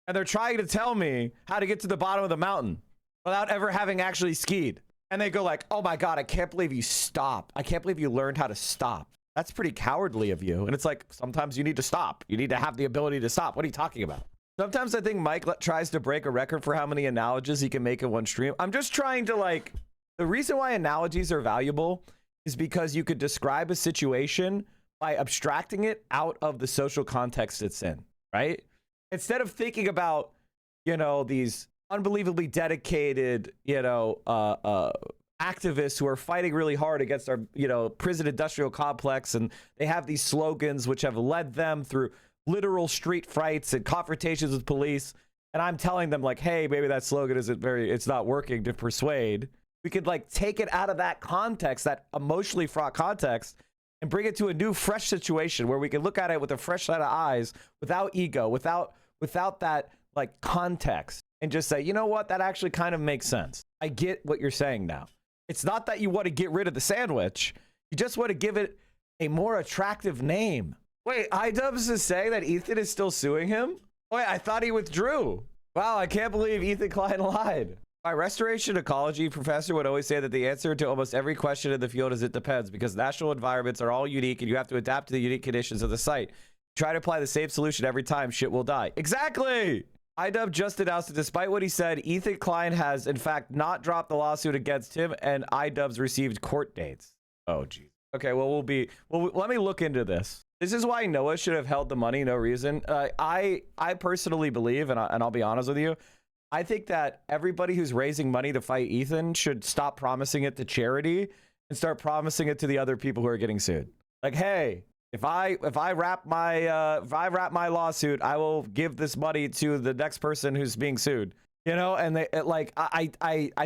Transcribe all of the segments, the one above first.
And they're trying to tell me how to get to the bottom of the mountain without ever having actually skied. And they go like, oh my God, I can't believe you stopped. I can't believe you learned how to stop. That's pretty cowardly of you. And it's like, sometimes you need to stop. You need to have the ability to stop. What are you talking about? Sometimes I think Mike tries to break a record for how many analogies he can make in one stream. I'm just trying to like, the reason why analogies are valuable is because you could describe a situation by abstracting it out of the social context it's in, right? Instead of thinking about, you know, these unbelievably dedicated, you know, activists who are fighting really hard against our, you know, prison industrial complex, and they have these slogans which have led them through literal street fights and confrontations with police. And I'm telling them like, hey, maybe that slogan isn't it's not working to persuade. We could like take it out of that context, that emotionally fraught context, and bring it to a new, fresh situation where we can look at it with a fresh set of eyes, without ego, without that like context, and just say, you know what, that actually kind of makes sense. I get what you're saying now. It's not that you want to get rid of the sandwich. You just want to give it a more attractive name. Wait, iDubbbz is saying that Ethan is still suing him? Wait, I thought he withdrew. Wow, I can't believe Ethan Klein lied. My restoration ecology professor would always say that the answer to almost every question in the field is it depends, because natural environments are all unique and you have to adapt to the unique conditions of the site. Try to apply the same solution every time, shit will die. Exactly! iDubbbz just announced that despite what he said, Ethan Klein has in fact not dropped the lawsuit against him, and iDubbbz received court dates. Oh, geez. Okay, well, let me look into this. This is why Noah should have held the money, no reason. I personally believe, and I'll be honest with you, I think that everybody who's raising money to fight Ethan should stop promising it to charity and start promising it to the other people who are getting sued. Like, hey, if I wrap my lawsuit, I will give this money to the next person who's being sued. You know, and I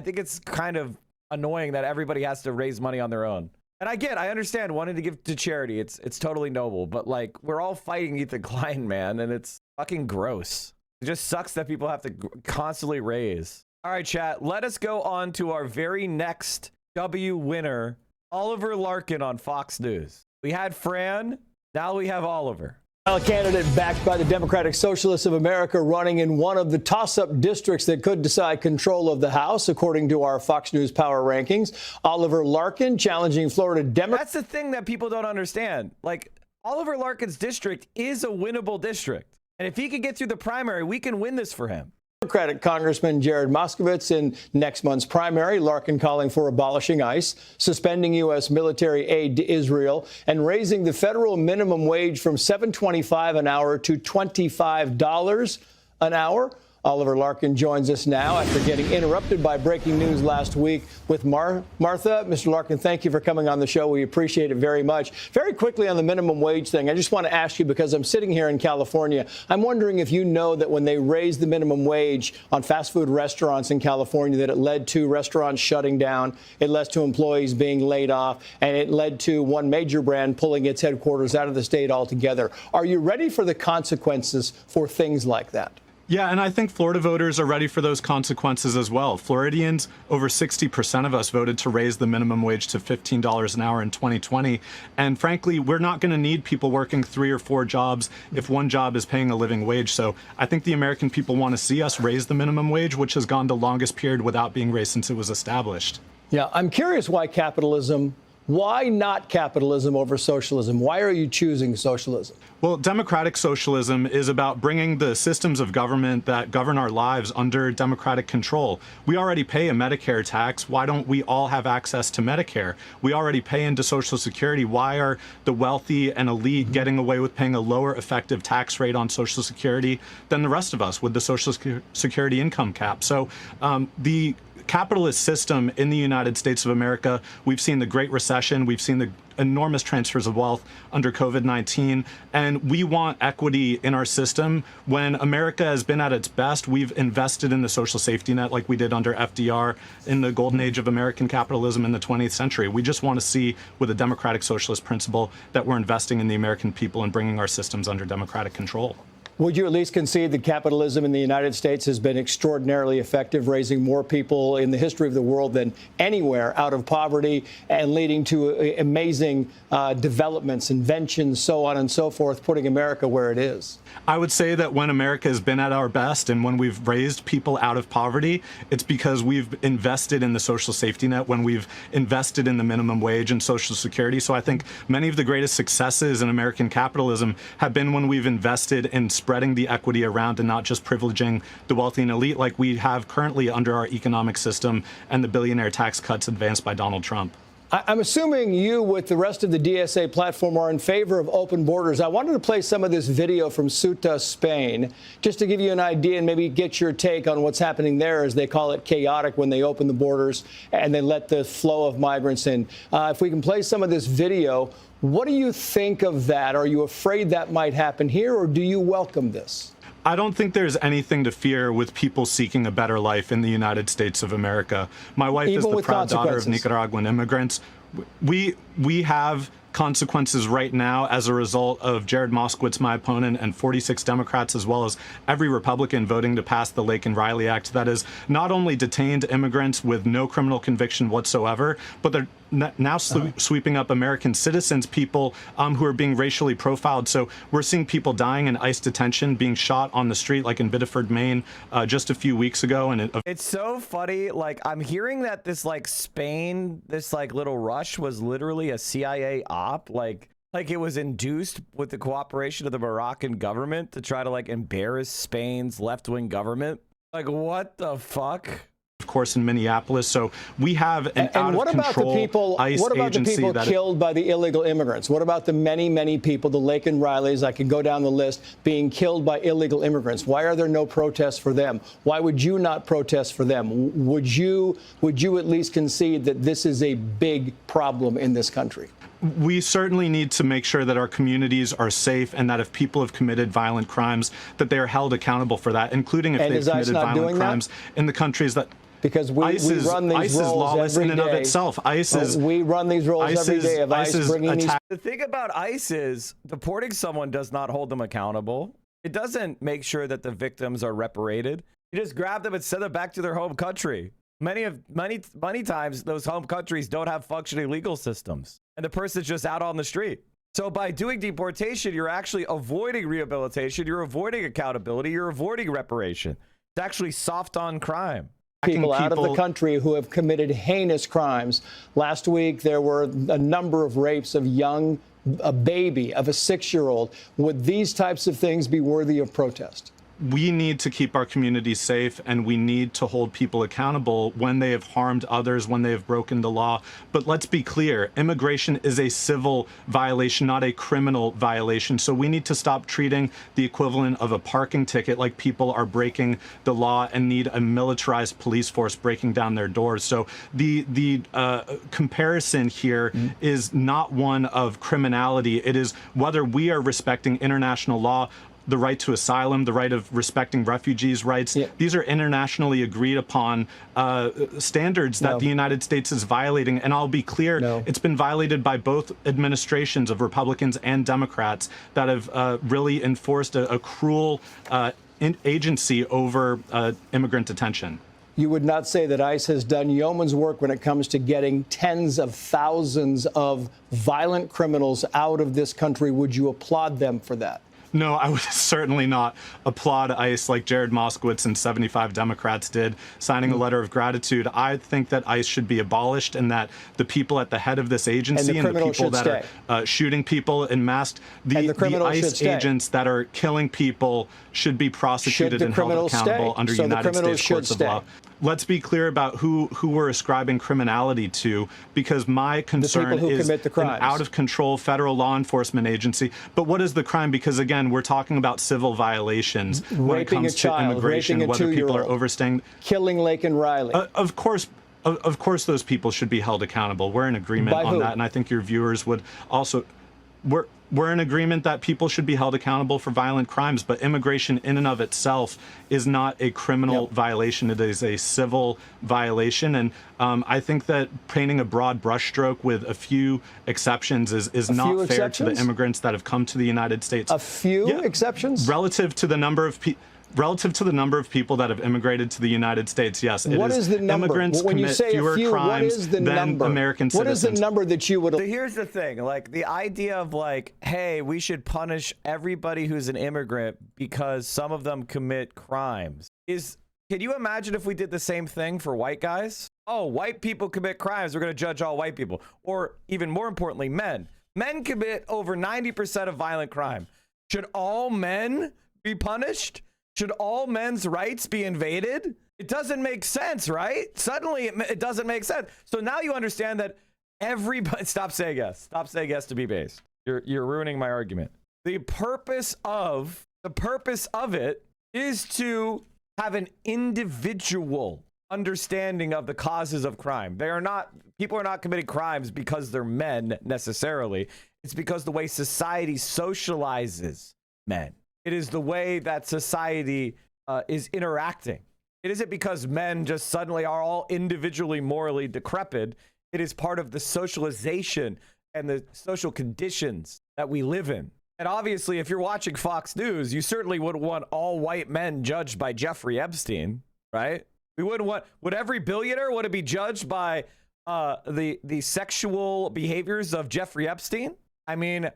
think it's kind of annoying that everybody has to raise money on their own. And I understand wanting to give to charity. It's totally noble, but like, we're all fighting Ethan Klein, man, and it's fucking gross. It just sucks that people have to constantly raise. All right, chat, let us go on to our very next W winner, Oliver Larkin on Fox News. We had Fran, now we have Oliver. A candidate backed by the Democratic Socialists of America running in one of the toss-up districts that could decide control of the House, according to our Fox News Power Rankings. Oliver Larkin challenging Florida Democrats. That's the thing that people don't understand. Like, Oliver Larkin's district is a winnable district. And if he can get through the primary, we can win this for him. Democratic Congressman Jared Moskowitz in next month's primary. Larkin calling for abolishing ICE, suspending U.S. military aid to Israel, and raising the federal minimum wage from $7.25 an hour to $25 an hour. Oliver Larkin joins us now after getting interrupted by breaking news last week with Martha. Mr. Larkin, thank you for coming on the show. We appreciate it very much. Very quickly on the minimum wage thing, I just want to ask you, because I'm sitting here in California, I'm wondering if you know that when they raised the minimum wage on fast food restaurants in California, that it led to restaurants shutting down, it led to employees being laid off, and it led to one major brand pulling its headquarters out of the state altogether. Are you ready for the consequences for things like that? Yeah, and I think Florida voters are ready for those consequences as well. Floridians, over 60% of us voted to raise the minimum wage to $15 an hour in 2020. And frankly, we're not going to need people working 3 or 4 jobs if one job is paying a living wage. So I think the American people want to see us raise the minimum wage, which has gone the longest period without being raised since it was established. Yeah, I'm curious why not capitalism over socialism? Why are you choosing socialism? Well, democratic socialism is about bringing the systems of government that govern our lives under democratic control. We already pay a Medicare tax. Why don't we all have access to Medicare? We already pay into Social Security. Why are the wealthy and elite getting away with paying a lower effective tax rate on Social Security than the rest of us with the Social Security income cap? So the capitalist system in the United States of America, we've seen the Great Recession, we've seen the enormous transfers of wealth under COVID-19, and we want equity in our system. When America has been at its best, we've invested in the social safety net like we did under FDR in the golden age of American capitalism in the 20th century. We just want to see, with a democratic socialist principle, that we're investing in the American people and bringing our systems under democratic control. Would you at least concede that capitalism in the United States has been extraordinarily effective, raising more people in the history of the world than anywhere out of poverty and leading to amazing developments, inventions, so on and so forth, putting America where it is? I would say that when America has been at our best and when we've raised people out of poverty, it's because we've invested in the social safety net, when we've invested in the minimum wage and Social Security. So I think many of the greatest successes in American capitalism have been when we've invested in spreading the equity around and not just privileging the wealthy and elite like we have currently under our economic system and the billionaire tax cuts advanced by Donald Trump. I'm assuming you, with the rest of the DSA platform, are in favor of open borders. I wanted to play some of this video from Ceuta, Spain, just to give you an idea and maybe get your take on what's happening there, as they call it chaotic when they open the borders and they let the flow of migrants in. If we can play some of this video, what do you think of that? Are you afraid that might happen here, or do you welcome this? I don't think there's anything to fear with people seeking a better life in the United States of America. My wife is the proud daughter of Nicaraguan immigrants. We have consequences right now as a result of Jared Moskowitz, my opponent, and 46 Democrats, as well as every Republican, voting to pass the Laken-Riley Act that has not only detained immigrants with no criminal conviction whatsoever, but they're now sweeping up American citizens, people who are being racially profiled. So we're seeing people dying in ICE detention, being shot on the street, like in Biddeford, Maine, just a few weeks ago. And it's so funny. Like, I'm hearing that this, like, Spain, this, like, little rush was literally a CIA op. Like it was induced with the cooperation of the Moroccan government to try to, like, embarrass Spain's left-wing government. Like, what the fuck? Of course, in Minneapolis. So we have an out-of-control ICE what about the agency people that killed by the illegal immigrants? What about the many, many people, the Laken-Rileys, I can go down the list, being killed by illegal immigrants? Why are there no protests for them? Why would you not protest for them? Would you at least concede that this is a big problem in this country? We certainly need to make sure that our communities are safe, and that if people have committed violent crimes, that they are held accountable for that, including if they've committed violent crimes in the countries that... Because we run these roles every day. In and of itself. We run these roles every day of ICE bringing these... The thing about ICE is deporting someone does not hold them accountable. It doesn't make sure that the victims are reparated. You just grab them and send them back to their home country. Many times, those home countries don't have functioning legal systems, and the person's just out on the street. So by doing deportation, you're actually avoiding rehabilitation, you're avoiding accountability, you're avoiding reparation. It's actually soft on crime. People out of the country who have committed heinous crimes. Last week, there were a number of rapes of a baby, of a 6-year-old. Would these types of things be worthy of protest? We need to keep our communities safe, and we need to hold people accountable when they have harmed others, when they have broken the law. But let's be clear, immigration is a civil violation, not a criminal violation. So we need to stop treating the equivalent of a parking ticket like people are breaking the law and need a militarized police force breaking down their doors. So the comparison here is not one of criminality. It is whether we are respecting international law, the right to asylum, the right of respecting refugees' rights. Yeah. These are internationally agreed upon standards that the United States is violating. And I'll be clear, it's been violated by both administrations of Republicans and Democrats that have really enforced a cruel agency over immigrant detention. You would not say that ICE has done yeoman's work when it comes to getting tens of thousands of violent criminals out of this country. Would you applaud them for that? No, I would certainly not applaud ICE like Jared Moskowitz and 75 Democrats did, signing a letter of gratitude. I think that ICE should be abolished, and that the people at the head of this agency and the people that are shooting people in mass, the ICE agents that are killing people should be prosecuted and held accountable under United States courts of law. Let's be clear about who we're ascribing criminality to, because my concern is an out-of-control federal law enforcement agency. But what is the crime? Because, again, we're talking about civil violations when it comes to immigration, whether people are overstaying. Killing Laken-Riley. Of course, those people should be held accountable. We're in agreement on that, and I think your viewers would also. we're in agreement that people should be held accountable for violent crimes, but immigration in and of itself is not a criminal violation. It is a civil violation. And I think that painting a broad brushstroke with a few exceptions is not fair to the immigrants that have come to the United States. A few exceptions? Relative to the number of people that have immigrated to the United States, yes. What is the number? Immigrants when you commit say fewer a few, crimes what is the than number? American what citizens. What is the number that you would... So here's the thing, like the idea of like, hey, we should punish everybody who's an immigrant because some of them commit crimes is, can you imagine if we did the same thing for white guys? Oh, white people commit crimes, we're going to judge all white people. Or even more importantly, men. Men commit over 90% of violent crime. Should all men be punished? Should all men's rights be invaded? It doesn't make sense, right? Suddenly it doesn't make sense. So now you understand that everybody, stop saying yes. Stop saying yes to be based. You're ruining my argument. The purpose of it is to have an individual understanding of the causes of crime. People are not committing crimes because they're men necessarily. It's because the way society socializes men. It is the way that society is interacting. It isn't because men just suddenly are all individually morally decrepit. It is part of the socialization and the social conditions that we live in. And obviously, if you're watching Fox News, you certainly wouldn't want all white men judged by Jeffrey Epstein, right? We wouldn't want, would every billionaire want to be judged by the sexual behaviors of Jeffrey Epstein? I mean,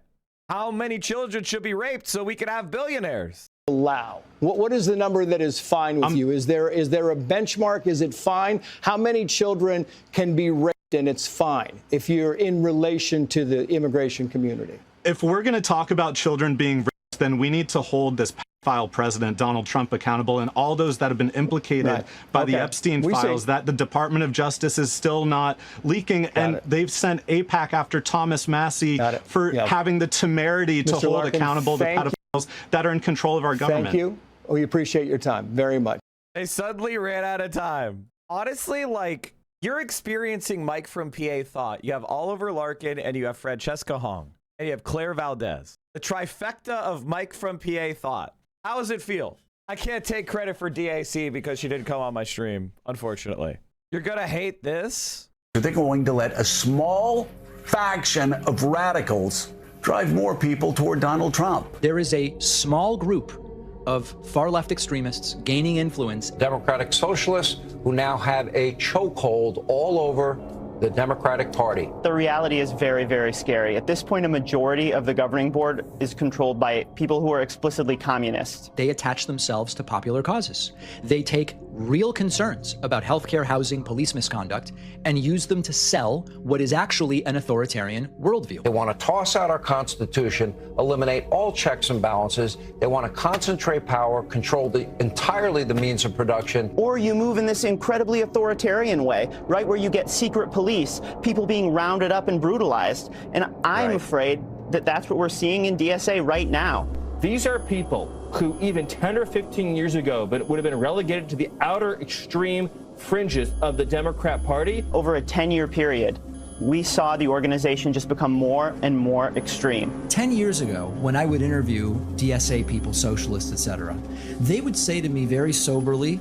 how many children should be raped so we can have billionaires? Allow. What is the number that is fine with you? Is there a benchmark? Is it fine? How many children can be raped and it's fine if you're in relation to the immigration community? If we're going to talk about children being raped, then we need to hold this pedophile president, Donald Trump, accountable, and all those that have been implicated by the Epstein files that the Department of Justice is still not leaking. They've sent AIPAC after Thomas Massey for having the temerity to hold accountable the pedophiles that are in control of our government. Thank you. We appreciate your time very much. They suddenly ran out of time. Honestly, like, you're experiencing Mike from PA Thought. You have Oliver Larkin and you have Francesca Hong. And you have Claire Valdez. The trifecta of Mike from PA Thought. How does it feel? I can't take credit for DAC because she didn't come on my stream, unfortunately. You're gonna hate this? They're going to let a small faction of radicals drive more people toward Donald Trump. There is a small group of far-left extremists gaining influence. Democratic socialists who now have a chokehold all over the Democratic Party. The reality is very, very scary. At this point, a majority of the governing board is controlled by people who are explicitly communists. They attach themselves to popular causes. They take real concerns about healthcare, housing, police misconduct, and use them to sell what is actually an authoritarian worldview. They want to toss out our Constitution, eliminate all checks and balances. They want to concentrate power, control entirely the means of production. Or you move in this incredibly authoritarian way, right, where you get secret police, people being rounded up and brutalized. And I'm afraid that that's what we're seeing in DSA right now. These are people who even 10 or 15 years ago would have been relegated to the outer extreme fringes of the Democrat Party. Over a 10-year period, we saw the organization just become more and more extreme. 10 years ago, when I would interview DSA people, socialists, etc., they would say to me very soberly,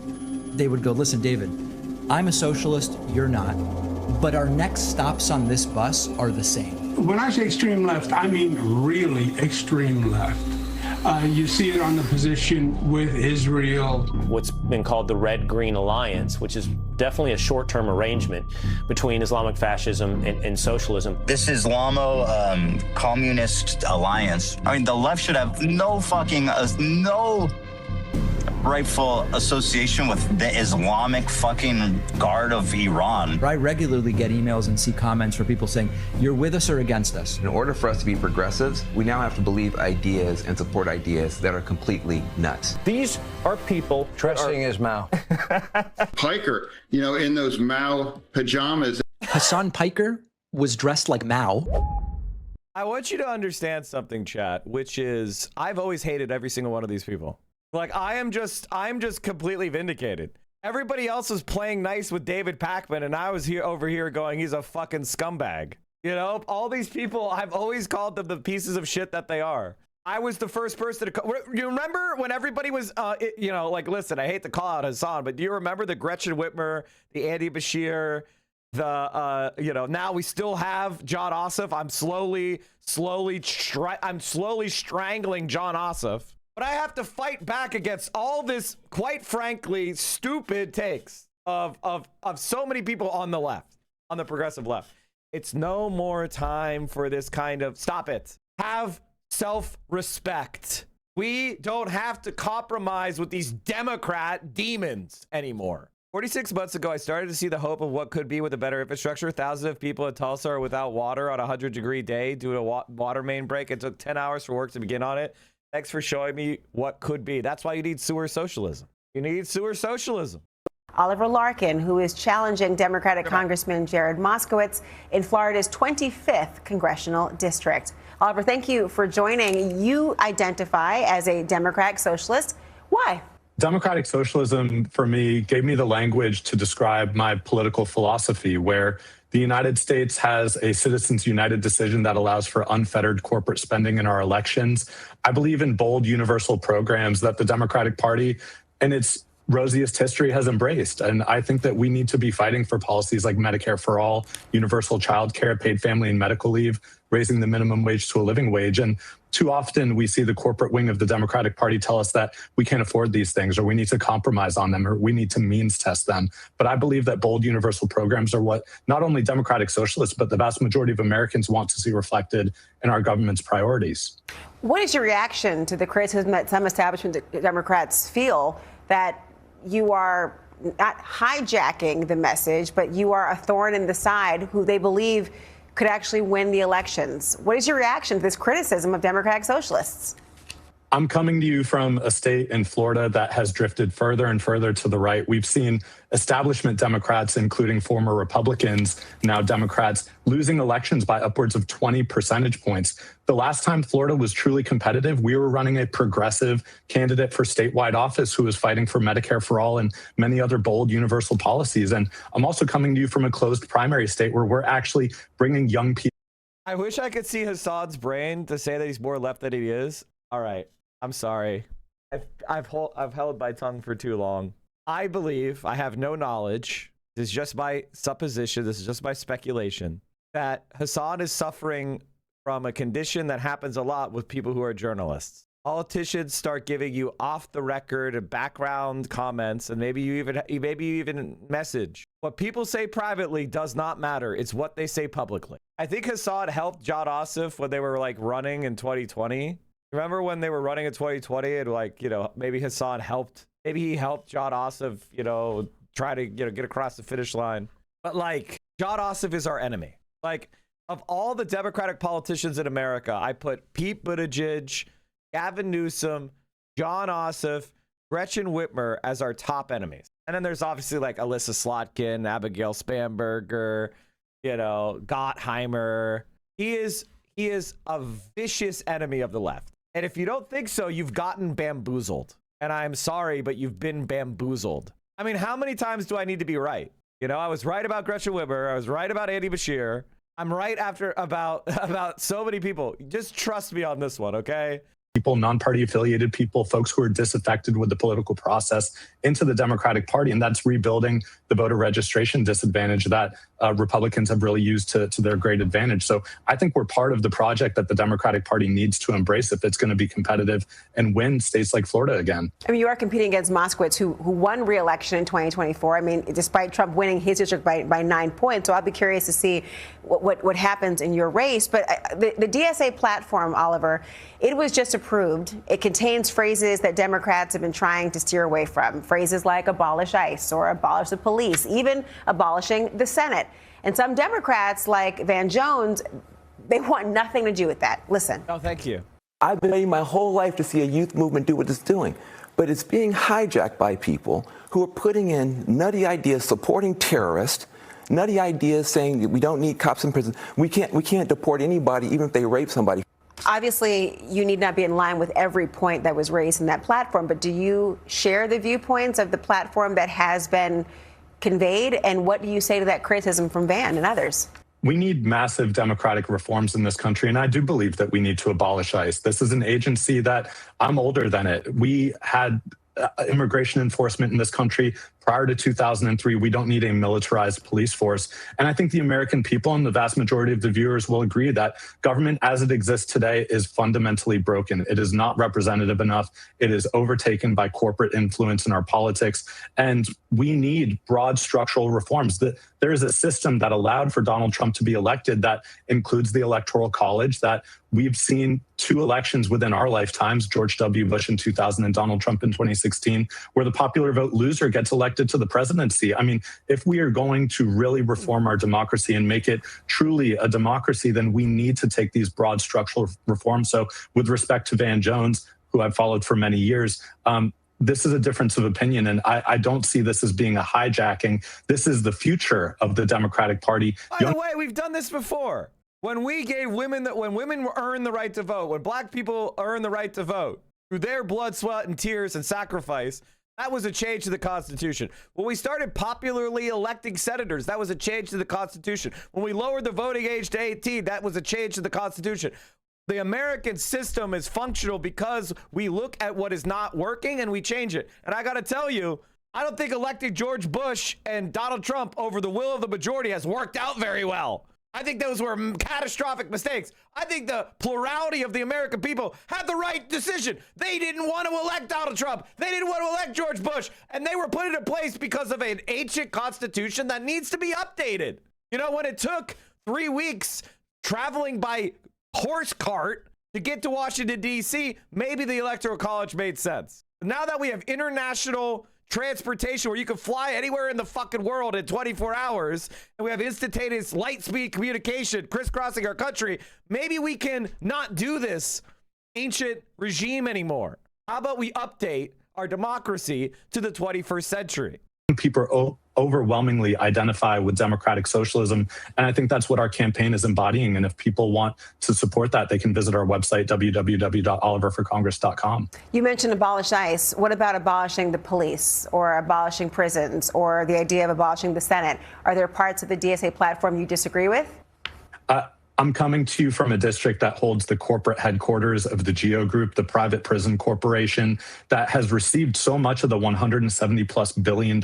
they would go, listen, David, I'm a socialist, you're not, but our next stops on this bus are the same. When I say extreme left, I mean really extreme left. You see it on the position with Israel. What's been called the Red-Green Alliance, which is definitely a short-term arrangement between Islamic fascism and socialism. This Islamo-communist alliance. I mean, the left should have no rightful association with the Islamic fucking Guard of Iran. I regularly get emails and see comments where people saying, you're with us or against us. In order for us to be progressives, we now have to believe ideas and support ideas that are completely nuts. These are people dressing as Mao. Piker, you know, in those Mao pajamas. Hassan Piker was dressed like Mao. I want you to understand something, chat, which is I've always hated every single one of these people. Like, I'm just completely vindicated. Everybody else was playing nice with David Pakman, and I was over here going, he's a fucking scumbag. You know, all these people, I've always called them the pieces of shit that they are. I was the first person to you remember when everybody was, you know, like, listen, I hate to call out Hassan, but do you remember the Gretchen Whitmer, the Andy Bashir, the, you know, now we still have John Ossoff. I'm slowly strangling John Ossoff. But I have to fight back against all this, quite frankly, stupid takes of so many people on the left, on the progressive left. It's no more time for this kind of, stop it. Have self-respect. We don't have to compromise with these Democrat demons anymore. 46 months ago, I started to see the hope of what could be with a better infrastructure. Thousands of people in Tulsa are without water on a 100-degree day due to a water main break. It took 10 hours for work to begin on it. Thanks for showing me what could be. That's why you need sewer socialism. You need sewer socialism. Oliver Larkin, who is challenging Democratic Congressman Jared Moskowitz in Florida's 25th congressional district. Oliver, thank you for joining. You identify as a Democratic socialist. Why? Democratic socialism, for me, gave me the language to describe my political philosophy, where the United States has a Citizens United decision that allows for unfettered corporate spending in our elections. I believe in bold, universal programs that the Democratic Party and its rosiest history has embraced. And I think that we need to be fighting for policies like Medicare for all, universal child care, paid family and medical leave, raising the minimum wage to a living wage. And too often we see the corporate wing of the Democratic Party tell us that we can't afford these things, or we need to compromise on them, or we need to means test them. But I believe that bold universal programs are what not only Democratic socialists, but the vast majority of Americans want to see reflected in our government's priorities. What is your reaction to the criticism that some establishment Democrats feel that you are not hijacking the message, but you are a thorn in the side who they believe could actually win the elections? What is your reaction to this criticism of Democratic socialists? I'm coming to you from a state in Florida that has drifted further and further to the right. We've seen establishment Democrats, including former Republicans, now Democrats, losing elections by upwards of 20 percentage points. The last time Florida was truly competitive, we were running a progressive candidate for statewide office who was fighting for Medicare for all and many other bold universal policies. And I'm also coming to you from a closed primary state where we're actually bringing young people. I wish I could see Hassan's brain to say that he's more left than he is. All right. I'm sorry. I've held my tongue for too long. I believe, I have no knowledge, this is just my supposition, this is just my speculation, that Hassan is suffering from a condition that happens a lot with people who are journalists. Politicians start giving you off the record and background comments, and maybe you even message. What people say privately does not matter. It's what they say publicly. I think Hassan helped John Ossoff when they were like running in 2020. Remember when they were running in 2020 and, like, you know, maybe Hassan helped, maybe he helped John Ossoff, you know, try to, you know, get across the finish line. But, like, John Ossoff is our enemy. Like, of all the Democratic politicians in America, I put Pete Buttigieg, Gavin Newsom, John Ossoff, Gretchen Whitmer as our top enemies. And then there's obviously like Alyssa Slotkin, Abigail Spanberger, you know, Gottheimer. He is a vicious enemy of the left. And if you don't think so, you've gotten bamboozled. And I'm sorry, but you've been bamboozled. I mean, how many times do I need to be right? You know, I was right about Gretchen Whitmer. I was right about Andy Bashir. I'm right about so many people. Just trust me on this one, okay? People, non-party affiliated people, folks who are disaffected with the political process into the Democratic Party. And that's rebuilding the voter registration disadvantage that Republicans have really used to their great advantage. So I think we're part of the project that the Democratic Party needs to embrace if it's going to be competitive and win states like Florida again. I mean, you are competing against Moskowitz, who won re-election in 2024. I mean, despite Trump winning his district by 9 points. So I'll be curious to see what happens in your race. But the DSA platform, Oliver, it was just approved. It contains phrases that Democrats have been trying to steer away from. Phrases like abolish ICE or abolish the police, even abolishing the Senate. And some Democrats like Van Jones, they want nothing to do with that. Listen. Oh, thank you. I've been waiting my whole life to see a youth movement do what it's doing. But it's being hijacked by people who are putting in nutty ideas supporting terrorists, nutty ideas saying that we don't need cops in prison. We can't deport anybody, even if they rape somebody. Obviously, you need not be in line with every point that was raised in that platform, but do you share the viewpoints of the platform that has been conveyed? And what do you say to that criticism from Van and others? We need massive democratic reforms in this country, and I do believe that we need to abolish ICE. This is an agency that I'm older than it. We had immigration enforcement in this country prior to 2003. We don't need a militarized police force. And I think the American people and the vast majority of the viewers will agree that government as it exists today is fundamentally broken. It is not representative enough. It is overtaken by corporate influence in our politics. And we need broad structural reforms. There is a system that allowed for Donald Trump to be elected that includes the Electoral College, that we've seen 2 elections within our lifetimes, George W. Bush in 2000 and Donald Trump in 2016, where the popular vote loser gets elected to the presidency. I mean, if we are going to really reform our democracy and make it truly a democracy, then we need to take these broad structural reforms. So with respect to Van Jones, who I've followed for many years, this is a difference of opinion, and I don't see this as being a hijacking. This is the future of the Democratic Party. By the way, we've done this before. When we gave women when women earn the right to vote, when black people earn the right to vote through their blood, sweat, and tears and sacrifice, that was a change to the Constitution. When we started popularly electing senators, that was a change to the Constitution. When we lowered the voting age to 18, that was a change to the Constitution. The American system is functional because we look at what is not working and we change it. And I got to tell you, I don't think electing George Bush and Donald Trump over the will of the majority has worked out very well. I think those were catastrophic mistakes. I think the plurality of the American people had the right decision. They didn't want to elect Donald Trump. They didn't want to elect George Bush. And they were put into place because of an ancient constitution that needs to be updated. You know, when it took 3 weeks traveling by horse cart to get to Washington, D.C., maybe the Electoral College made sense. Now that we have international transportation where you can fly anywhere in the fucking world in 24 hours, and we have instantaneous light speed communication crisscrossing our country, maybe we can not do this ancient regime anymore. How about we update our democracy to the 21st century? People overwhelmingly identify with democratic socialism, and I think that's what our campaign is embodying. And if people want to support that, they can visit our website, www.oliverforcongress.com. You mentioned abolish ICE. What about abolishing the police or abolishing prisons or the idea of abolishing the Senate? Are there parts of the DSA platform you disagree with? I'm coming to you from a district that holds the corporate headquarters of the GEO Group, the private prison corporation that has received so much of the $170+ billion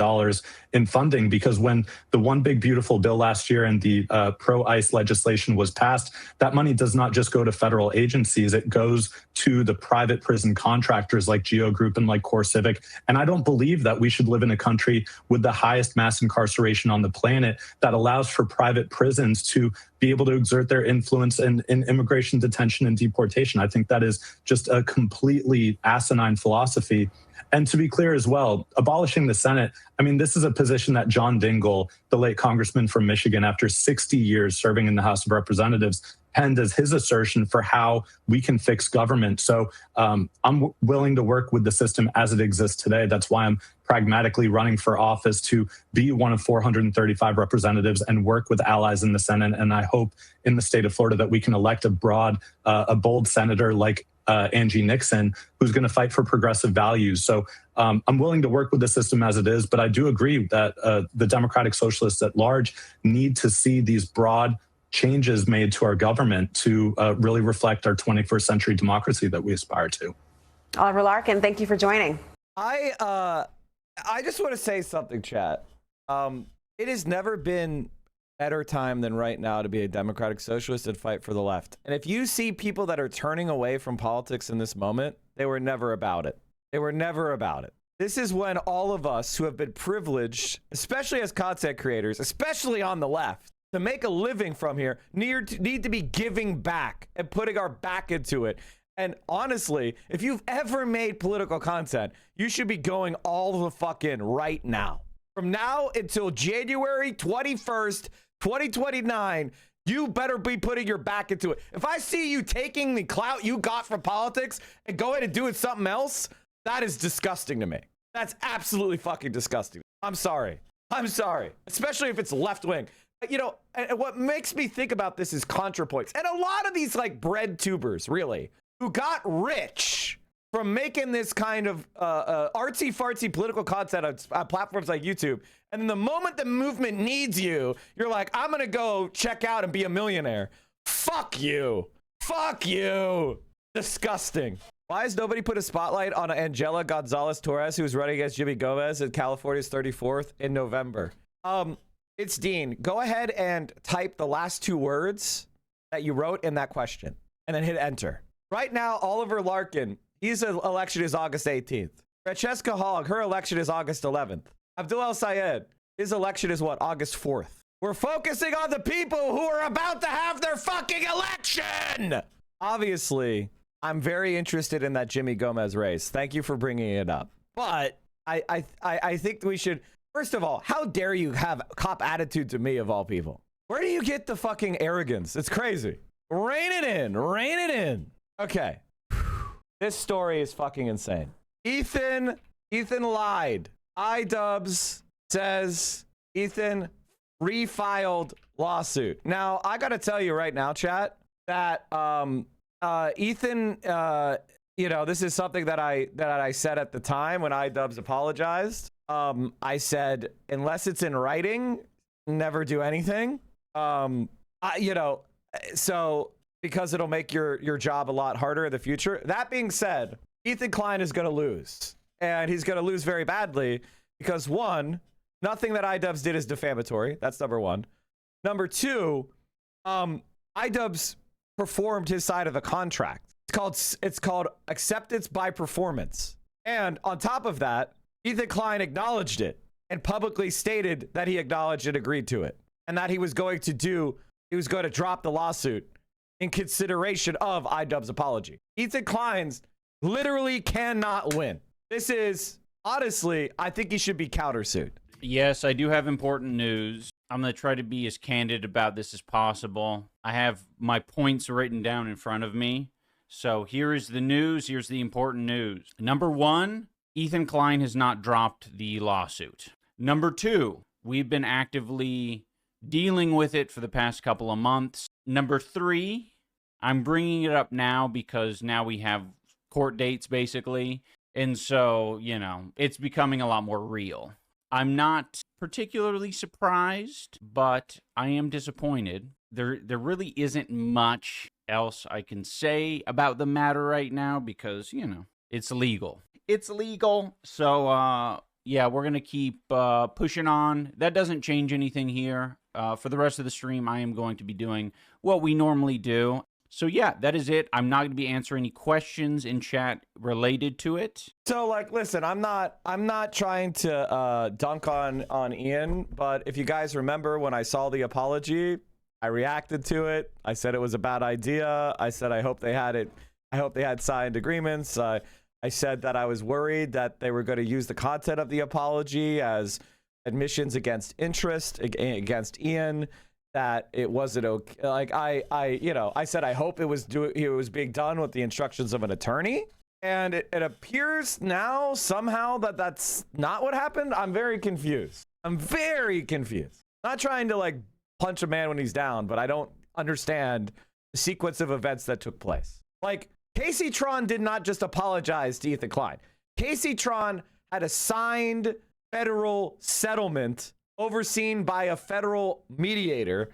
in funding, because when the One Big Beautiful Bill last year and the pro-ICE legislation was passed, that money does not just go to federal agencies. It goes to the private prison contractors like GEO Group and like CoreCivic. And I don't believe that we should live in a country with the highest mass incarceration on the planet that allows for private prisons to be able to exert their influence in immigration detention and deportation. I think that is just a completely asinine philosophy. And to be clear as well, abolishing the Senate, I mean, this is a position that John Dingell, the late congressman from Michigan, after 60 years serving in the House of Representatives, penned as his assertion for how we can fix government. So I'm willing to work with the system as it exists today. That's why I'm pragmatically running for office, to be one of 435 representatives and work with allies in the Senate. And I hope in the state of Florida that we can elect a bold senator like Angie Nixon, who's going to fight for progressive values. So I'm willing to work with the system as it is, but I do agree that the Democratic Socialists at large need to see these broad changes made to our government to really reflect our 21st century democracy that we aspire to. Oliver Larkin, thank you for joining. I just want to say something, chat. It has never been better time than right now to be a democratic socialist and fight for the left. And if you see people that are turning away from politics in this moment, they were never about it. They were never about it. This is when all of us who have been privileged, especially as content creators, especially on the left, to make a living from here, need to be giving back and putting our back into it. And honestly, if you've ever made political content, you should be going all the fuck in right now. From now until January 21st, 2029, you better be putting your back into it. If I see you taking the clout you got from politics and going and doing something else, that is disgusting to me. That's absolutely fucking disgusting. I'm sorry. I'm sorry. Especially if it's left wing. You know, and what makes me think about this is ContraPoints. And a lot of these like bread tubers, really, who got rich from making this kind of artsy-fartsy political content on platforms like YouTube. And then the moment the movement needs you, you're like, I'm going to go check out and be a millionaire. Fuck you. Fuck you. Disgusting. Why has nobody put a spotlight on Angela Gonzalez-Torres, who's running against Jimmy Gomez in California's 34th in November? It's Dean. Go ahead and type the last 2 words that you wrote in that question and then hit enter. Right now, Oliver Larkin, his election is August 18th. Francesca Hogg, her election is August 11th. Abdul El Sayed, his election is what? August 4th. We're focusing on the people who are about to have their fucking election. Obviously, I'm very interested in that Jimmy Gomez race. Thank you for bringing it up. But I think we should, first of all, how dare you have cop attitude to me of all people? Where do you get the fucking arrogance? It's crazy. Rein it in. Rein it in. Okay. This story is fucking insane. Ethan lied. iDubbbz says Ethan refiled lawsuit. Now, I got to tell you right now, chat, that Ethan, you know, this is something that I said at the time when iDubbbz apologized. I said, unless it's in writing, never do anything. You know, so because it'll make your job a lot harder in the future. That being said, Ethan Klein is going to lose, and he's going to lose very badly because, one, nothing that iDubbbz did is defamatory. That's number one. Number two, iDubbbz performed his side of the contract. It's called acceptance by performance. And on top of that, Ethan Klein acknowledged it and publicly stated that he acknowledged and agreed to it, and that he was going to drop the lawsuit in consideration of iDubbbz's apology. Ethan Klein's literally cannot win. This is, honestly, I think he should be countersued. Yes, I do have important news. I'm going to try to be as candid about this as possible. I have my points written down in front of me. So here is the news. Here's the important news. Number one, Ethan Klein has not dropped the lawsuit. Number two, we've been actively dealing with it for the past couple of months. Number three, I'm bringing it up now because now we have court dates, basically. And so, you know, it's becoming a lot more real. I'm not particularly surprised, but I am disappointed. There really isn't much else I can say about the matter right now because, you know, it's legal. It's legal. So, yeah, we're going to keep pushing on. That doesn't change anything here. For the rest of the stream, I am going to be doing what we normally do. So yeah, that is it. I'm not going to be answering any questions in chat related to it. So like, listen, I'm not trying to dunk on Ian, but if you guys remember when I saw the apology, I reacted to it. I said it was a bad idea. I said I hope they had it. I hope they had signed agreements. I said that I was worried that they were going to use the content of the apology as admissions against interest against Ian. That it wasn't okay. Like I said I hope it was being done with the instructions of an attorney, and it appears now somehow that that's not what happened. I'm very confused. I'm very confused. Not trying to like punch a man when he's down, but I don't understand the sequence of events that took place. Like Casey Tron did not just apologize to Ethan Klein. Casey Tron had a signed federal settlement overseen by a federal mediator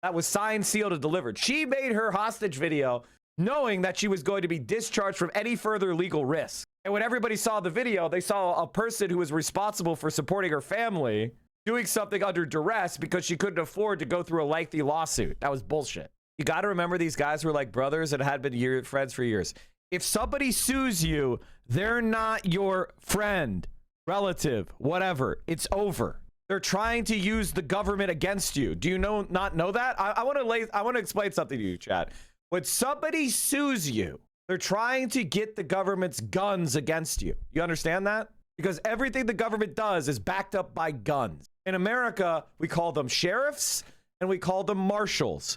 that was signed, sealed, and delivered. She made her hostage video knowing that she was going to be discharged from any further legal risk. And when everybody saw the video, they saw a person who was responsible for supporting her family doing something under duress because she couldn't afford to go through a lengthy lawsuit. That was bullshit. You got to remember these guys were like brothers and had been friends for years. If somebody sues you, they're not your friend, relative, whatever. It's over. They're trying to use the government against you. Do you not know that? I want to explain something to you, Chad. When somebody sues you, they're trying to get the government's guns against you. You understand that? Because everything the government does is backed up by guns. In America, we call them sheriffs and we call them marshals.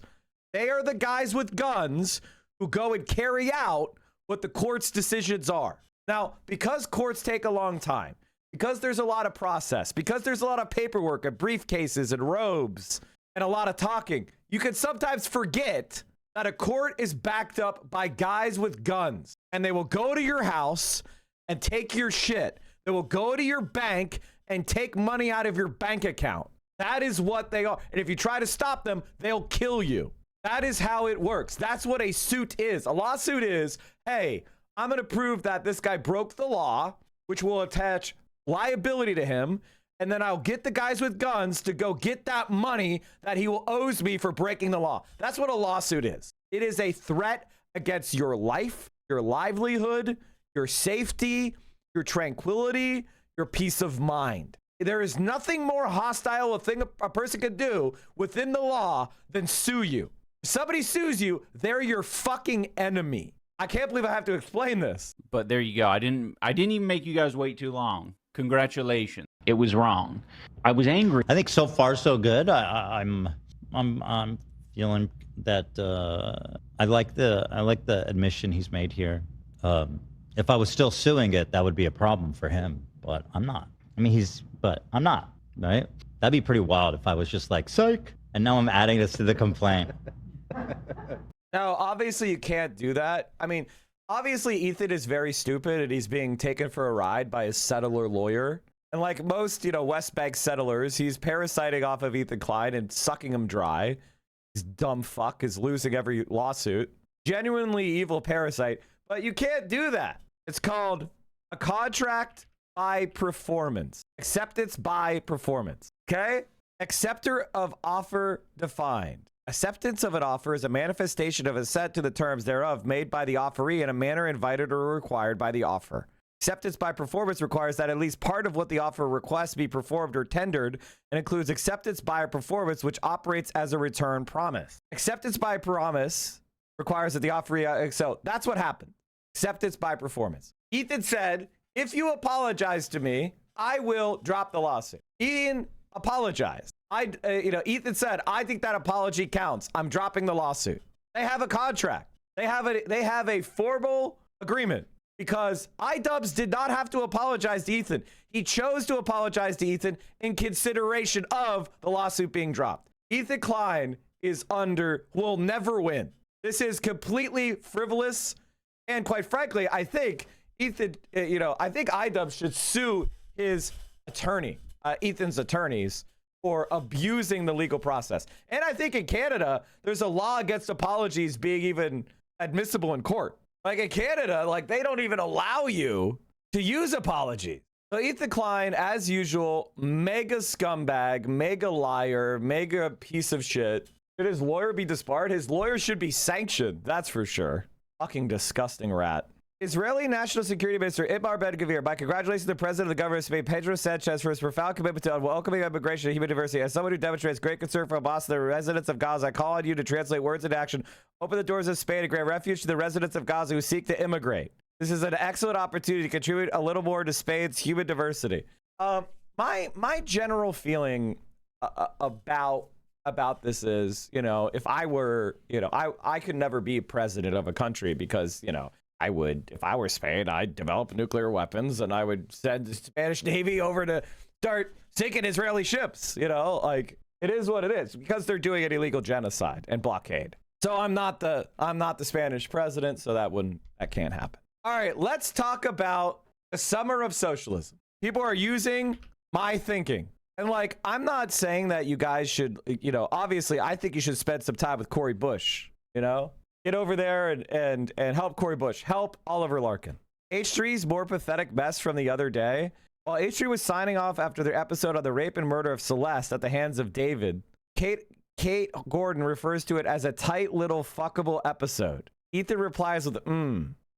They are the guys with guns who go and carry out what the court's decisions are. Now, because courts take a long time, because there's a lot of process, because there's a lot of paperwork and briefcases and robes and a lot of talking, you can sometimes forget that a court is backed up by guys with guns. and they will go to your house and take your shit. They will go to your bank and take money out of your bank account. That is what they are. And if you try to stop them, they'll kill you. That is how it works. That's what a suit is. A lawsuit is, hey, I'm going to prove that this guy broke the law, which will attach liability to him. And then I'll get the guys with guns to go get that money that he owes me for breaking the law. That's what a lawsuit is. It is a threat against your life, your livelihood, your safety, your tranquility, your peace of mind. There is nothing more hostile a person could do within the law than sue you. If somebody sues you, they're your fucking enemy. I can't believe I have to explain this. But there you go. I didn't even make you guys wait too long. Congratulations. It was wrong. I was angry. I think so far so good. I'm feeling that I like the admission he's made here. If I was still suing it, that would be a problem for him. But I'm not. I mean, but I'm not, right? That'd be pretty wild if I was just like, psych, and now I'm adding this to the complaint. Now, obviously, you can't do that. I mean, obviously, Ethan is very stupid, and he's being taken for a ride by his settler lawyer. And like most, West Bank settlers, he's parasiting off of Ethan Klein and sucking him dry. This dumb fuck is losing every lawsuit. Genuinely evil parasite. But you can't do that. It's called a contract by performance. Acceptance by performance. Okay? Acceptor of offer defined. Acceptance of an offer is a manifestation of assent to the terms thereof made by the offeree in a manner invited or required by the offer. Acceptance by performance requires that at least part of what the offer requests be performed or tendered and includes acceptance by a performance which operates as a return promise. Acceptance by promise requires that the offeree, so that's what happened. Acceptance by performance. Ethan said, if you apologize to me, I will drop the lawsuit. Ian apologized. Ethan said, I think that apology counts. I'm dropping the lawsuit. They have a contract. They have a formal agreement because iDubbbz did not have to apologize to Ethan. He chose to apologize to Ethan in consideration of the lawsuit being dropped. Ethan Klein will never win. This is completely frivolous. And quite frankly, I think Ethan, I think iDubbbz should sue his attorney, Ethan's attorneys, for abusing the legal process. And I think in Canada, there's a law against apologies being even admissible in court. Like in Canada, they don't even allow you to use apologies. So Ethan Klein, as usual, mega scumbag, mega liar, mega piece of shit. Should his lawyer be disbarred? His lawyer should be sanctioned. That's for sure. Fucking disgusting rat. Israeli National Security Minister Itamar Ben-Gvir, by congratulations to the President of the government of Spain, Pedro Sanchez, for his profound commitment to welcoming immigration and human diversity. As someone who demonstrates great concern for Hamas and the residents of Gaza, I call on you to translate words into action, open the doors of Spain, and grant refuge to the residents of Gaza who seek to immigrate. This is an excellent opportunity to contribute a little more to Spain's human diversity. My general feeling about this is, if I were, I could never be president of a country because, I would, if I were Spain, I'd develop nuclear weapons and I would send the Spanish Navy over to start sinking Israeli ships. It is what it is because they're doing an illegal genocide and blockade. So I'm not the Spanish president, so that can't happen. All right, let's talk about the summer of socialism. People are using my thinking. And I'm not saying that you guys should, obviously I think you should spend some time with Cori Bush, Get over there and help Cori Bush. Help Oliver Larkin. H3's more pathetic mess from the other day. While H3 was signing off after their episode on the rape and murder of Celeste at the hands of David, Kate Gordon refers to it as a tight little fuckable episode. Ethan replies with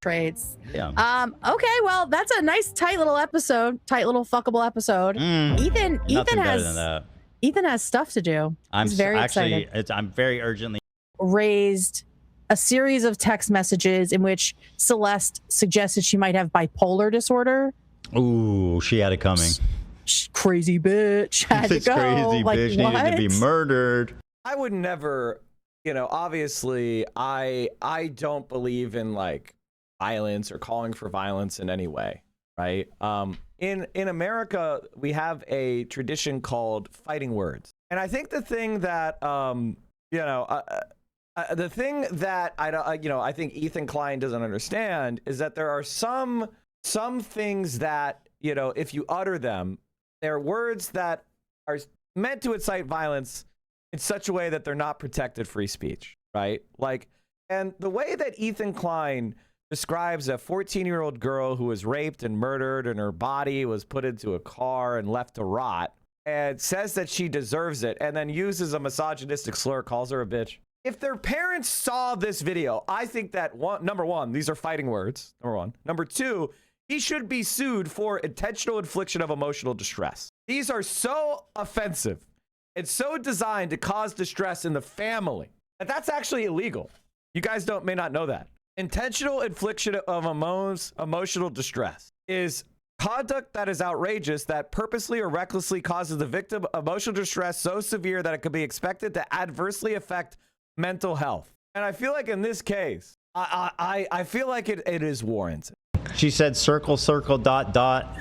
trades. Yeah. Okay, well, that's a nice tight little episode. Tight little fuckable episode. Ethan has stuff to do. I'm He's very excited. I'm very urgently raised a series of text messages in which Celeste suggested she might have bipolar disorder. Ooh, she had it coming. Crazy bitch. Had to go. Crazy bitch needed to be murdered. I would never, obviously I don't believe in violence or calling for violence in any way, right? In America, we have a tradition called fighting words. And I think the thing that, The thing that I think Ethan Klein doesn't understand is that there are some things that, if you utter them, they're words that are meant to incite violence in such a way that they're not protected free speech, right? Like, and the way that Ethan Klein describes a 14-year-old girl who was raped and murdered and her body was put into a car and left to rot, and says that she deserves it, and then uses a misogynistic slur, calls her a bitch. If their parents saw this video, I think that number one, these are fighting words, number one. Number two, he should be sued for intentional infliction of emotional distress. These are so offensive and so designed to cause distress in the family that that's actually illegal. You guys may not know that. Intentional infliction of emotional distress is conduct that is outrageous that purposely or recklessly causes the victim emotional distress so severe that it could be expected to adversely affect mental health. And I feel like in this case, I feel like it is warranted. She said circle, circle, dot, dot.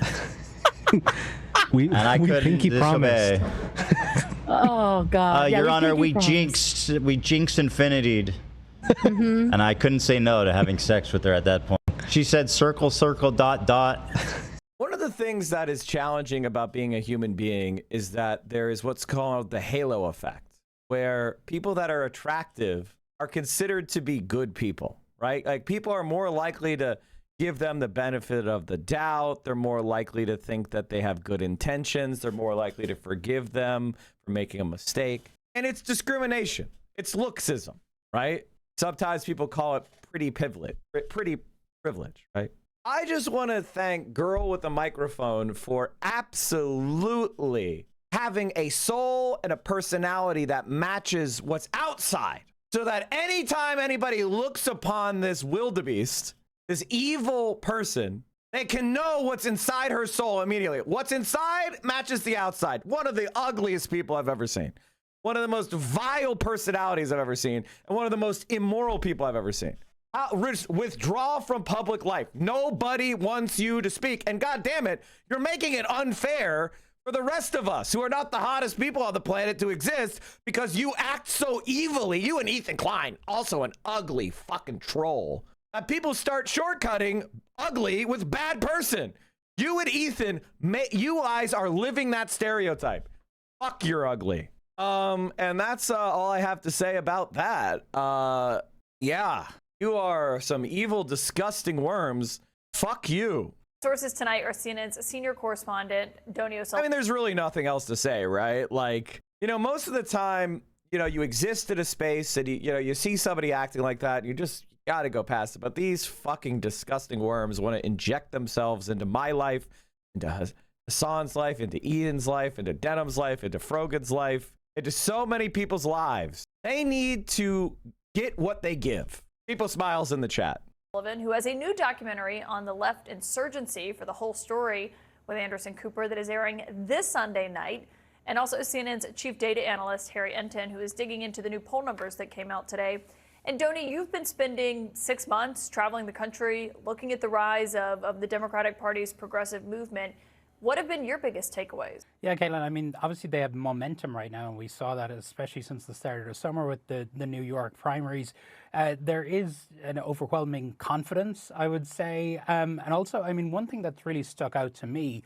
we pinky promised. Oh God! Your Honor, we jinxed infinity'd. And I couldn't say no to having sex with her at that point. She said circle, circle, dot, dot. One of the things that is challenging about being a human being is that there is what's called the halo effect, where people that are attractive are considered to be good people, right? Like, people are more likely to give them the benefit of the doubt. They're more likely to think that they have good intentions. They're more likely to forgive them for making a mistake. And it's discrimination. It's looksism, right? Sometimes people call it pretty privilege, right? I just want to thank Girl with a Microphone for absolutely having a soul and a personality that matches what's outside, so that anytime anybody looks upon this wildebeest, this evil person, they can know what's inside her soul immediately. What's inside matches the outside. One of the ugliest people I've ever seen. One of the most vile personalities I've ever seen, and one of the most immoral people I've ever seen. Withdraw from public life. Nobody wants you to speak. And God damn it, you're making it unfair for the rest of us who are not the hottest people on the planet to exist because you act so evilly. You and Ethan Klein, also an ugly fucking troll. People start shortcutting ugly with bad person. You and Ethan, you guys are living that stereotype. Fuck, you're ugly. And that's all I have to say about that. Yeah, you are some evil, disgusting worms. Fuck you. Sources tonight are CNN's senior correspondent, Donio Sullivan. I mean, there's really nothing else to say, right? Like, most of the time, you exist in a space and you see somebody acting like that, and you just gotta go past it. But these fucking disgusting worms want to inject themselves into my life, into Hassan's life, into Ian's life, into Denham's life, into Frogan's life, into so many people's lives. They need to get what they give. People smiles in the chat. Who has a new documentary on the left insurgency for The Whole Story with Anderson Cooper that is airing this Sunday night. And also CNN's chief data analyst, Harry Enten, who is digging into the new poll numbers that came out today. And Doni, you've been spending 6 months traveling the country, looking at the rise of the Democratic Party's progressive movement. What have been your biggest takeaways? Yeah, Caitlin, I mean, obviously they have momentum right now, and we saw that especially since the start of the summer with the New York primaries. There is an overwhelming confidence, I would say. And also, I mean, one thing that's really stuck out to me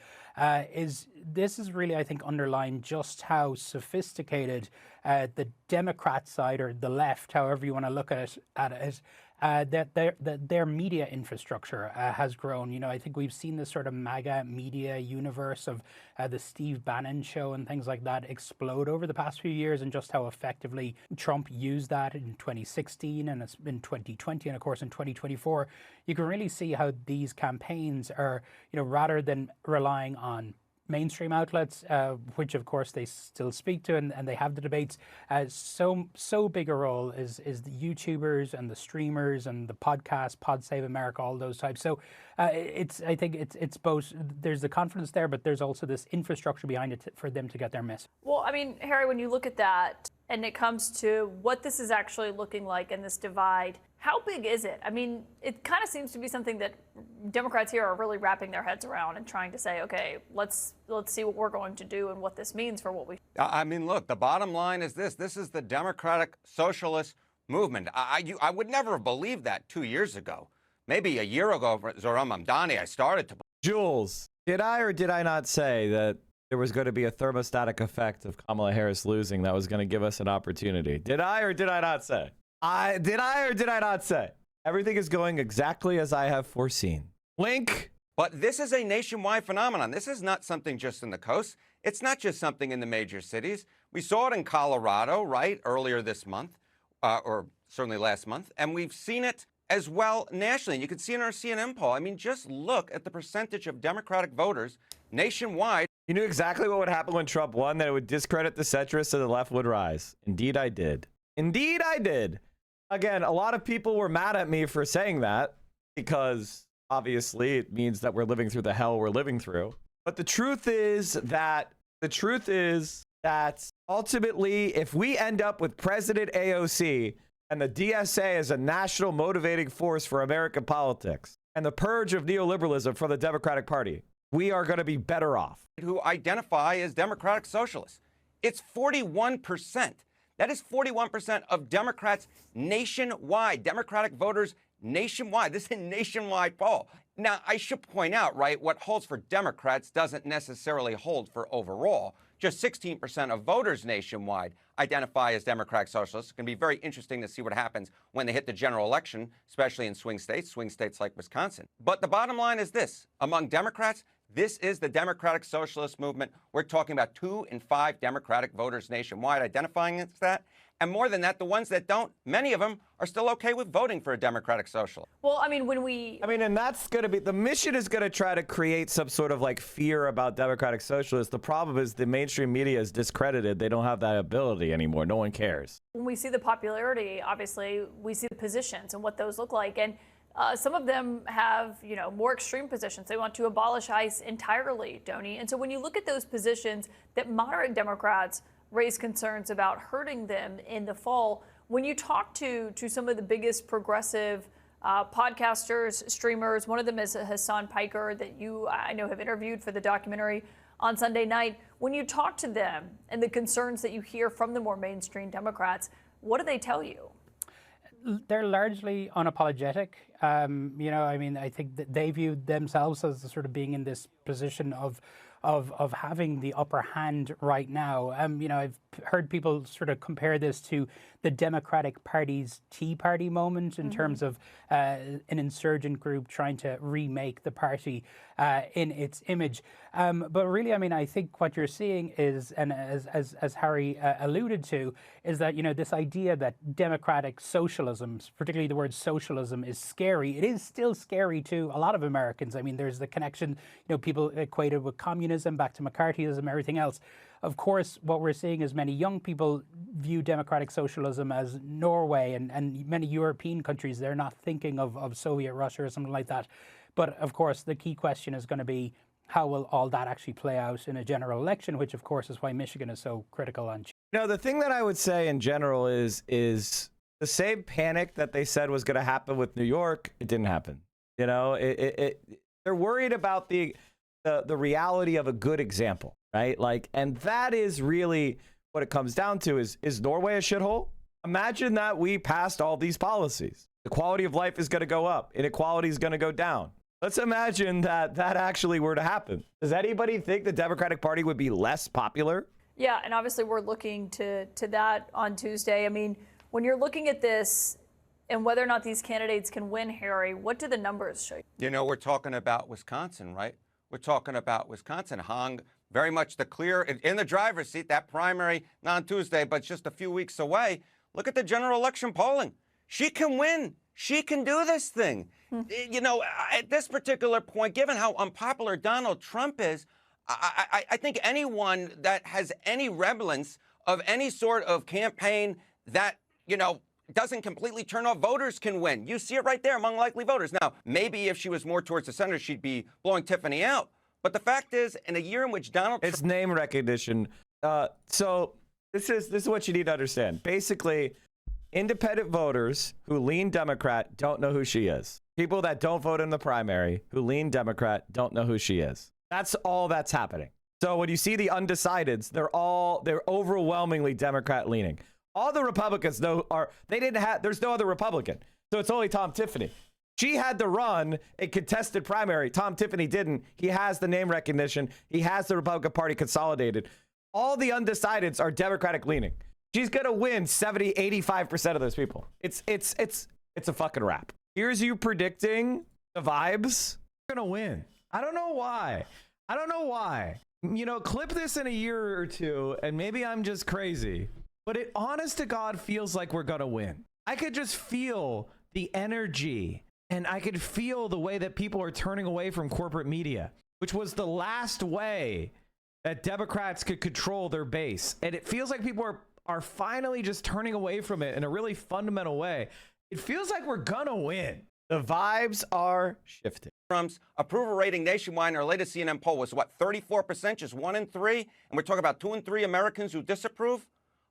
is this is really, I think, underlined just how sophisticated the Democrat side, or the left, however you want to look at it, that their media infrastructure has grown. I think we've seen this sort of MAGA media universe of the Steve Bannon show and things like that explode over the past few years, and just how effectively Trump used that in 2016 and in 2020 and of course in 2024. You can really see how these campaigns are, rather than relying on mainstream outlets, which of course they still speak to, and they have the debates. So big a role is the YouTubers and the streamers and the podcasts, Pod Save America, all those types. So I think it's both. There's the confidence there, but there's also this infrastructure behind it for them to get their message. Well, I mean, Harry, when you look at that and it comes to what this is actually looking like in this divide, how big is it? I mean, it kind of seems to be something that Democrats here are really wrapping their heads around and trying to say, okay, let's see what we're going to do and what this means for what we. I mean, look, the bottom line is this. This is the Democratic Socialist movement. I would never have believed that 2 years ago. Maybe a year ago, Zohran Mamdani, I started to. Jules, did I or did I not say that there was going to be a thermostatic effect of Kamala Harris losing that was going to give us an opportunity? Did I or did I not say? Did I or did I not say? Everything is going exactly as I have foreseen. Link. But this is a nationwide phenomenon. This is not something just in the coast. It's not just something in the major cities. We saw it in Colorado, right, earlier this month, or certainly last month. And we've seen it as well nationally. And you can see in our CNN poll. I mean, just look at the percentage of Democratic voters nationwide. You knew exactly what would happen when Trump won, that it would discredit the centrists and the left would rise. Indeed, I did. Indeed, I did. Again, a lot of people were mad at me for saying that because obviously it means that we're living through the hell we're living through. But the truth is that ultimately, if we end up with President AOC and the DSA as a national motivating force for American politics and the purge of neoliberalism from the Democratic Party, we are going to be better off. Who identify as Democratic Socialists. It's 41%. That is 41% of Democrats nationwide, Democratic voters nationwide. This is a nationwide poll. Now, I should point out, right, what holds for Democrats doesn't necessarily hold for overall. Just 16% of voters nationwide identify as Democratic Socialists. It's going to be very interesting to see what happens when they hit the general election, especially in swing states like Wisconsin. But the bottom line is this. Among Democrats, this is the Democratic Socialist movement. We're talking about 2 in 5 Democratic voters nationwide identifying as that. And more than that, the ones that don't, many of them are still okay with voting for a Democratic Socialist. Well, I mean, and that's going to be, the mission is going to try to create some sort of like fear about Democratic Socialists. The problem is the mainstream media is discredited. They don't have that ability anymore. No one cares. When we see the popularity, obviously, we see the positions and what those look like. And some of them have, more extreme positions. They want to abolish ICE entirely, Donnie. And so when you look at those positions that moderate Democrats raise concerns about hurting them in the fall, when you talk to some of the biggest progressive podcasters, streamers, one of them is Hassan Piker that I know have interviewed for the documentary on Sunday night. When you talk to them and the concerns that you hear from the more mainstream Democrats, what do they tell you? They're largely unapologetic. I think that they view themselves as sort of being in this position of having the upper hand right now. I've heard people sort of compare this to the Democratic Party's Tea Party moment in terms of an insurgent group trying to remake the party in its image. But really, I think what you're seeing is, and as Harry alluded to, is that, this idea that democratic socialism, particularly the word socialism, is scary. It is still scary to a lot of Americans. There's the connection, people equated with communism, back to McCarthyism, everything else. Of course, what we're seeing is many young people view democratic socialism as Norway and many European countries. They're not thinking of Soviet Russia or something like that. But of course, the key question is going to be, how will all that actually play out in a general election, which of course is why Michigan is so critical on. The thing that I would say in general is the same panic that they said was going to happen with New York. It didn't happen. They're worried about the reality of a good example, right? And that is really what it comes down to. Is Norway a shithole? Imagine that we passed all these policies. The quality of life is going to go up. Inequality is going to go down. Let's imagine that actually were to happen. Does anybody think the Democratic Party would be less popular? Yeah, and obviously we're looking to that on Tuesday. When you're looking at this and whether or not these candidates can win, Harry, what do the numbers show you? We're talking about Wisconsin, right? We're talking about Wisconsin. Hong, very much the clear, in the driver's seat, that primary, not on Tuesday, but just a few weeks away. Look at the general election polling. She can win. She can do this thing. At this particular point, given how unpopular Donald Trump is, I think anyone that has any semblance of any sort of campaign that, doesn't completely turn off voters can win. You see it right there among likely voters. Now, maybe if she was more towards the center, she'd be blowing Tiffany out. But the fact is, in a year in which Donald Trump... It's name recognition. So this is what you need to understand. Basically, independent voters who lean Democrat don't know who she is. People that don't vote in the primary who lean Democrat don't know who she is. That's all that's happening. So when you see the undecideds, they're overwhelmingly Democrat leaning. All the Republicans know there's no other Republican. So it's only Tom Tiffany. She had to run a contested primary. Tom Tiffany didn't. He has the name recognition. He has the Republican Party consolidated. All the undecideds are Democratic leaning. She's going to win 70, 85% of those people. It's a fucking wrap. Here's you predicting the vibes. You're going to win. I don't know why. You know, clip this in a year or two and maybe I'm just crazy, but it honest to God feels like we're going to win. I could just feel the energy and I could feel the way that people are turning away from corporate media, which was the last way that Democrats could control their base. And it feels like people are finally just turning away from it in a really fundamental way. It feels like we're gonna win. The vibes are shifting. Trump's approval rating nationwide in our latest CNN poll was what, 34%, just 1 in 3? And we're talking about 2 in 3 Americans who disapprove?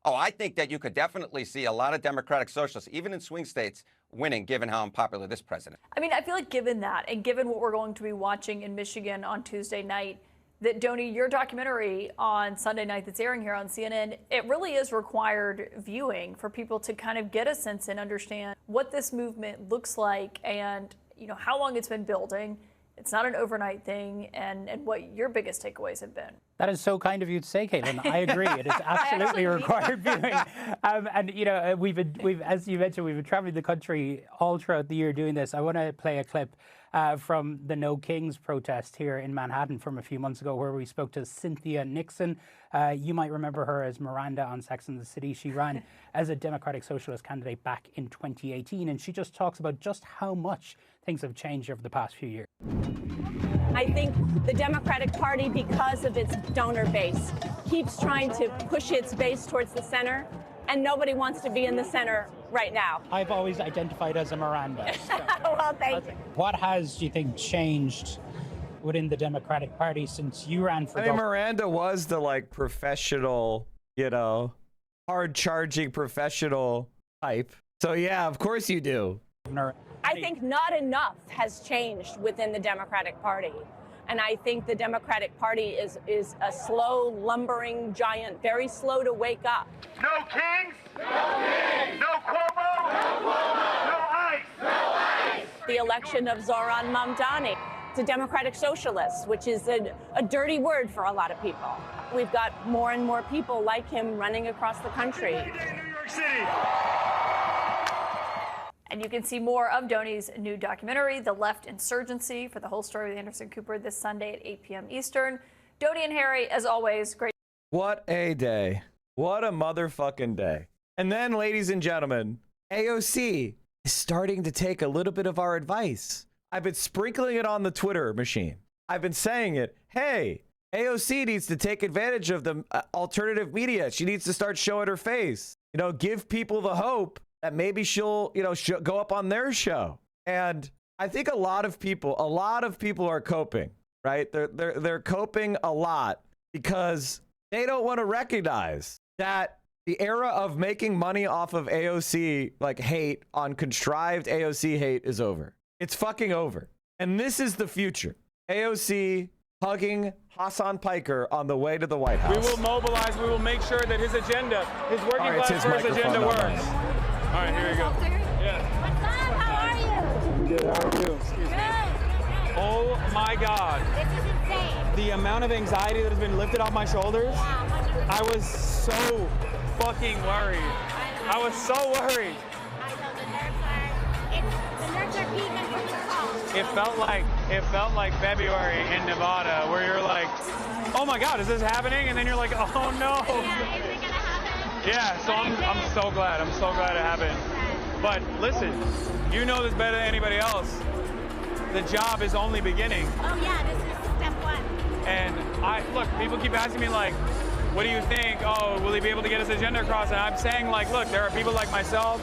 Oh, I think that you could definitely see a lot of Democratic socialists, even in swing states, winning, given how unpopular this president. I mean, I feel like given that, and given what we're going to be watching in Michigan on Tuesday night, that, Donnie, your documentary on Sunday night that's airing here on CNN, it really is required viewing for people to kind of get a sense and understand what this movement looks like and, you know, how long it's been building. It's not an overnight thing, and what your biggest takeaways have been. That is so kind of you to say, Caitlin. I agree. It is absolutely required viewing. And, you know, we've, as you mentioned, we've been traveling the country all throughout the year doing this. I want to play a clip from the No Kings protest here in Manhattan from a few months ago, where we spoke to Cynthia Nixon. You might remember her as Miranda on Sex and the City. She ran as a Democratic Socialist candidate back in 2018, and she just talks about just how much things have changed over the past few years. I think the Democratic Party, because of its donor base, keeps trying to push its base towards the center, and nobody wants to be in the center right now. I've always identified as a Miranda. So. Well, thank you. What has, do you think, changed within the Democratic Party since you ran for governor? Miranda was the, like, professional, you know, hard-charging professional type. So, yeah, of course you do. I think not enough has changed within the Democratic Party. And I think the Democratic Party is a slow, lumbering giant, very slow to wake up. No Kings! No Kings! No Cuomo! No Cuomo! No ICE! No ICE! The election of Zoran Mamdani to Democratic Socialists, which is a dirty word for a lot of people. We've got more and more people like him running across the country. New York City! And you can see more of Donnie's new documentary, The Left Insurgency, for the whole story with Anderson Cooper this Sunday at 8 p.m. Eastern. Donnie and Harry, as always, great. What a day. What a motherfucking day. And then, ladies and gentlemen, AOC is starting to take a little bit of our advice. I've been sprinkling it on the Twitter machine. I've been saying it. Hey, AOC needs to take advantage of the alternative media. She needs to start showing her face. You know, give people the hope that maybe she'll, you know, go up on their show. And I think a lot of people are coping, right? They're coping a lot because they don't want to recognize that the era of making money off of AOC, like hate on contrived AOC hate, is over. It's fucking over. And this is the future. AOC hugging Hassan Piker on the way to the White House. We will mobilize. We will make sure that his agenda, his working class first agenda works. All right, here you go. Yeah. What's up? How are you? Good. How are you? Excuse me. Oh my God. This is insane. The amount of anxiety that has been lifted off my shoulders. Yeah, I was so fucking worried. I was so worried. I know the nerves are peaking from the call. It felt like February in Nevada, where you're like, oh my God, is this happening? And then you're like, oh no. Yeah, is it gonna happen? Yeah, so I'm so glad. I'm so glad it happened. But listen, you know this better than anybody else. The job is only beginning. Oh yeah, this is step one. And look, people keep asking me like, what do you think? Oh, will he be able to get his agenda across? And I'm saying like, look, there are people like myself.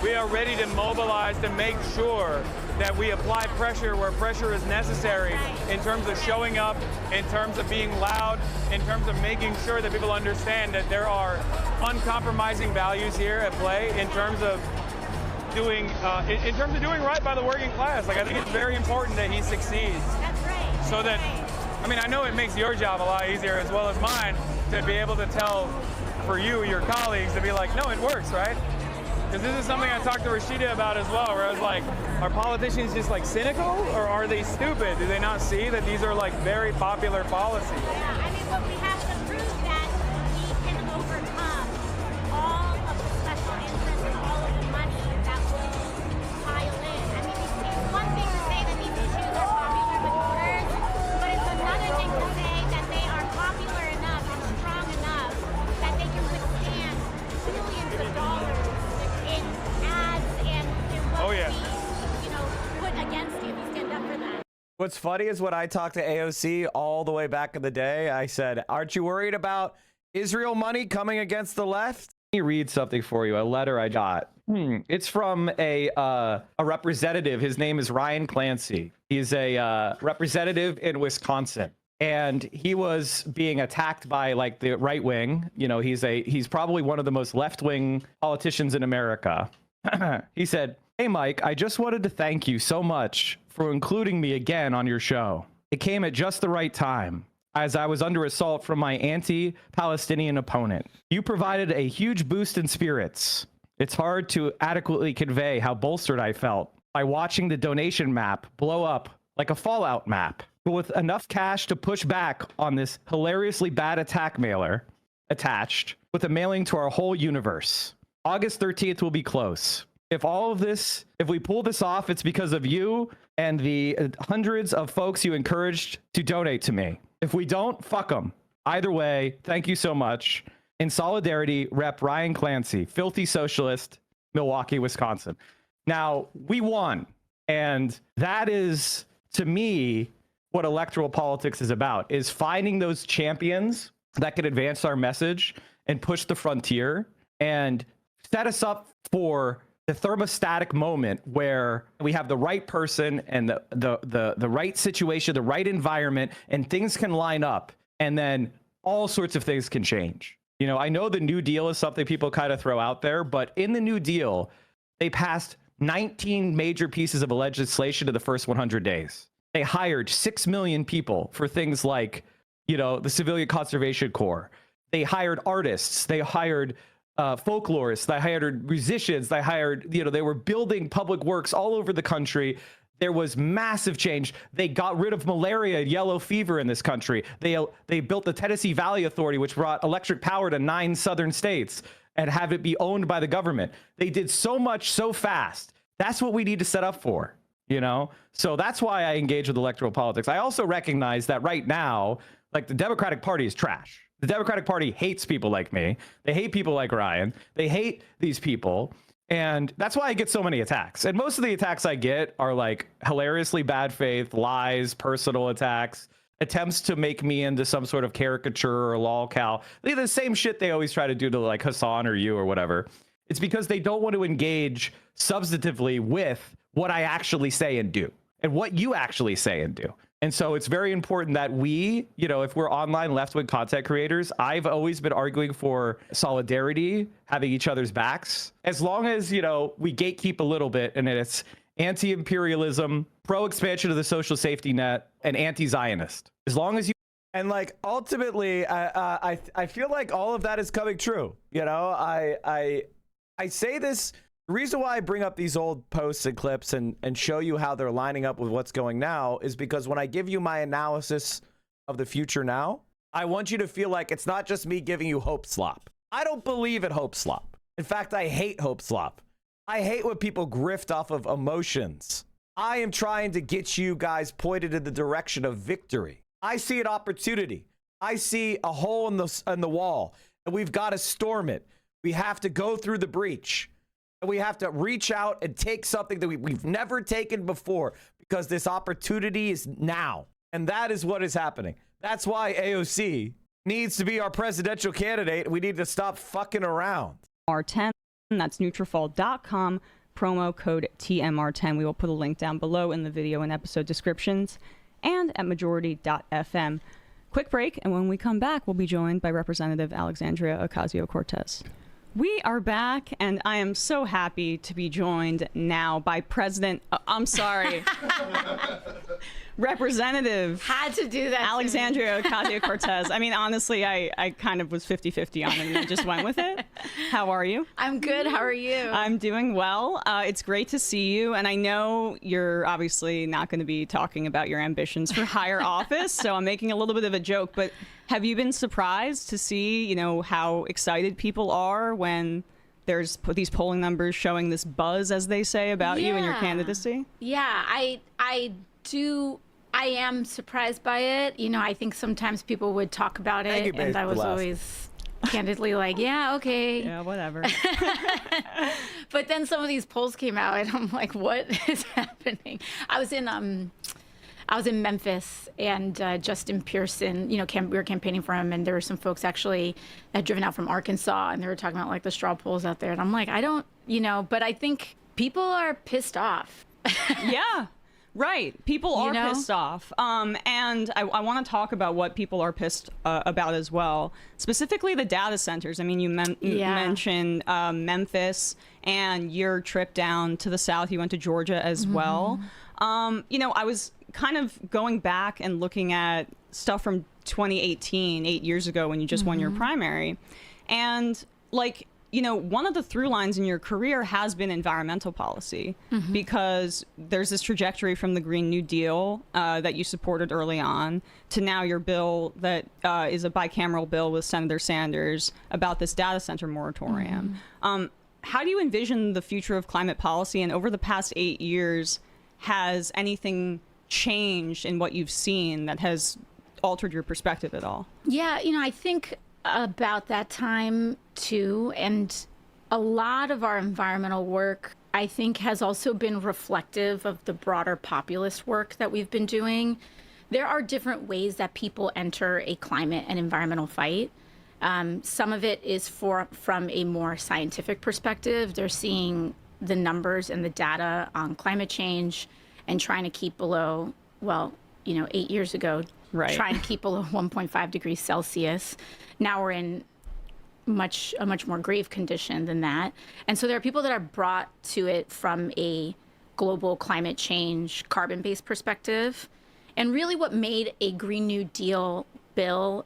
We are ready to mobilize to make sure that we apply pressure where pressure is necessary in terms of showing up, in terms of being loud, in terms of making sure that people understand that there are uncompromising values here at play in terms of doing right by the working class. Like I think it's very important that he succeeds. That's right. So that, I mean, I know it makes your job a lot easier as well as mine, to be able to tell for you, your colleagues, to be like, no, it works, right? Because this is something I talked to Rashida about as well, where I was like, are politicians just like cynical, or are they stupid? Do they not see that these are like very popular policies? Yeah, I mean, but we have to prove that we can overcome all of the special interests and all of the money that will pile in. I mean, it's one thing to say that these issues are popular with voters, but it's another thing to say that they are popular enough and strong enough that they can withstand billions of dollars in ads and in what we, put against you if you stand up for that. What's funny is when I talked to AOC all the way back in the day, I said, aren't you worried about Israel money coming against the left? Let me read something for you, a letter I got. It's from a representative. His name is Ryan Clancy. He's a representative in Wisconsin. And he was being attacked by like the right wing. You know, he's probably one of the most left-wing politicians in America. He said, "Hey, Mike, I just wanted to thank you so much for including me again on your show. It came at just the right time, as I was under assault from my anti-Palestinian opponent. You provided a huge boost in spirits. It's hard to adequately convey how bolstered I felt by watching the donation map blow up like a Fallout map. But with enough cash to push back on this hilariously bad attack mailer attached with a mailing to our whole universe. August 13th will be close. If we pull this off, it's because of you and the hundreds of folks you encouraged to donate to me. If we don't, fuck them. Either way, thank you so much. In solidarity, Rep. Ryan Clancy, Filthy Socialist, Milwaukee, Wisconsin." Now, we won. And that is, to me, what electoral politics is about, is finding those champions that can advance our message and push the frontier and set us up for the thermostatic moment where we have the right person and the right situation, the right environment, and things can line up, and then all sorts of things can change. You know, I know the New Deal is something people kind of throw out there, but in the New Deal, they passed 19 major pieces of legislation in the first 100 days. They hired 6 million people for things like, you know, the Civilian Conservation Corps. They hired artists. They hired folklorists. They hired musicians. They hired, you know, they were building public works all over the country. There was massive change. They got rid of malaria and yellow fever in this country. They built the Tennessee Valley Authority, which brought electric power to 9 southern states and have it be owned by the government. They did so much so fast. That's what we need to set up for. You know, so that's why I engage with electoral politics. I also recognize that right now, like, the Democratic Party is trash. The Democratic Party hates people like me. They hate people like Ryan. They hate these people. And that's why I get so many attacks. And most of the attacks I get are like hilariously bad faith, lies, personal attacks, attempts to make me into some sort of caricature or lolcow. They're the same shit they always try to do to like Hassan or you or whatever. It's because they don't want to engage substantively with what I actually say and do, and what you actually say and do. And so it's very important that we, you know, if we're online left-wing content creators, I've always been arguing for solidarity, having each other's backs, as long as, you know, we gatekeep a little bit, and it's anti-imperialism, pro-expansion of the social safety net, and anti-Zionist. As long as you... And like, ultimately, I feel like all of that is coming true. You know, I say this... The reason why I bring up these old posts and clips and show you how they're lining up with what's going now is because when I give you my analysis of the future now, I want you to feel like it's not just me giving you hope slop. I don't believe in hope slop. In fact, I hate hope slop. I hate when people grift off of emotions. I am trying to get you guys pointed in the direction of victory. I see an opportunity. I see a hole in the wall, and we've got to storm it. We have to go through the breach. We have to reach out and take something that we've never taken before, because this opportunity is now. And that is what is happening. That's why AOC needs to be our presidential candidate. We need to stop fucking around. TMR10, that's Nutrafol.com, promo code TMR10. We will put a link down below in the video and episode descriptions, and at majority.fm. Quick break, and when we come back, we'll be joined by Representative Alexandria Ocasio-Cortez. We are back, and I am so happy to be joined now by Representative. Had to do that. Alexandria Ocasio-Cortez. I mean, honestly, I kind of was 50-50 on it and I just went with it. How are you? I'm good. How are you? I'm doing well. It's great to see you. And I know you're obviously not going to be talking about your ambitions for higher office, so I'm making a little bit of a joke. But have you been surprised to see, you know, how excited people are when there's these polling numbers showing this buzz, as they say, about you and your candidacy? Yeah, I am surprised by it. You know, I think sometimes people would talk about it, and I was always candidly like, yeah, okay. Yeah, whatever. But then some of these polls came out, and I'm like, what is happening? I was in Memphis, and Justin Pearson, you know, we were campaigning for him, and there were some folks actually that had driven out from Arkansas, and they were talking about like the straw polls out there, and I'm like, I don't, you know, but I think people are pissed off. Yeah. Right. People are pissed off. And I want to talk about what people are pissed about as well, specifically the data centers. I mean, you mentioned Memphis and your trip down to the South. You went to Georgia as well. You know, I was kind of going back and looking at stuff from 2018, 8 years ago, when you just won your primary. And like, you know, one of the through lines in your career has been environmental policy, because there's this trajectory from the Green New Deal that you supported early on to now your bill that is a bicameral bill with Senator Sanders about this data center moratorium. How do you envision the future of climate policy? And over the past 8 years, has anything changed in what you've seen that has altered your perspective at all? Yeah, you know, I think about that time too, and a lot of our environmental work, I think, has also been reflective of the broader populist work that we've been doing. There are different ways that people enter a climate and environmental fight. Some of it is from a more scientific perspective. They're seeing the numbers and the data on climate change and trying to keep below, well, you know, 8 years ago, trying to keep below 1.5 degrees Celsius. Now we're in a much more grave condition than that. And so there are people that are brought to it from a global climate change, carbon-based perspective. And really what made a Green New Deal bill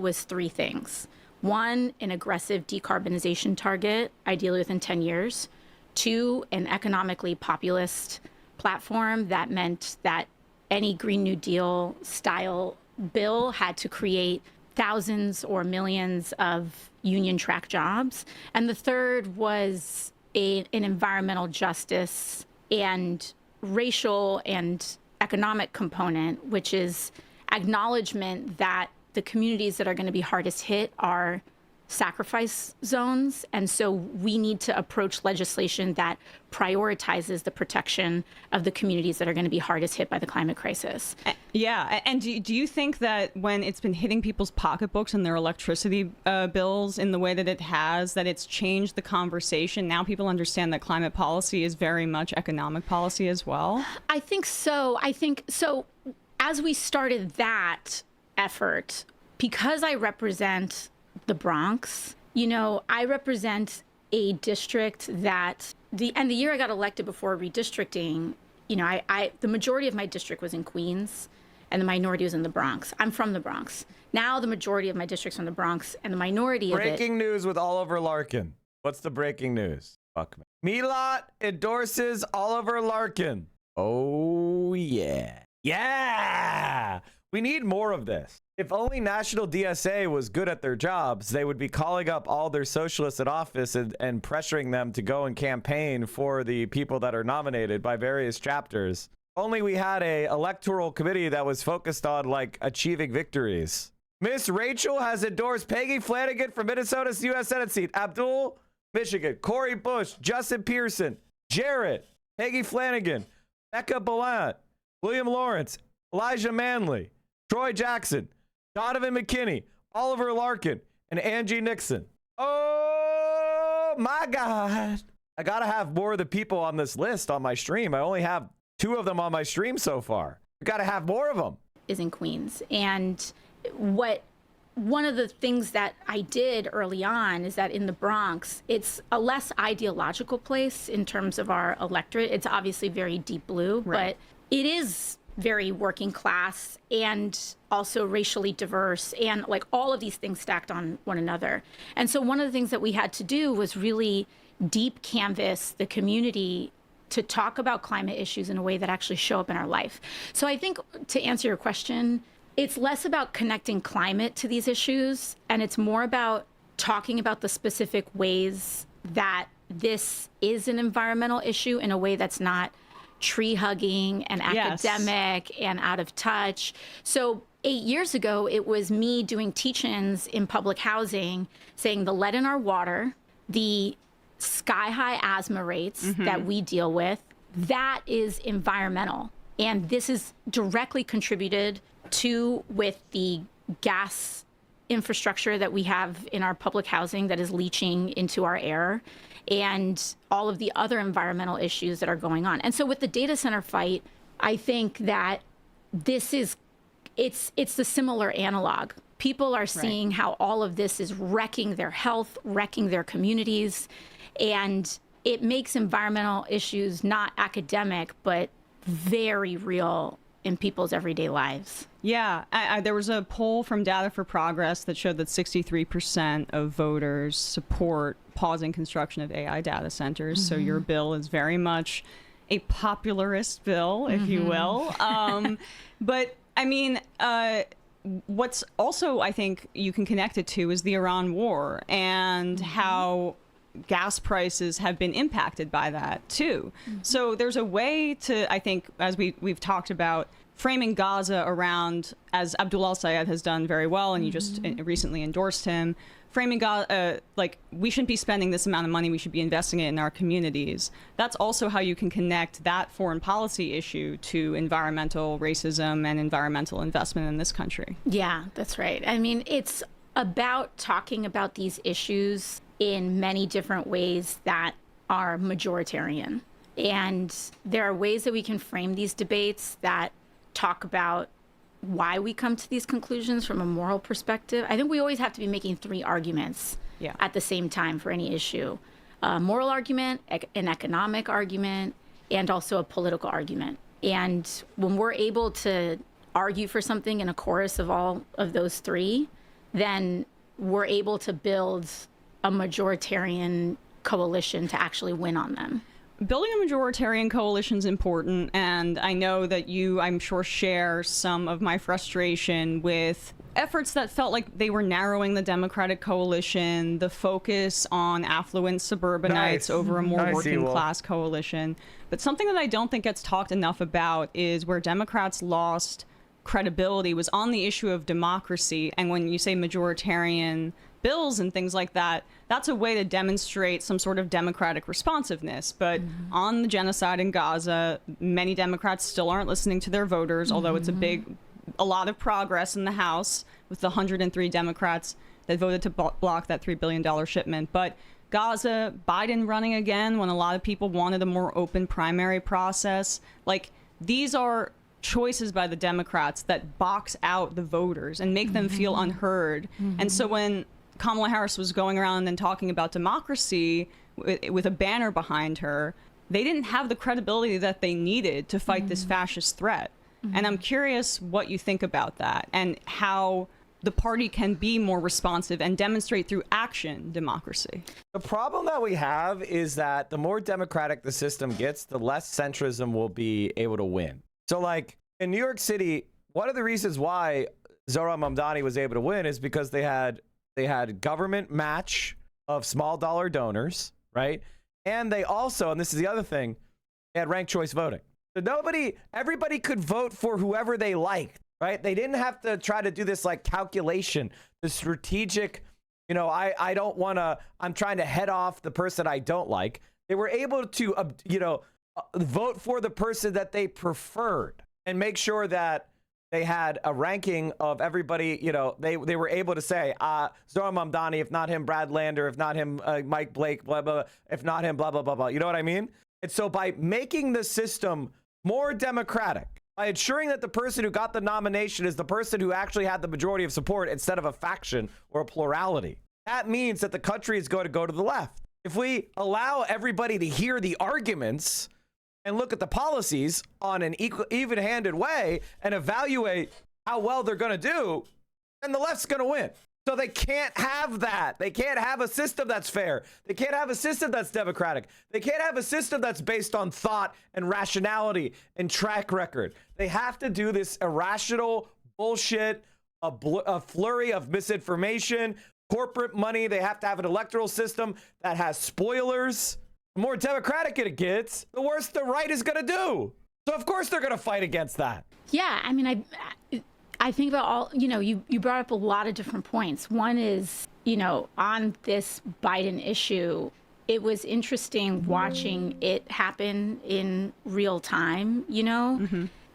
was three things. One, an aggressive decarbonization target, ideally within 10 years. Two, an economically populist platform that meant that any Green New Deal style bill had to create thousands or millions of union track jobs. And the third was an environmental justice and racial and economic component, which is acknowledgement that the communities that are going to be hardest hit are sacrifice zones. And so we need to approach legislation that prioritizes the protection of the communities that are going to be hardest hit by the climate crisis. Yeah. And do you think that when it's been hitting people's pocketbooks and their electricity bills in the way that it has, that it's changed the conversation? Now people understand that climate policy is very much economic policy as well? I think so. As we started that effort, because I represent the Bronx, you know, I represent a district that the year I got elected before redistricting, you know, the majority of my district was in Queens and the minority was in the Bronx. I'm from the Bronx. Now the majority of my district's from the Bronx and the minority of it. Breaking news with Oliver Larkin. What's the breaking news? Fuck me. Milot endorses Oliver Larkin. Oh yeah. Yeah. We need more of this. If only National DSA was good at their jobs, they would be calling up all their socialists in office and pressuring them to go and campaign for the people that are nominated by various chapters. Only we had a electoral committee that was focused on like achieving victories. Miss Rachel has endorsed Peggy Flanagan for Minnesota's U.S. Senate seat. Abdul, Michigan. Cori Bush, Justin Pearson, Jarrett, Peggy Flanagan, Becca Ballant, William Lawrence, Elijah Manley, Troy Jackson, Donovan McKinney, Oliver Larkin, and Angie Nixon. Oh my God. I gotta have more of the people on this list on my stream. I only have 2 of them on my stream so far. I gotta have more of them. Is in Queens. And one of the things that I did early on is that in the Bronx, it's a less ideological place in terms of our electorate. It's obviously very deep blue, but it is very working class and also racially diverse, and like all of these things stacked on one another. And so one of the things that we had to do was really deep canvas the community to talk about climate issues in a way that actually show up in our life. So I think, to answer your question, it's less about connecting climate to these issues, and it's more about talking about the specific ways that this is an environmental issue in a way that's not tree hugging and academic and out of touch. So 8 years ago, it was me doing teach-ins in public housing saying the lead in our water, the sky-high asthma rates that we deal with, that is environmental. And this is directly contributed to with the gas infrastructure that we have in our public housing that is leaching into our air, and all of the other environmental issues that are going on. And so with the data center fight, I think that this is, it's the similar analog. People are seeing how all of this is wrecking their health, wrecking their communities, and it makes environmental issues not academic, but very real in people's everyday lives. Yeah, there was a poll from Data for Progress that showed that 63% of voters support pausing construction of AI data centers. So your bill is very much a popularist bill, if you will. But I mean, what's also, I think, you can connect it to is the Iran war and how gas prices have been impacted by that too. So there's a way to, I think, as we've talked about, framing Gaza around, as Abdul Al-Sayed has done very well, and you just recently endorsed him, framing Gaza, like, we shouldn't be spending this amount of money, we should be investing it in our communities. That's also how you can connect that foreign policy issue to environmental racism and environmental investment in this country. Yeah, that's right. I mean, it's about talking about these issues in many different ways that are majoritarian. And there are ways that we can frame these debates that talk about why we come to these conclusions from a moral perspective. I think we always have to be making three arguments at the same time for any issue. A moral argument, an economic argument, and also a political argument. And when we're able to argue for something in a chorus of all of those three, then we're able to build a majoritarian coalition to actually win on them. Building a majoritarian coalition is important, and I know that you, I'm sure, share some of my frustration with efforts that felt like they were narrowing the Democratic coalition, the focus on affluent suburbanites over a more working class coalition. But something that I don't think gets talked enough about is where Democrats lost credibility was on the issue of democracy. And when you say majoritarian bills and things like that, that's a way to demonstrate some sort of democratic responsiveness. But on the genocide in Gaza, many Democrats still aren't listening to their voters, although it's a lot of progress in the House with the 103 Democrats that voted to block that $3 billion shipment. But Gaza, Biden running again when a lot of people wanted a more open primary process. Like, these are choices by the Democrats that box out the voters and make them feel unheard. And so when Kamala Harris was going around and talking about democracy with a banner behind her, they didn't have the credibility that they needed to fight this fascist threat. And I'm curious what you think about that and how the party can be more responsive and demonstrate through action democracy. The problem that we have is that the more democratic the system gets, the less centrism will be able to win. So, like, in New York City, one of the reasons why Zohran Mamdani was able to win is because they had government match of small dollar donors, right? And they also, and this is the other thing, they had ranked choice voting. So everybody could vote for whoever they liked, right? They didn't have to try to do this like calculation, the strategic, you know, I'm trying to head off the person I don't like. They were able to, vote for the person that they preferred and make sure that they had a ranking of everybody. You know, they were able to say, Zohran Mamdani, if not him, Brad Lander, if not him, Mike Blake, blah, blah, blah, if not him, blah, blah, blah, blah. You know what I mean? And so by making the system more democratic, by ensuring that the person who got the nomination is the person who actually had the majority of support instead of a faction or a plurality, that means that the country is going to go to the left. If we allow everybody to hear the arguments and look at the policies on an even-handed way and evaluate how well they're going to do, then the left's going to win. So they can't have that. They can't have a system that's fair. They can't have a system that's democratic. They can't have a system that's based on thought and rationality and track record. They have to do this irrational bullshit, a flurry of misinformation, corporate money. They have to have an electoral system that has spoilers. The more democratic it gets, the worse the right is going to do. So of course they're going to fight against that. Yeah, I mean, I think about all, you brought up a lot of different points. One is, on this Biden issue, it was interesting watching it happen in real time,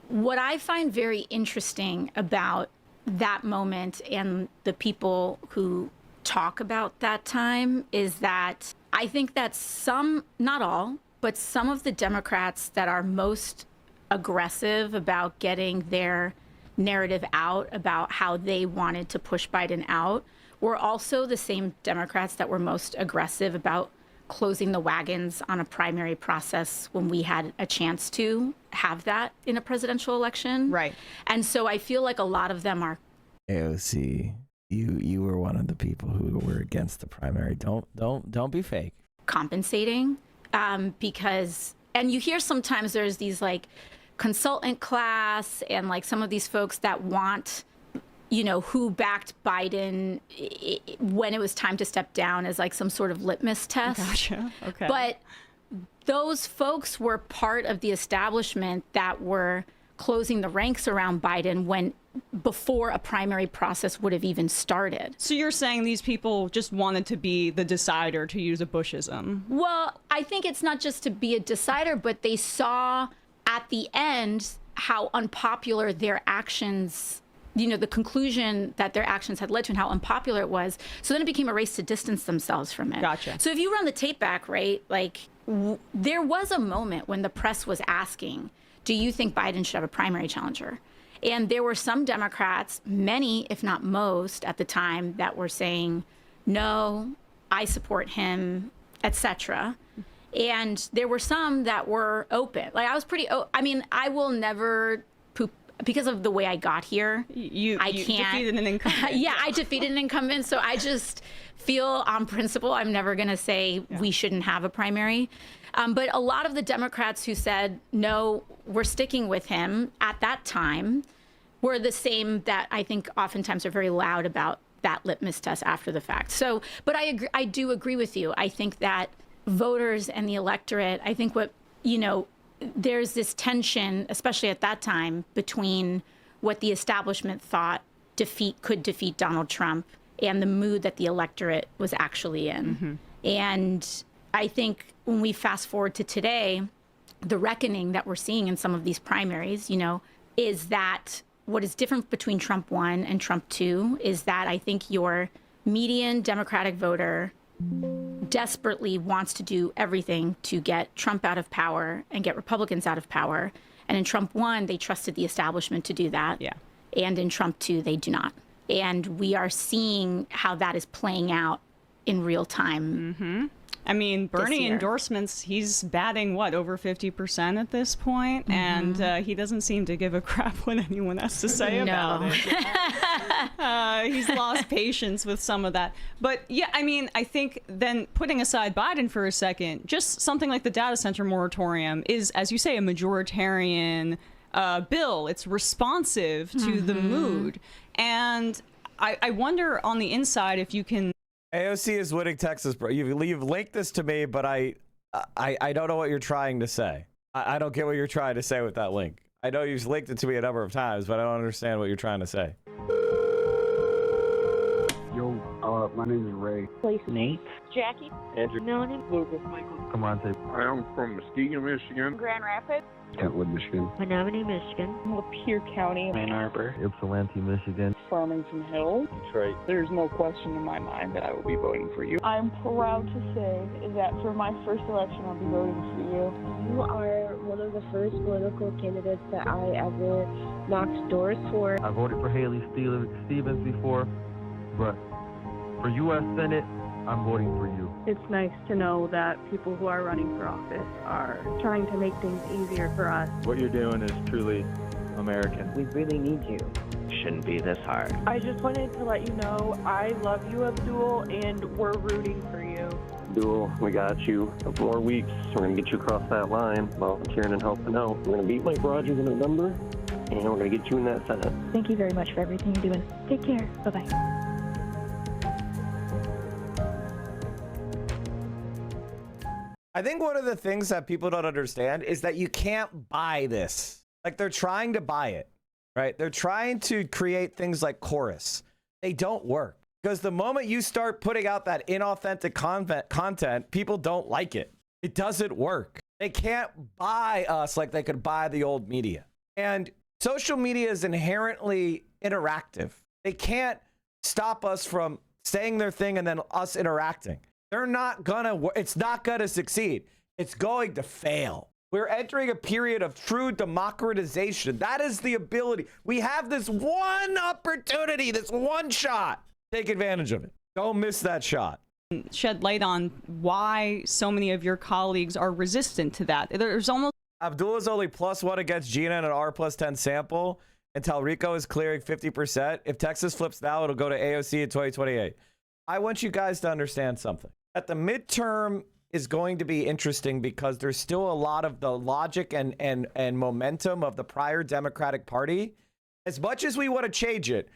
What I find very interesting about that moment and the people who talk about that time is that I think that some, not all, but some of the Democrats that are most aggressive about getting their narrative out about how they wanted to push Biden out were also the same Democrats that were most aggressive about closing the wagons on a primary process when we had a chance to have that in a presidential election. Right. And so I feel like a lot of them are. AOC, you were one of the people who were against the primary. Don't be fake. Compensating because, and you hear sometimes there's these like consultant class and like some of these folks that want, who backed Biden when it was time to step down as like some sort of litmus test. Gotcha. Okay. But those folks were part of the establishment that were closing the ranks around Biden before a primary process would have even started. So you're saying these people just wanted to be the decider, to use a Bushism? Well, I think it's not just to be a decider, but they saw at the end how unpopular their actions, the conclusion that their actions had led to and how unpopular it was. So then it became a race to distance themselves from it. Gotcha. So if you run the tape back, right, like there was a moment when the press was asking, do you think Biden should have a primary challenger? And there were some Democrats, many, if not most, at the time that were saying, no, I support him, etc. And there were some that were open. Like I was pretty, I will never poop because of the way I got here. You can't. Defeated an incumbent. Yeah, I defeated an incumbent. So I just feel on principle, I'm never going to say we shouldn't have a primary. But a lot of the Democrats who said, no, we're sticking with him at that time were the same that I think oftentimes are very loud about that litmus test after the fact. So, but I do agree with you. I think that voters and the electorate, I think there's this tension, especially at that time, between what the establishment thought could defeat Donald Trump and the mood that the electorate was actually in. Mm-hmm. And I think when we fast forward to today, the reckoning that we're seeing in some of these primaries, is that what is different between Trump 1 and Trump 2 is that I think your median Democratic voter desperately wants to do everything to get Trump out of power and get Republicans out of power. And in Trump 1, they trusted the establishment to do that. Yeah. And in Trump 2, they do not. And we are seeing how that is playing out in real time. Mm-hmm. I mean, Bernie endorsements, he's batting, over 50% at this point? Mm-hmm. And he doesn't seem to give a crap what anyone has to say about it. He's lost patience with some of that. But yeah, I think then putting aside Biden for a second, just something like the data center moratorium is, as you say, a majoritarian bill. It's responsive to the mood. And I wonder on the inside if you can... AOC is winning Texas, bro. You've linked this to me, but I don't know what you're trying to say. I don't get what you're trying to say with that link. I know you've linked it to me a number of times, but I don't understand what you're trying to say. Yo, my name is Ray. Nate. Jackie. Andrew. Melanie. Lucas. Michael. Come on, say. I am from Muskegon, Michigan. Grand Rapids. Kentwood, Michigan. Menominee, Michigan. Lapeer County. Ann Arbor. Ypsilanti, Michigan. Farmington Hills. Detroit. There's no question in my mind that I will be voting for you. I'm proud to say that for my first election, I'll be voting for you. You are one of the first political candidates that I ever knocked doors for. I voted for Haley Stevens before, but For U.S. Senate, I'm voting for you. It's nice to know that people who are running for office are trying to make things easier for us. What you're doing is truly American. We really need you. Shouldn't be this hard. I just wanted to let you know I love you, Abdul, and we're rooting for you. Abdul, we got you. A couple more weeks. We're going to get you across that line, volunteering and helping out. We're going to beat Mike Rogers in November, and we're going to get you in that Senate. Thank you very much for everything you're doing. Take care. Bye-bye. I think one of the things that people don't understand is that you can't buy this. Like, they're trying to buy it, right? They're trying to create things like Chorus. They don't work. Because the moment you start putting out that inauthentic content, people don't like it. It doesn't work. They can't buy us like they could buy the old media. And social media is inherently interactive. They can't stop us from saying their thing and then us interacting. They're not gonna, it's not gonna succeed. It's going to fail. We're entering a period of true democratization. That is the ability. We have this one opportunity, this one shot. Take advantage of it. Don't miss that shot. Shed light on why so many of your colleagues are resistant to that. There's almost Abdul is only +1 against Gina in an R+10 sample, and Talrico is clearing 50%. If Texas flips now, it'll go to AOC in 2028. I want you guys to understand something. That the midterm is going to be interesting because there's still a lot of the logic and momentum of the prior Democratic Party. As much as we want to change it,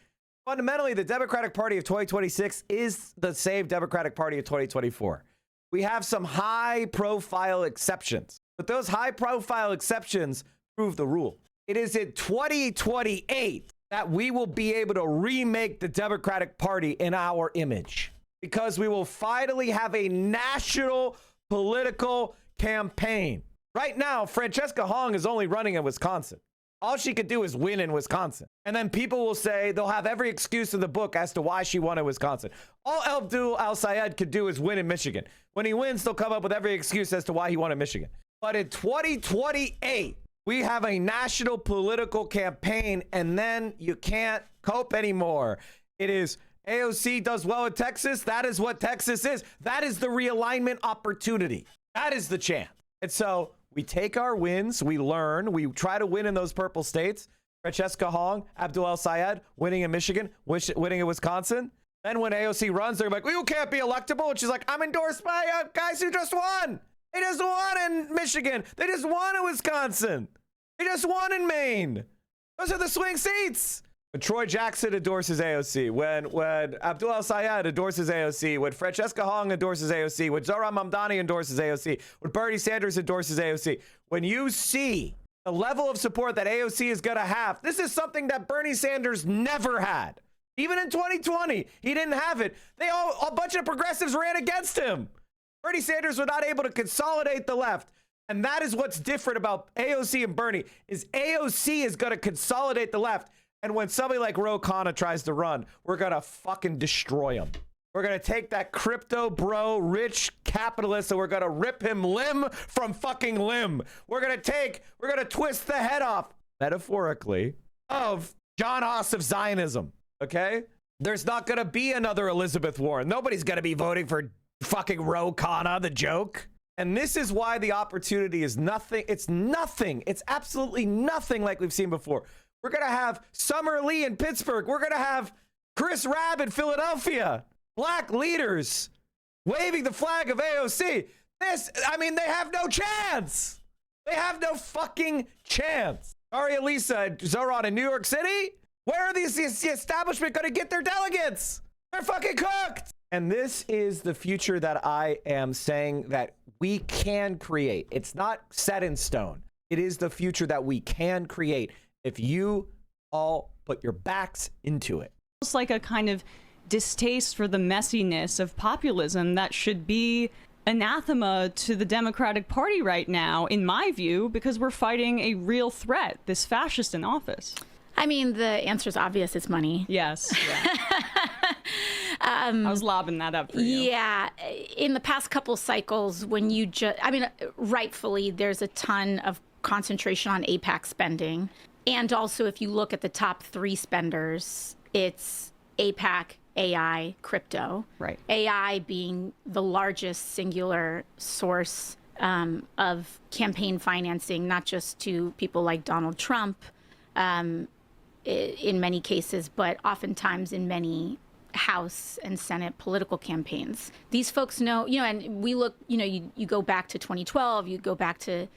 fundamentally, the Democratic Party of 2026 is the same Democratic Party of 2024. We have some high-profile exceptions, but those high-profile exceptions prove the rule. It is in 2028 that we will be able to remake the Democratic Party in our image, because we will finally have a national political campaign. Right now, Francesca Hong is only running in Wisconsin. All she could do is win in Wisconsin. And then people will say they'll have every excuse in the book as to why she won in Wisconsin. All Abdul Al-Sayed could do is win in Michigan. When he wins, they'll come up with every excuse as to why he won in Michigan. But in 2028, we have a national political campaign, and then you can't cope anymore. It is AOC does well in Texas. That is what Texas is. That is the realignment opportunity. That is the chance. And so we take our wins, we learn, we try to win in those purple states. Francesca Hong, Abdul El-Sayed, winning in Michigan, winning in Wisconsin. Then when AOC runs, they're like, well, you can't be electable. And she's like, I'm endorsed by guys who just won. They just won in Michigan. They just won in Wisconsin. They just won in Maine. Those are the swing seats. When Troy Jackson endorses AOC, when Abdul El-Sayed endorses AOC, when Francesca Hong endorses AOC, when Zohran Mamdani endorses AOC, when Bernie Sanders endorses AOC, when you see the level of support that AOC is going to have, this is something that Bernie Sanders never had. Even in 2020, he didn't have it. A bunch of progressives ran against him. Bernie Sanders was not able to consolidate the left. And that is what's different about AOC and Bernie, is AOC is going to consolidate the left. And when somebody like Ro Khanna tries to run, we're going to fucking destroy him. We're going to take that crypto bro, rich capitalist, and we're going to rip him limb from fucking limb. We're going to twist the head off, metaphorically, of John Haas of Zionism. Okay? There's not going to be another Elizabeth Warren. Nobody's going to be voting for fucking Ro Khanna, the joke. And this is why the opportunity is nothing. It's nothing. It's absolutely nothing like we've seen before. We're going to have Summer Lee in Pittsburgh. We're going to have Chris Rabb in Philadelphia. Black leaders waving the flag of AOC. They have no chance. They have no fucking chance. Ari Elisa and Zohran in New York City? Where are the establishment going to get their delegates? They're fucking cooked. And this is the future that I am saying that we can create. It's not set in stone. It is the future that we can create if you all put your backs into it. It's like a kind of distaste for the messiness of populism that should be anathema to the Democratic Party right now, in my view, because we're fighting a real threat, this fascist in office. I mean, the answer is obvious. It's money. Yes. Yeah. I was lobbing that up for you. Yeah. In the past couple cycles, when you rightfully, there's a ton of concentration on AIPAC spending. And also, if you look at the top three spenders, it's AIPAC, AI crypto. Right. AI being the largest singular source of campaign financing, not just to people like Donald Trump in many cases, but oftentimes in many House and Senate political campaigns. These folks know, and we look, you go back to 2012, you go back to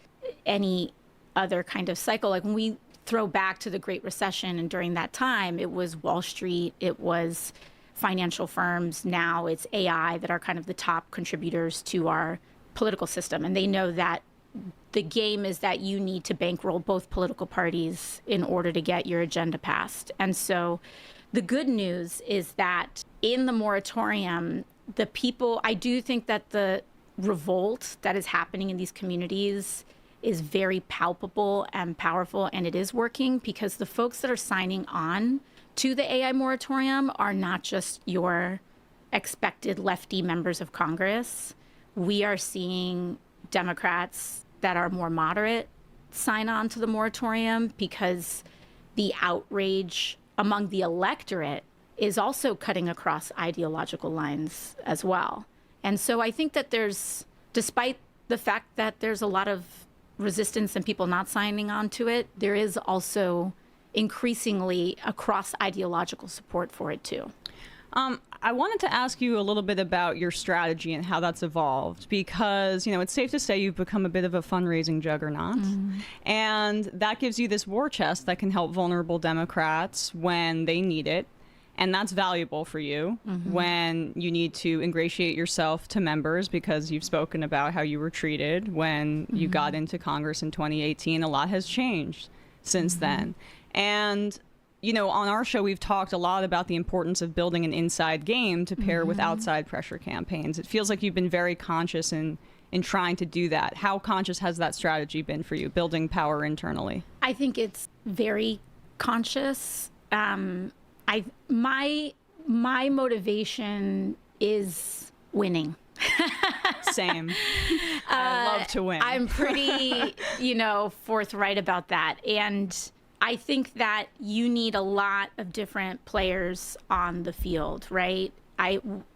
any other kind of cycle. Like when we throw back to the Great Recession, and during that time, it was Wall Street, it was financial firms. Now it's AI that are kind of the top contributors to our political system. And they know that the game is that you need to bankroll both political parties in order to get your agenda passed. And so the good news is that in the moratorium, the people, I do think that the revolt that is happening in these communities is very palpable and powerful, and it is working because the folks that are signing on to the AI moratorium are not just your expected lefty members of Congress. We are seeing Democrats that are more moderate sign on to the moratorium because the outrage among the electorate is also cutting across ideological lines as well. And so I think that there's, despite the fact that there's a lot of resistance and people not signing on to it, there is also increasingly across ideological support for it too. I wanted to ask you a little bit about your strategy and how that's evolved because, it's safe to say you've become a bit of a fundraising juggernaut. And that gives you this war chest that can help vulnerable Democrats when they need it. And that's valuable for you when you need to ingratiate yourself to members because you've spoken about how you were treated when you got into Congress in 2018. A lot has changed since then. And on our show, we've talked a lot about the importance of building an inside game to pair with outside pressure campaigns. It feels like you've been very conscious in trying to do that. How conscious has that strategy been for you, building power internally? I think it's very conscious. My motivation is winning. Same. I love to win. I'm pretty, forthright about that. And I think that you need a lot of different players on the field, right?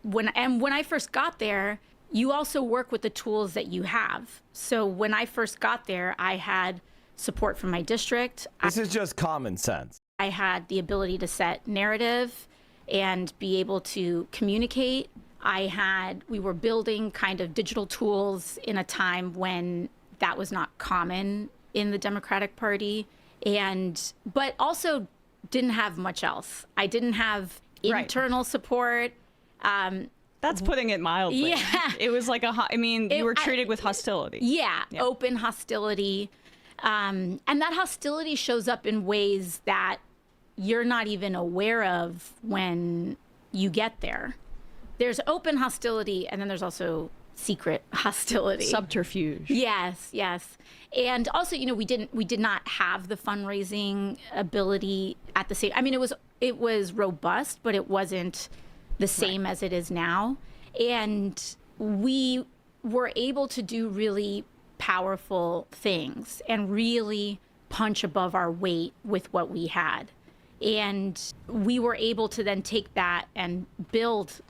When I first got there, you also work with the tools that you have. So when I first got there, I had support from my district. This is just common sense. I had the ability to set narrative and be able to communicate. We were building kind of digital tools in a time when that was not common in the Democratic Party. But also didn't have much else. I didn't have internal support. That's putting it mildly. Yeah. It was like you were treated with hostility. Yeah, open hostility. And that hostility shows up in ways that you're not even aware of when you get there. There's open hostility, and then there's also secret hostility. Subterfuge. Yes. And also, we did not have the fundraising ability at the same. It was robust, but it wasn't the same as it is now. And we were able to do really powerful things and really punch above our weight with what we had. And we were able to then take that and build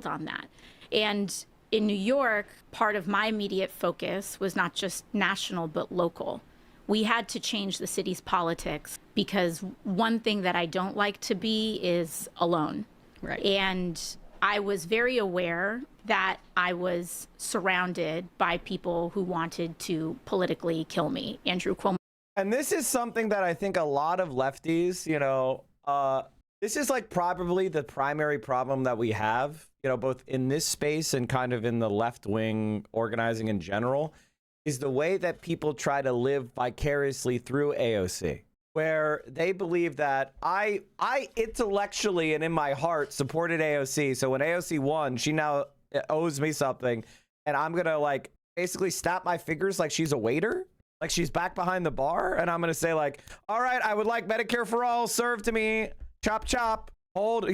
on that. And in New York, part of my immediate focus was not just national, but local. We had to change the city's politics because one thing that I don't like to be is alone. Right. And I was very aware that I was surrounded by people who wanted to politically kill me. Andrew Cuomo. And this is something that I think a lot of lefties, this is like probably the primary problem that we have, both in this space and kind of in the left wing organizing in general, is the way that people try to live vicariously through AOC, where they believe that I intellectually and in my heart supported AOC. So when AOC won, she now owes me something. And I'm going to basically snap my fingers like she's a waiter. Like she's back behind the bar, and I'm going to say all right, I would like Medicare for all served to me, chop, chop, hold,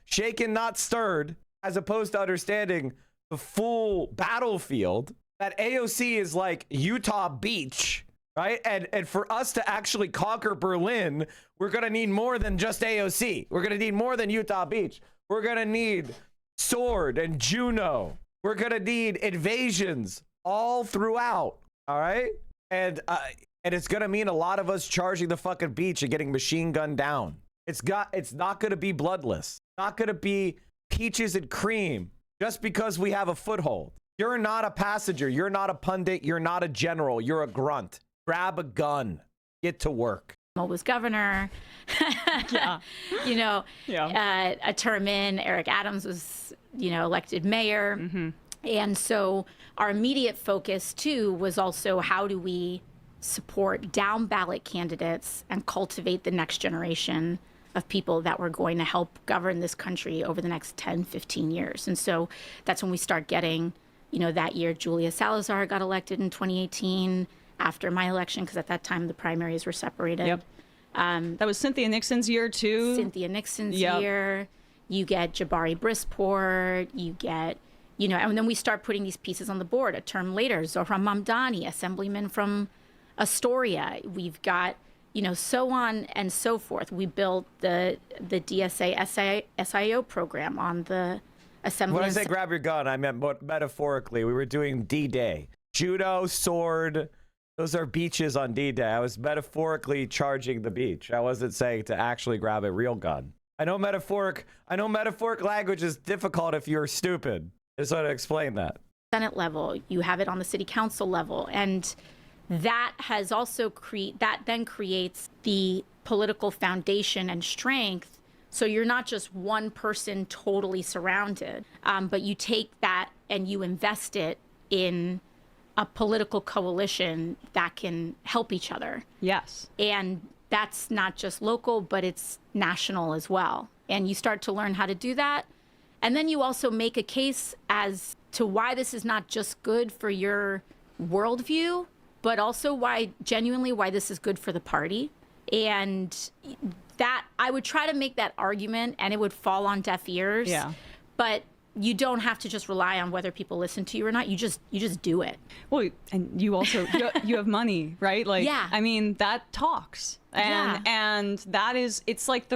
shaken, not stirred, as opposed to understanding the full battlefield that AOC is like Utah Beach, right? And for us to actually conquer Berlin, we're going to need more than just AOC. We're going to need more than Utah Beach. We're going to need Sword and Juno. We're going to need invasions all throughout. All right? And it's going to mean a lot of us charging the fucking beach and getting machine gunned down. It's not going to be bloodless. Not going to be peaches and cream just because we have a foothold. You're not a passenger. You're not a pundit. You're not a general. You're a grunt. Grab a gun. Get to work. Was governor, a term in. Eric Adams was, elected mayor. And so our immediate focus, too, was also how do we support down ballot candidates and cultivate the next generation of people that were going to help govern this country over the next 10, 15 years. And so that's when we start getting, that year Julia Salazar got elected in 2018 after my election, because at that time the primaries were separated. Yep. That was Cynthia Nixon's year, too. Cynthia Nixon's year. You get Jabari Brisport. You get, and then we start putting these pieces on the board. A term later, Zohran Mamdani, assemblyman from Astoria. We've got, so on and so forth. We built the DSA SIO program on the assembly. When I say grab your gun, I meant metaphorically. We were doing D-Day. Judo, sword, those are beaches on D-Day. I was metaphorically charging the beach. I wasn't saying to actually grab a real gun. I know metaphoric language is difficult if you're stupid. I just want to explain that. Senate level, you have it on the city council level, and that has also then creates the political foundation and strength. So you're not just one person totally surrounded, but you take that and you invest it in a political coalition that can help each other. Yes. And that's not just local, but it's national as well. And you start to learn how to do that. And then you also make a case as to why this is not just good for your worldview, but also why this is good for the party. And that I would try to make that argument and it would fall on deaf ears. Yeah. But you don't have to just rely on whether people listen to you or not. You just do it. Well, and you also you have money, right? Like, yeah. I mean, that talks, and that is, it's like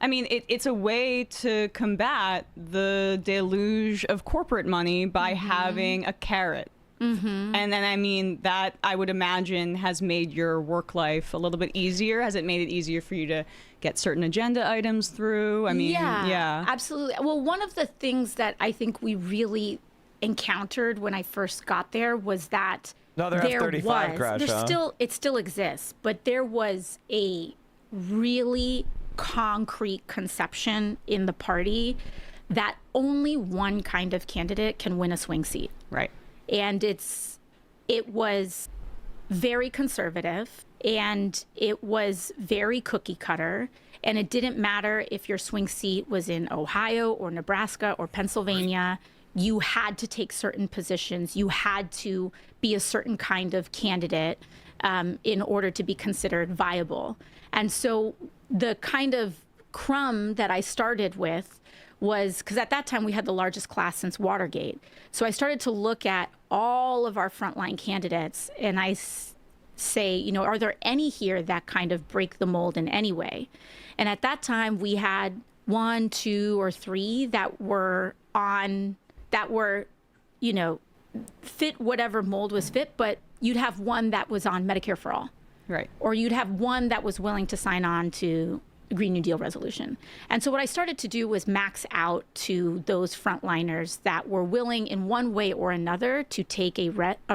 it's a way to combat the deluge of corporate money by having a carrot. And then, that I would imagine has made your work life a little bit easier. Has it made it easier for you to get certain agenda items through? Yeah, absolutely. Well, one of the things that I think we really encountered when I first got there was that F-35 crash, it still exists, but there was a really concrete conception in the party that only one kind of candidate can win a swing seat. Right. And it was very conservative, and it was very cookie cutter, and it didn't matter if your swing seat was in Ohio or Nebraska or Pennsylvania. You had to take certain positions. You had to be a certain kind of candidate in order to be considered viable. And so the kind of crumb that I started with was, because at that time we had the largest class since Watergate. So I started to look at all of our frontline candidates, and I say, are there any here that kind of break the mold in any way? And at that time we had 1, 2, or 3 that were fit whatever mold was fit, but you'd have one that was on Medicare for all. Right. Or you'd have one that was willing to sign on to the Green New Deal resolution. And so what I started to do was max out to those frontliners that were willing in one way or another to take a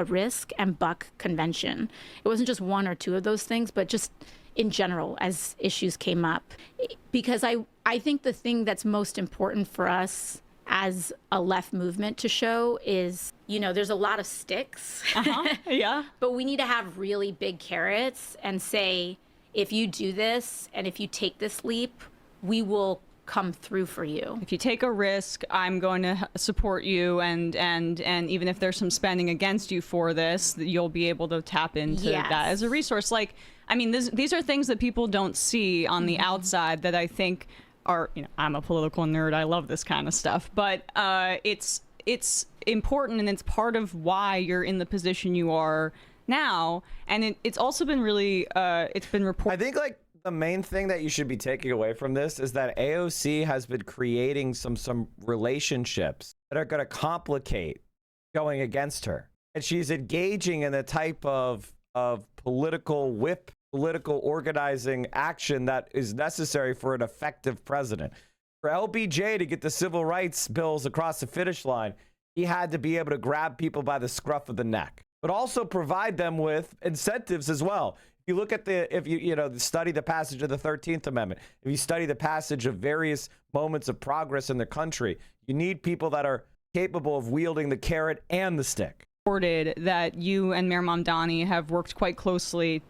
risk and buck convention. It wasn't just 1 or 2 of those things, but just in general as issues came up. Because I think the thing that's most important for us as a left movement to show is, there's a lot of sticks. Yeah. But we need to have really big carrots and say, if you do this and if you take this leap, we will come through for you. If you take a risk, I'm going to support you, and even if there's some spending against you for this, you'll be able to tap into that as a resource. Like, these are things that people don't see on the outside that I think are, I'm a political nerd. I love this kind of stuff, but it's important, and it's part of why you're in the position you are now. And it's also been really, it's been reported. I think The main thing that you should be taking away from this is that AOC has been creating some relationships that are going to complicate going against her. And she's engaging in a type of political whip, political organizing action that is necessary for an effective president. For LBJ to get the civil rights bills across the finish line, he had to be able to grab people by the scruff of the neck, but also provide them with incentives as well. If you look at if you study the passage of the 13th Amendment, if you study the passage of various moments of progress in the country, you need people that are capable of wielding the carrot and the stick. That you and Mayor Mamdani have worked quite closely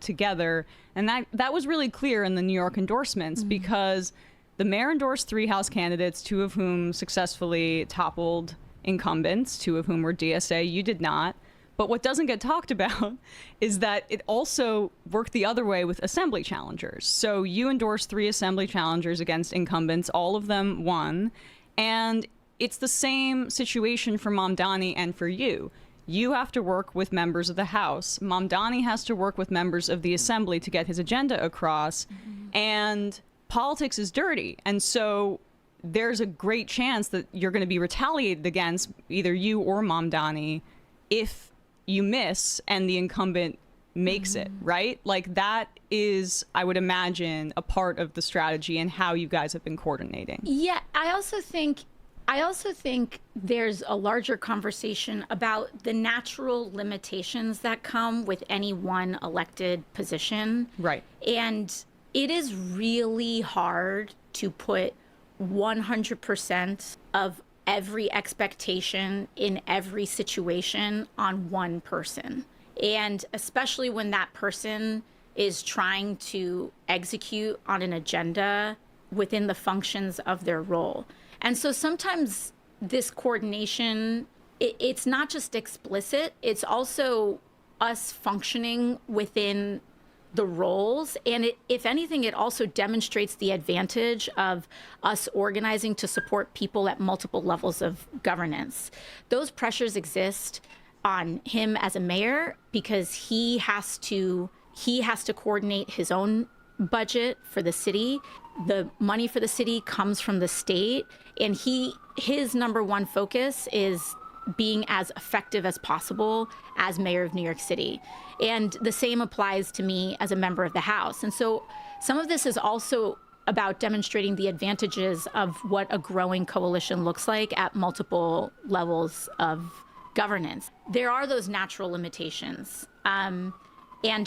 together, and that was really clear in the New York endorsements, because the mayor endorsed 3 House candidates, 2 of whom successfully toppled incumbents, 2 of whom were DSA. You did not. But what doesn't get talked about is that it also worked the other way with assembly challengers. So you endorsed 3 assembly challengers against incumbents. All of them won. And it's the same situation for Mamdani and for you. You have to work with members of the House. Mamdani has to work with members of the Assembly to get his agenda across. And politics is dirty. And so there's a great chance that you're going to be retaliated against, either you or Mamdani, if you miss and the incumbent makes it, right? Like, that is, I would imagine, a part of the strategy and how you guys have been coordinating. Yeah, I also think there's a larger conversation about the natural limitations that come with any one elected position. Right. And it is really hard to put 100% of every expectation in every situation on one person. And especially when that person is trying to execute on an agenda within the functions of their role. And so sometimes this coordination, it's not just explicit, it's also us functioning within the roles. And if anything, it also demonstrates the advantage of us organizing to support people at multiple levels of governance. Those pressures exist on him as a mayor because he has to coordinate his own budget for the city. The money for the city comes from the state, and his number one focus is being as effective as possible as mayor of New York City. And the same applies to me as a member of the House. And so some of this is also about demonstrating the advantages of what a growing coalition looks like at multiple levels of governance. There are those natural limitations. And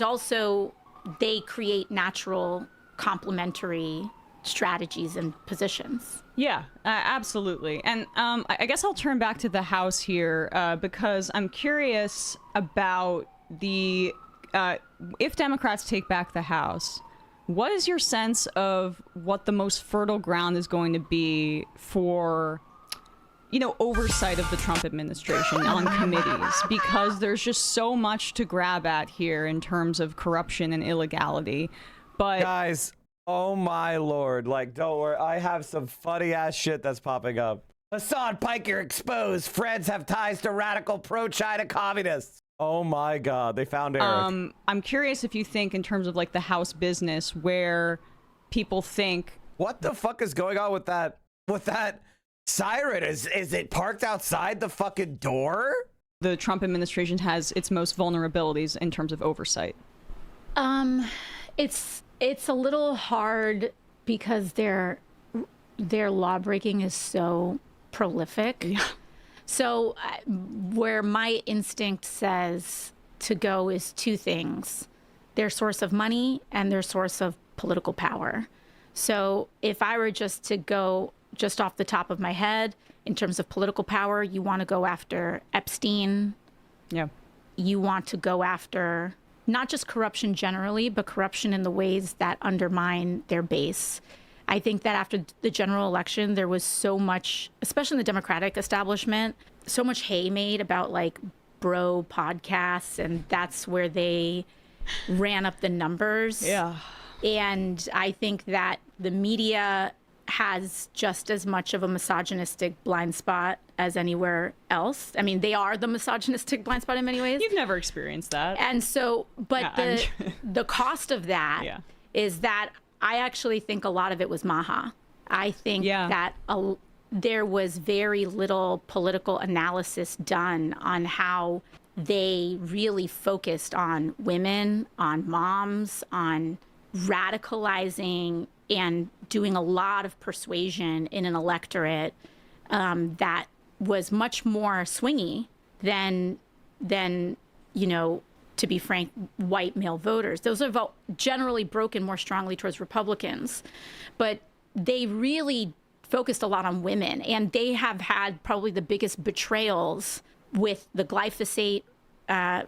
also they create natural complementary strategies and positions. Yeah, absolutely. And I guess I'll turn back to the House here because I'm curious about if Democrats take back the House, what is your sense of what the most fertile ground is going to be for, oversight of the Trump administration on committees? Because there's just so much to grab at here in terms of corruption and illegality. But guys, oh my Lord, don't worry, I have some funny ass shit that's popping up. Hassan Piker exposed. Friends have ties to radical pro-China communists. Oh my God, they found Eric. I'm curious if you think in terms of the House business where people think, what the fuck is going on with that siren? Is it parked outside the fucking door? The Trump administration has its most vulnerabilities in terms of oversight. It's a little hard because their law breaking is so prolific. Yeah. So where my instinct says to go is 2 things: their source of money and their source of political power. So if I were just to go just off the top of my head in terms of political power, you want to go after Epstein. Yeah. You want to go after not just corruption generally, but corruption in the ways that undermine their base. I think that after the general election, there was so much, especially in the Democratic establishment, so much hay made about bro podcasts, and that's where they ran up the numbers. Yeah. And I think that the media has just as much of a misogynistic blind spot as anywhere else. I mean, they are the misogynistic blind spot in many ways. You've never experienced that. And so, but the cost of that is that I actually think a lot of it was Maha. I think that there was very little political analysis done on how they really focused on women, on moms, on radicalizing and doing a lot of persuasion in an electorate that was much more swingy than to be frank, white male voters. Those are generally broken more strongly towards Republicans, but they really focused a lot on women, and they have had probably the biggest betrayals with the glyphosate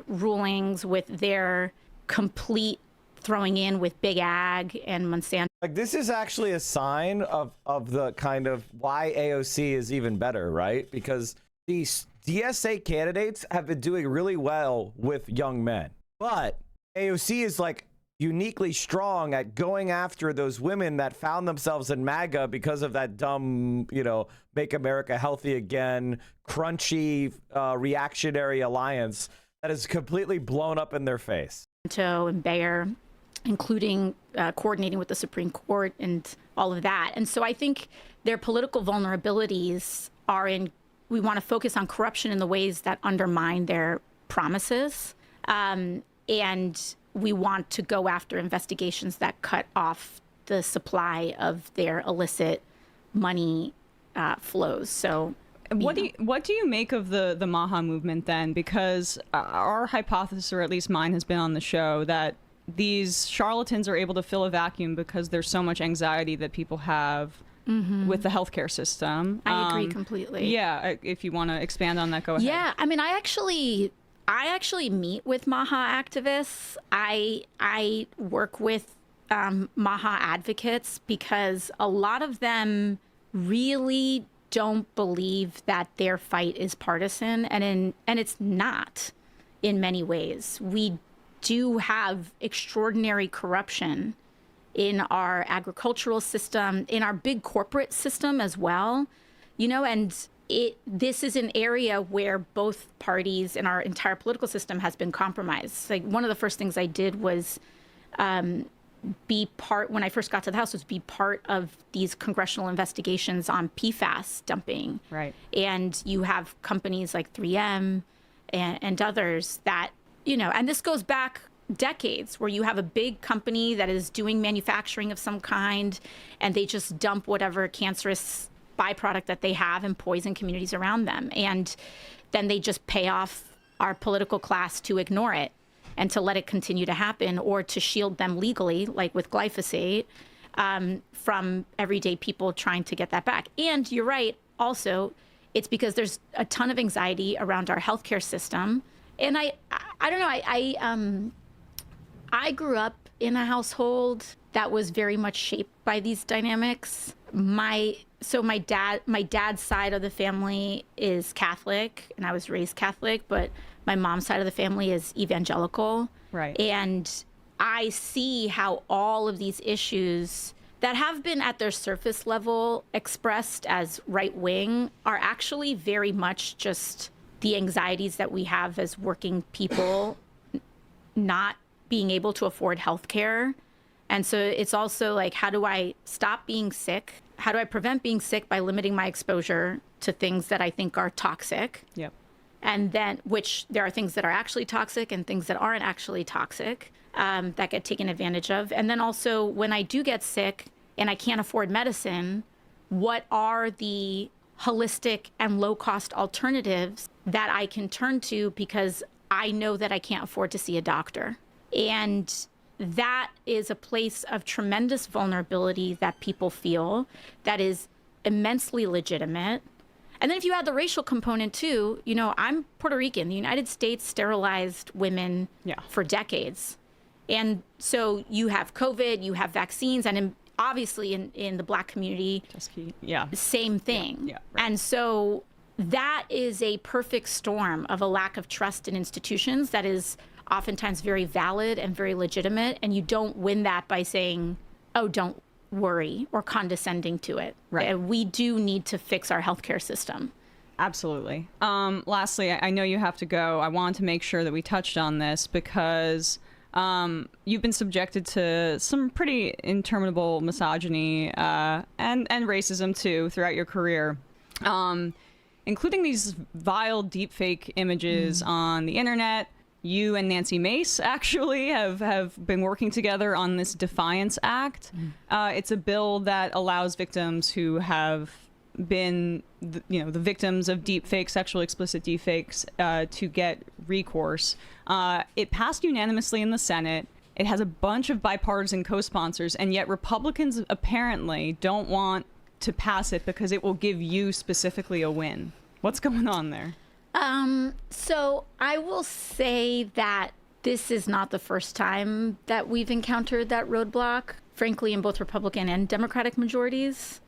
rulings, with their complete throwing in with Big Ag and Monsanto. Like, this is actually a sign of the kind of why AOC is even better, right? Because these DSA candidates have been doing really well with young men, but AOC is like uniquely strong at going after those women that found themselves in MAGA because of that dumb, Make America Healthy Again, crunchy, reactionary alliance that is completely blown up in their face. And Bayer, including coordinating with the Supreme Court and all of that. And so I think their political vulnerabilities are in, we want to focus on corruption in the ways that undermine their promises. And we want to go after investigations that cut off the supply of their illicit money flows. So what do you make of the Maha movement then? Because our hypothesis, or at least mine, has been on the show that these charlatans are able to fill a vacuum because there's so much anxiety that people have with the healthcare system. I agree completely. Yeah, if you want to expand on that, go ahead. Yeah, I mean, I actually meet with Maha activists. I work with Maha advocates because a lot of them really don't believe that their fight is partisan, and it's not in many ways. We do have extraordinary corruption in our agricultural system, in our big corporate system as well, and this is an area where both parties and our entire political system has been compromised. Like, one of the first things I did was be part, when I first got to the House, was be part of these congressional investigations on PFAS dumping. Right. And you have companies like 3M and others that, and this goes back decades, where you have a big company that is doing manufacturing of some kind, and they just dump whatever cancerous byproduct that they have and poison communities around them. And then they just pay off our political class to ignore it and to let it continue to happen, or to shield them legally, like with glyphosate, from everyday people trying to get that back. And you're right, also, it's because there's a ton of anxiety around our healthcare system. And I don't know, I grew up in a household that was very much shaped by these dynamics. My dad's side of the family is Catholic, and I was raised Catholic, but my mom's side of the family is evangelical. Right. And I see how all of these issues that have been at their surface level expressed as right wing are actually very much just the anxieties that we have as working people not being able to afford health care. And so it's also like, how do I stop being sick? How do I prevent being sick by limiting my exposure to things that I think are toxic? Yep. And then, which there are things that are actually toxic and things that aren't actually toxic, that get taken advantage of. And then also, when I do get sick and I can't afford medicine, what are the holistic and low-cost alternatives that I can turn to because I know that I can't afford to see a doctor? And that is a place of tremendous vulnerability that people feel that is immensely legitimate. And then if you add the racial component too, I'm Puerto Rican. The United States sterilized women for decades. And so you have COVID, you have vaccines, and obviously in the Black community, same thing. Yeah, right. And so that is a perfect storm of a lack of trust in institutions that is oftentimes very valid and very legitimate. And you don't win that by saying, oh, don't worry, or condescending to it. Right. We do need to fix our healthcare system. Absolutely. Lastly, I know you have to go. I wanted to make sure that we touched on this because you've been subjected to some pretty interminable misogyny and racism too throughout your career, including these vile deepfake images on the internet. You and Nancy Mace actually have been working together on this Defiance Act. It's a bill that allows victims who have been, the victims of deepfake, sexually explicit deepfakes, to get recourse. It passed unanimously in the Senate. It has a bunch of bipartisan co-sponsors, and yet Republicans apparently don't want to pass it because it will give you specifically a win. What's going on there? So I will say that this is not the first time that we've encountered that roadblock, frankly, in both Republican and Democratic majorities.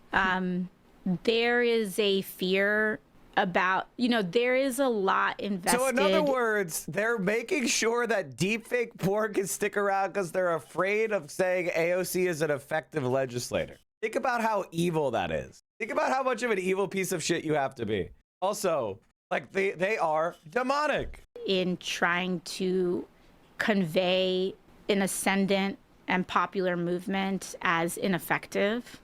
There is a fear about, there is a lot invested. So in other words, they're making sure that deepfake porn can stick around because they're afraid of saying AOC is an effective legislator. Think about how evil that is. Think about how much of an evil piece of shit you have to be. Also, like, they are demonic. In trying to convey an ascendant and popular movement as ineffective.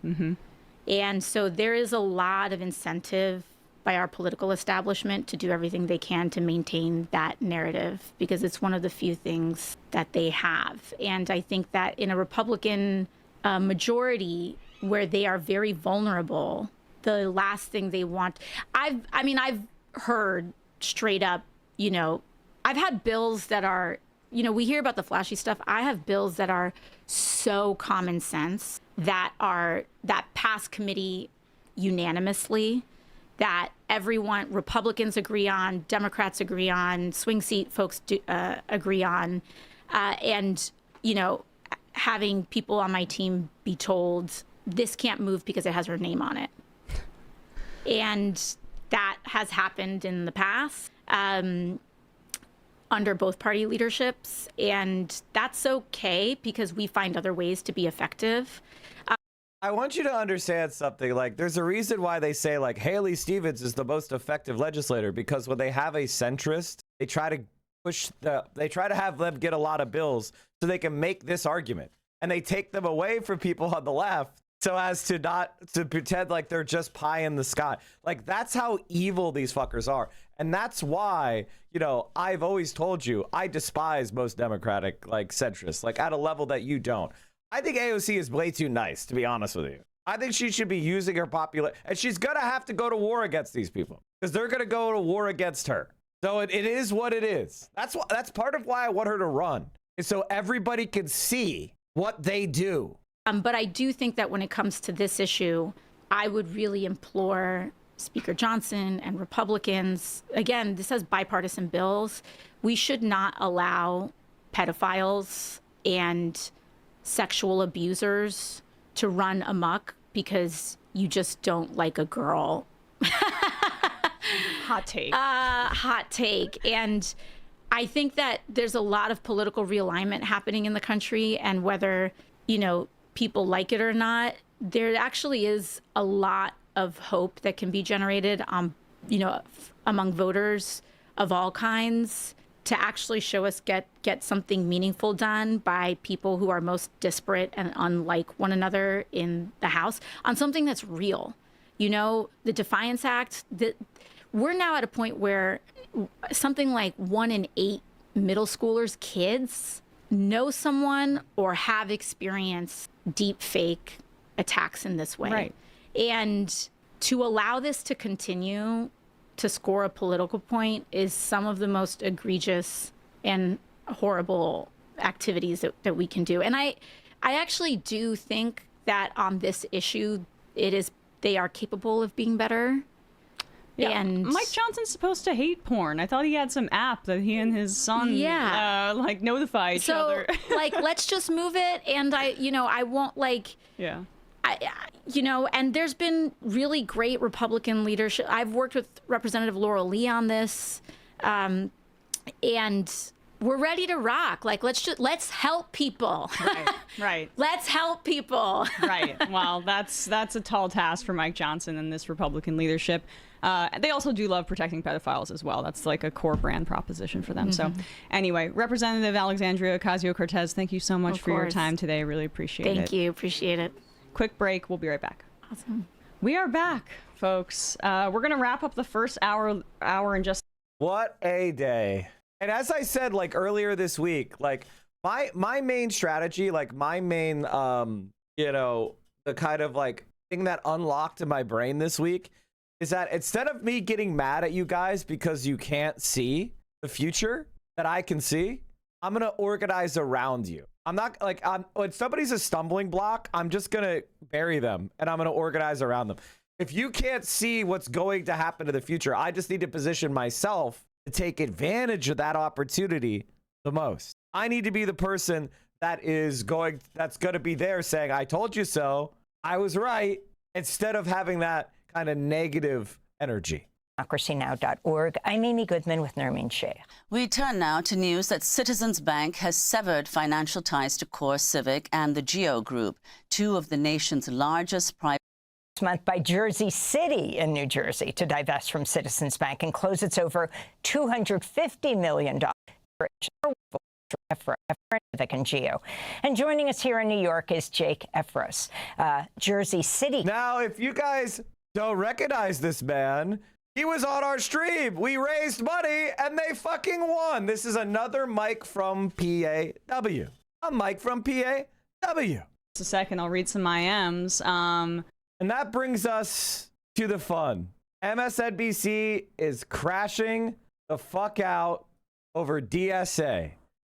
And so there is a lot of incentive by our political establishment to do everything they can to maintain that narrative, because it's one of the few things that they have. And I think that in a Republican majority where they are very vulnerable, the last thing they want, I've heard straight up, I've had bills that are, we hear about the flashy stuff. I have bills that are so common sense that pass committee unanimously, that everyone, Republicans agree on, Democrats agree on, swing seat folks agree on, and, having people on my team be told this can't move because it has her name on it. And that has happened in the past under both party leaderships, and that's okay because we find other ways to be effective. I want you to understand something. Like, there's a reason why they say, like, Haley Stevens is the most effective legislator, because when they have a centrist, they try to have them get a lot of bills so they can make this argument, and they take them away from people on the left so as to pretend like they're just pie in the sky. Like, that's how evil these fuckers are. And that's why, I've always told you, I despise most Democratic, like, centrists, like, at a level that you don't. I think AOC is way too nice, to be honest with you. I think she should be using her and she's gonna have to go to war against these people, because they're gonna go to war against her. So it is what it is. That's part of why I want her to run, is so everybody can see what they do. But I do think that when it comes to this issue, I would really implore Speaker Johnson and Republicans, again, this has bipartisan bills. We should not allow pedophiles and sexual abusers to run amok because you just don't like a girl. Hot take. Hot take. And I think that there's a lot of political realignment happening in the country, and whether, people like it or not, there actually is a lot of hope that can be generated, among voters of all kinds, to actually show us get something meaningful done by people who are most disparate and unlike one another in the House on something that's real. The Defiance Act, we're now at a point where something like 1 in 8 middle schoolers' kids know someone or have experienced deep fake attacks in this way. Right. And to allow this to continue to score a political point is some of the most egregious and horrible activities that we can do. And I actually do think that on this issue, they are capable of being better. Yeah, and Mike Johnson's supposed to hate porn. I thought he had some app that he and his son notify each other. Let's just move it. And I won't and there's been really great Republican leadership. I've worked with Representative Laurel Lee on this, and we're ready to rock. Like, let's help people. Right. Let's help people. Right. Well, that's a tall task for Mike Johnson and this Republican leadership. They also do love protecting pedophiles as well. That's like a core brand proposition for them. So anyway, Representative Alexandria Ocasio-Cortez, thank you so much for your time today. I really appreciate it. Thank you. Appreciate it. Quick break. We'll be right back. Awesome. We are back, folks. We're going to wrap up the first hour in just... What a day. And as I said, like earlier this week, like my main strategy, like my main, you know, the kind of like thing that unlocked in my brain this week is that instead of me getting mad at you guys because you can't see the future that I can see, I'm going to organize around you. I'm not like, when somebody's a stumbling block, I'm just going to bury them and I'm going to organize around them. If you can't see what's going to happen in the future, I just need to position myself to take advantage of that opportunity the most. I need to be the person that's going to be there saying, I told you so, I was right, instead of having that kind of negative energy. DemocracyNow.org. I'm Amy Goodman with Nermeen Sheikh. We turn now to news that Citizens Bank has severed financial ties to Core Civic and the Geo Group, two of the nation's largest private Month by Jersey City in New Jersey to divest from Citizens Bank and close its over $250 million for Civic and Geo. And joining us here in New York is Jake Efros, Jersey City. Now, if you guys don't recognize this man, he was on our stream. We raised money and they fucking won. This is another Mike from PAW. A Mike from PAW. Just a second, I'll read some IMs. And that brings us to the fun. MSNBC is crashing the fuck out over DSA.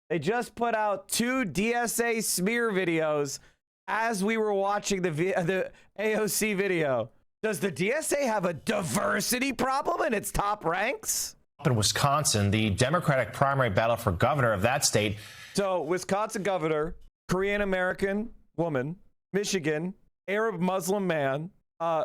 They just put out 2 DSA smear videos as we were watching the AOC video. Does the DSA have a diversity problem in its top ranks? In Wisconsin, the Democratic primary battle for governor of that state. So, Wisconsin governor, Korean American woman, Michigan, Arab Muslim man.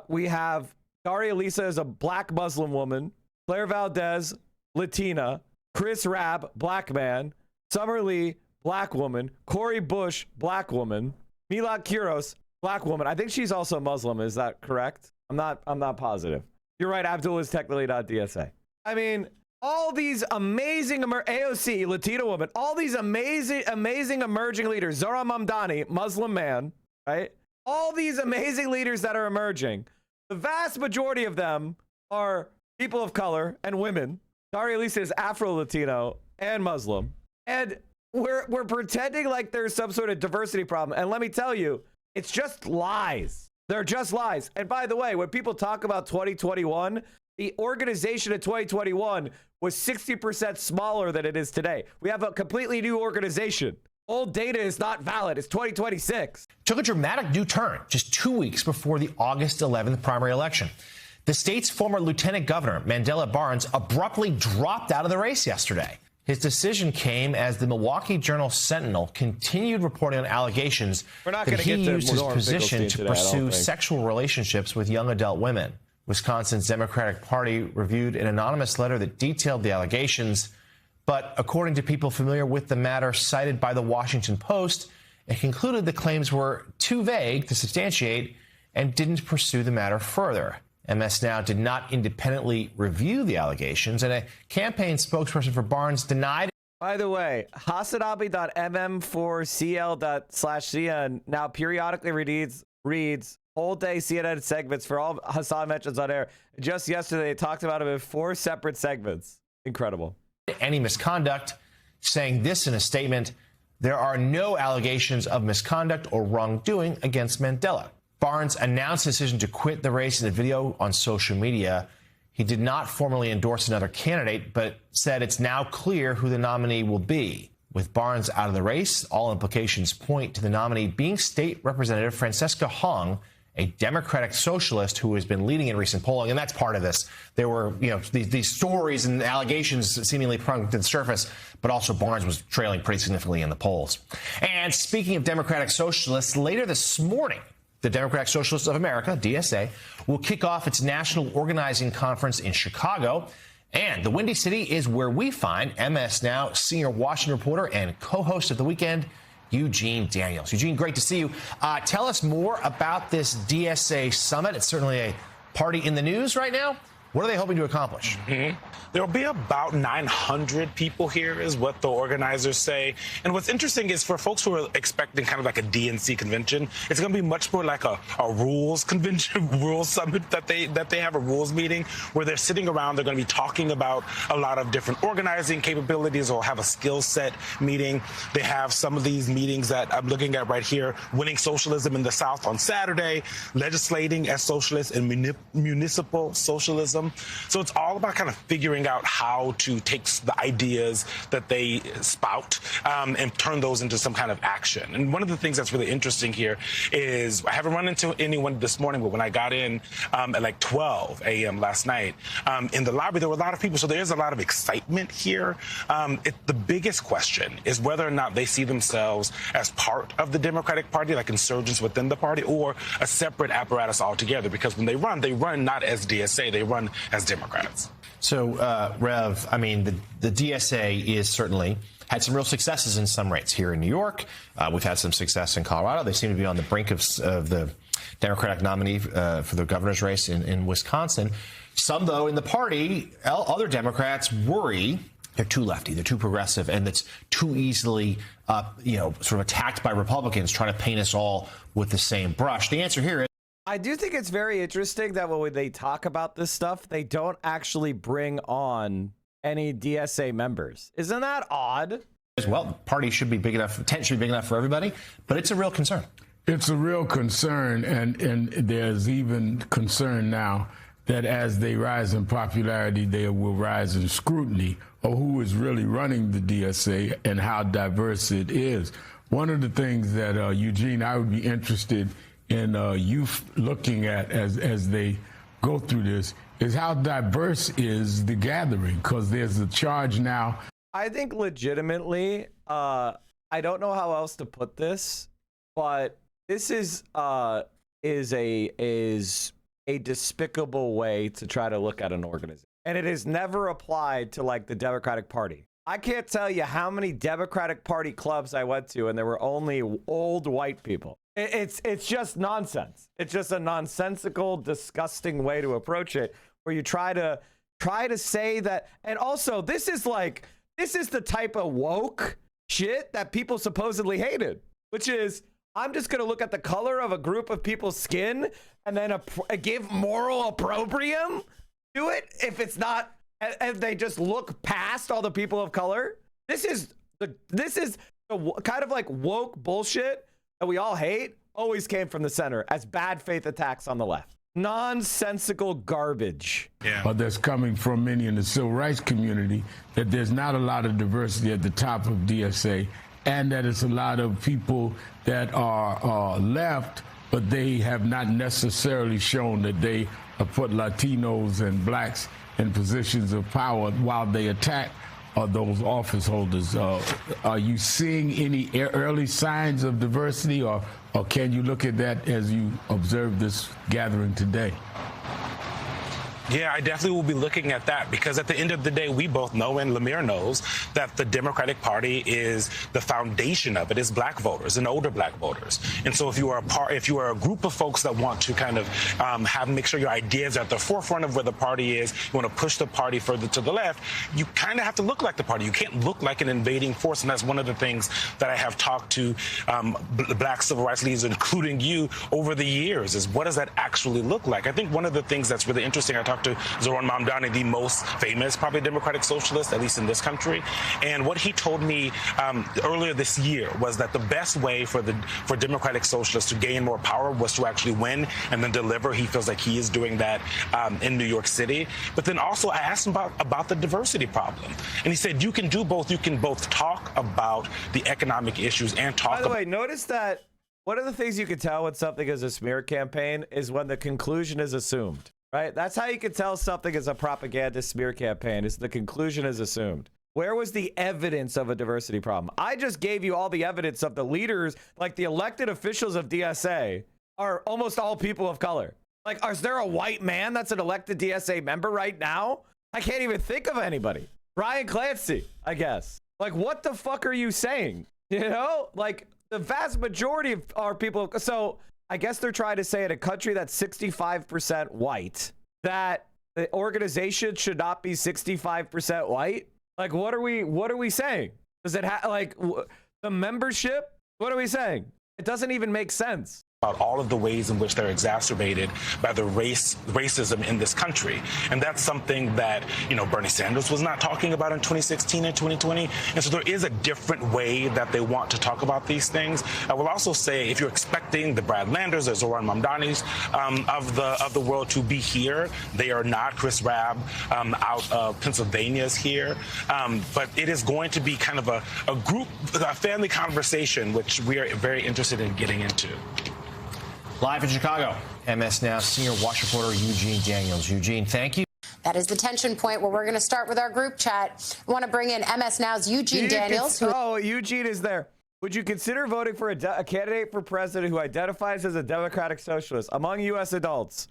We have Daria Lisa as a black Muslim woman, Claire Valdez, Latina, Chris Rabb, black man, Summer Lee, black woman, Cori Bush, black woman, Milad Kuros, black woman. I think she's also Muslim. Is that correct? I'm not positive. You're right. Abdul is technically not DSA. I mean, all these amazing AOC, Latina woman, all these amazing emerging leaders, Zohran Mamdani, Muslim man, right? All these amazing leaders that are emerging, the vast majority of them are people of color and women. Daria Lisa is Afro-Latino and Muslim. And we're pretending like there's some sort of diversity problem. And let me tell you, it's just lies. They're just lies. And by the way, when people talk about 2021, the organization in 2021 was 60% smaller than it is today. We have a completely new organization. Old data is not valid. It's 2026. Took a dramatic new turn just 2 weeks before the August 11th primary election. The state's former lieutenant governor, Mandela Barnes, abruptly dropped out of the race yesterday. His decision came as the Milwaukee Journal-Sentinel continued reporting on allegations that he used his position to pursue sexual relationships with young adult women. Wisconsin's Democratic Party reviewed an anonymous letter that detailed the allegations. But according to people familiar with the matter cited by the Washington Post, it concluded the claims were too vague to substantiate and didn't pursue the matter further. MS Now did not independently review the allegations, and a campaign spokesperson for Barnes denied. By the way, hasanabi.mm4cl./CNN now periodically reads whole-day CNN segments for all Hassan mentions on air. Just yesterday, they talked about him in 4 separate segments. Incredible. Any misconduct, saying this in a statement: there are no allegations of misconduct or wrongdoing against Mandela. Barnes announced his decision to quit the race in a video on social media. He did not formally endorse another candidate, but said it's now clear who the nominee will be. With Barnes out of the race, all implications point to the nominee being State Representative Francesca Hong, a Democratic socialist who has been leading in recent polling, and that's part of this. There were, these stories and allegations seemingly sprung to the surface, but also Barnes was trailing pretty significantly in the polls. And speaking of Democratic socialists, later this morning, the Democratic Socialists of America, DSA, will kick off its national organizing conference in Chicago. And the Windy City is where we find MS Now senior Washington reporter and co-host of The Weekend, Eugene Daniels. Eugene, great to see you. Tell us more about this DSA summit. It's certainly a party in the news right now. What are they hoping to accomplish? There will be about 900 people here, is what the organizers say. And what's interesting is for folks who are expecting kind of like a DNC convention, it's going to be much more like a rules convention, rules summit that they have, a rules meeting where they're sitting around. They're going to be talking about a lot of different organizing capabilities, or have a skill set meeting. They have some of these meetings that I'm looking at right here: winning socialism in the South on Saturday, legislating as socialists and municipal socialism. So it's all about kind of figuring out how to take the ideas that they spout and turn those into some kind of action. And one of the things that's really interesting here is I haven't run into anyone this morning, but when I got in at like 12 a.m. last night, in the lobby, there were a lot of people. So there is a lot of excitement here. The biggest question is whether or not they see themselves as part of the Democratic Party, like insurgents within the party, or a separate apparatus altogether. Because when they run not as DSA, they run as Democrats. So, Rev, I mean, the DSA is certainly had some real successes in some rates here in New York. We've had some success in Colorado. They seem to be on the brink of the Democratic nominee for the governor's race in Wisconsin. Some, though, in the party, other Democrats worry they're too lefty, they're too progressive, and that's too easily, sort of attacked by Republicans trying to paint us all with the same brush. The answer here is, I do think it's very interesting that when they talk about this stuff, they don't actually bring on any DSA members. Isn't that odd? As well, the party should be big enough, tent should be big enough for everybody, but it's a real concern. It's a real concern, and there's even concern now that as they rise in popularity, they will rise in scrutiny of who is really running the DSA and how diverse it is. One of the things that, Eugene, I would be interested in you looking at as they go through this is how diverse is the gathering, because there's a charge now. I think legitimately, I don't know how else to put this, but this is a despicable way to try to look at an organization. And it is never applied to like the Democratic Party. I can't tell you how many Democratic Party clubs I went to and there were only old white people. It's just nonsense. It's just a nonsensical, disgusting way to approach it, where you try to say that. And also, this is the type of woke shit that people supposedly hated, which is, I'm just going to look at the color of a group of people's skin and then give moral opprobrium to it if it's not, and they just look past all the people of color. This is the kind of like woke bullshit that we all hate, always came from the center as bad faith attacks on the left. Nonsensical garbage. That's coming from many in the civil rights community, that there's not a lot of diversity at the top of DSA, and that it's a lot of people that are left, but they have not necessarily shown that they have put Latinos and blacks in positions of power while they attack those office holders. Are you seeing any early signs of diversity, or can you look at that as you observe this gathering today? Yeah, I definitely will be looking at that, because at the end of the day, we both know, and Lemire knows, that the Democratic Party is the foundation of it is black voters and older black voters. And so if you are a group of folks that want to kind of make sure your ideas are at the forefront of where the party is, you want to push the party further to the left, you kind of have to look like the party. You can't look like an invading force. And that's one of the things that I have talked to black civil rights leaders, including you, over the years, is what does that actually look like? I think one of the things that's really interesting, I talked to Zoran Mamdani, the most famous, probably Democratic socialist, at least in this country. And what he told me earlier this year was that the best way for Democratic socialists to gain more power was to actually win and then deliver. He feels like he is doing that in New York City. But then also I asked him about the diversity problem. And he said, you can do both. You can both talk about the economic issues and talk about... By the way, notice that one of the things you can tell when something is a smear campaign is when the conclusion is assumed. Right? That's how you can tell something is a propaganda smear campaign, is the conclusion is assumed. Where was the evidence of a diversity problem? I just gave you all the evidence of the leaders, like the elected officials of DSA are almost all people of color. Like, is there a white man that's an elected DSA member right now? I can't even think of anybody. Brian Clancy, I guess. Like, what the fuck are you saying? You know, like the vast majority of our people. So I guess they're trying to say in a country that's 65% white, that the organization should not be 65% white? Like, what are we saying? Does it have like the membership? What are we saying? It doesn't even make sense. About all of the ways in which they're exacerbated by the racism in this country. And that's something that, you know, Bernie Sanders was not talking about in 2016 and 2020. And so there is a different way that they want to talk about these things. I will also say, if you're expecting the Brad Landers or Zoran Mamdanis of the world to be here, they are not. Chris Rabb out of Pennsylvania is here. But it is going to be kind of a family conversation, which we are very interested in getting into. Live in Chicago, MS Now senior watch reporter Eugene Daniels. Eugene, thank you. That is the tension point where we're going to start with our group chat. We want to bring in MS Now's Eugene Daniels. Eugene is there. Would you consider voting for a candidate for president who identifies as a democratic socialist among U.S. adults?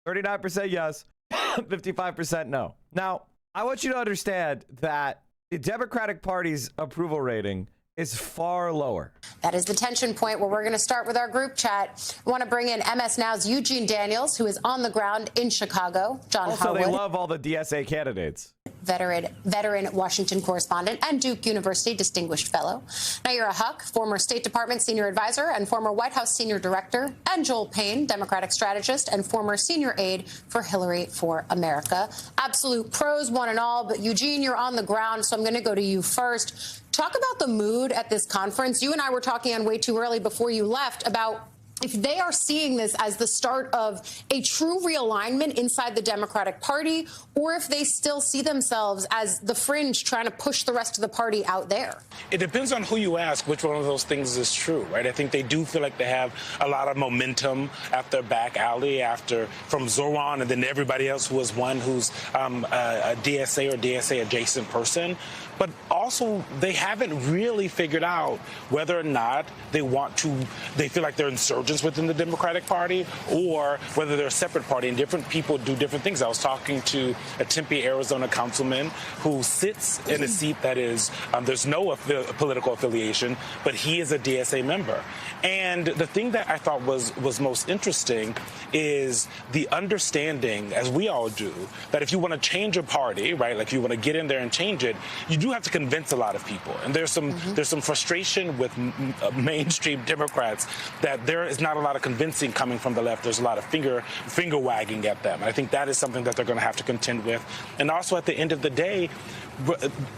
39% yes, 55% no. Now, I want you to understand that the Democratic Party's approval rating is far lower. That is the tension point where we're going to start with our group chat. We want to bring in MS Now's Eugene Daniels, who is on the ground in Chicago. John Harwood. Also, they love all the DSA candidates. Veteran Washington correspondent and Duke University distinguished fellow. Naira Huck, former State Department senior advisor and former White House senior director, and Joel Payne, Democratic strategist and former senior aide for Hillary for America. Absolute pros, one and all. But Eugene, you're on the ground, so I'm going to go to you first. Talk about the mood at this conference. You and I were talking on Way Too Early before you left about if they are seeing this as the start of a true realignment inside the Democratic Party, or if they still see themselves as the fringe trying to push the rest of the party out there. It depends on who you ask which one of those things is true, right? I think they do feel like they have a lot of momentum at their back alley from Zoran and then everybody else who is one who's a DSA or DSA adjacent person. But also, they haven't really figured out whether or not they feel like they're insurgents within the Democratic Party, or whether they're a separate party and different people do different things. I was talking to a Tempe, Arizona councilman who sits in a seat that is, there's no political affiliation, but he is a DSA member. And the thing that I thought was most interesting is the understanding, as we all do, that if you want to change a party, right, like if you want to get in there and change it, you do have to convince a lot of people. And there's some frustration with mainstream Democrats that there is not a lot of convincing coming from the left. There's a lot of finger wagging at them. And I think that is something that they're going to have to contend with. And also at the end of the day,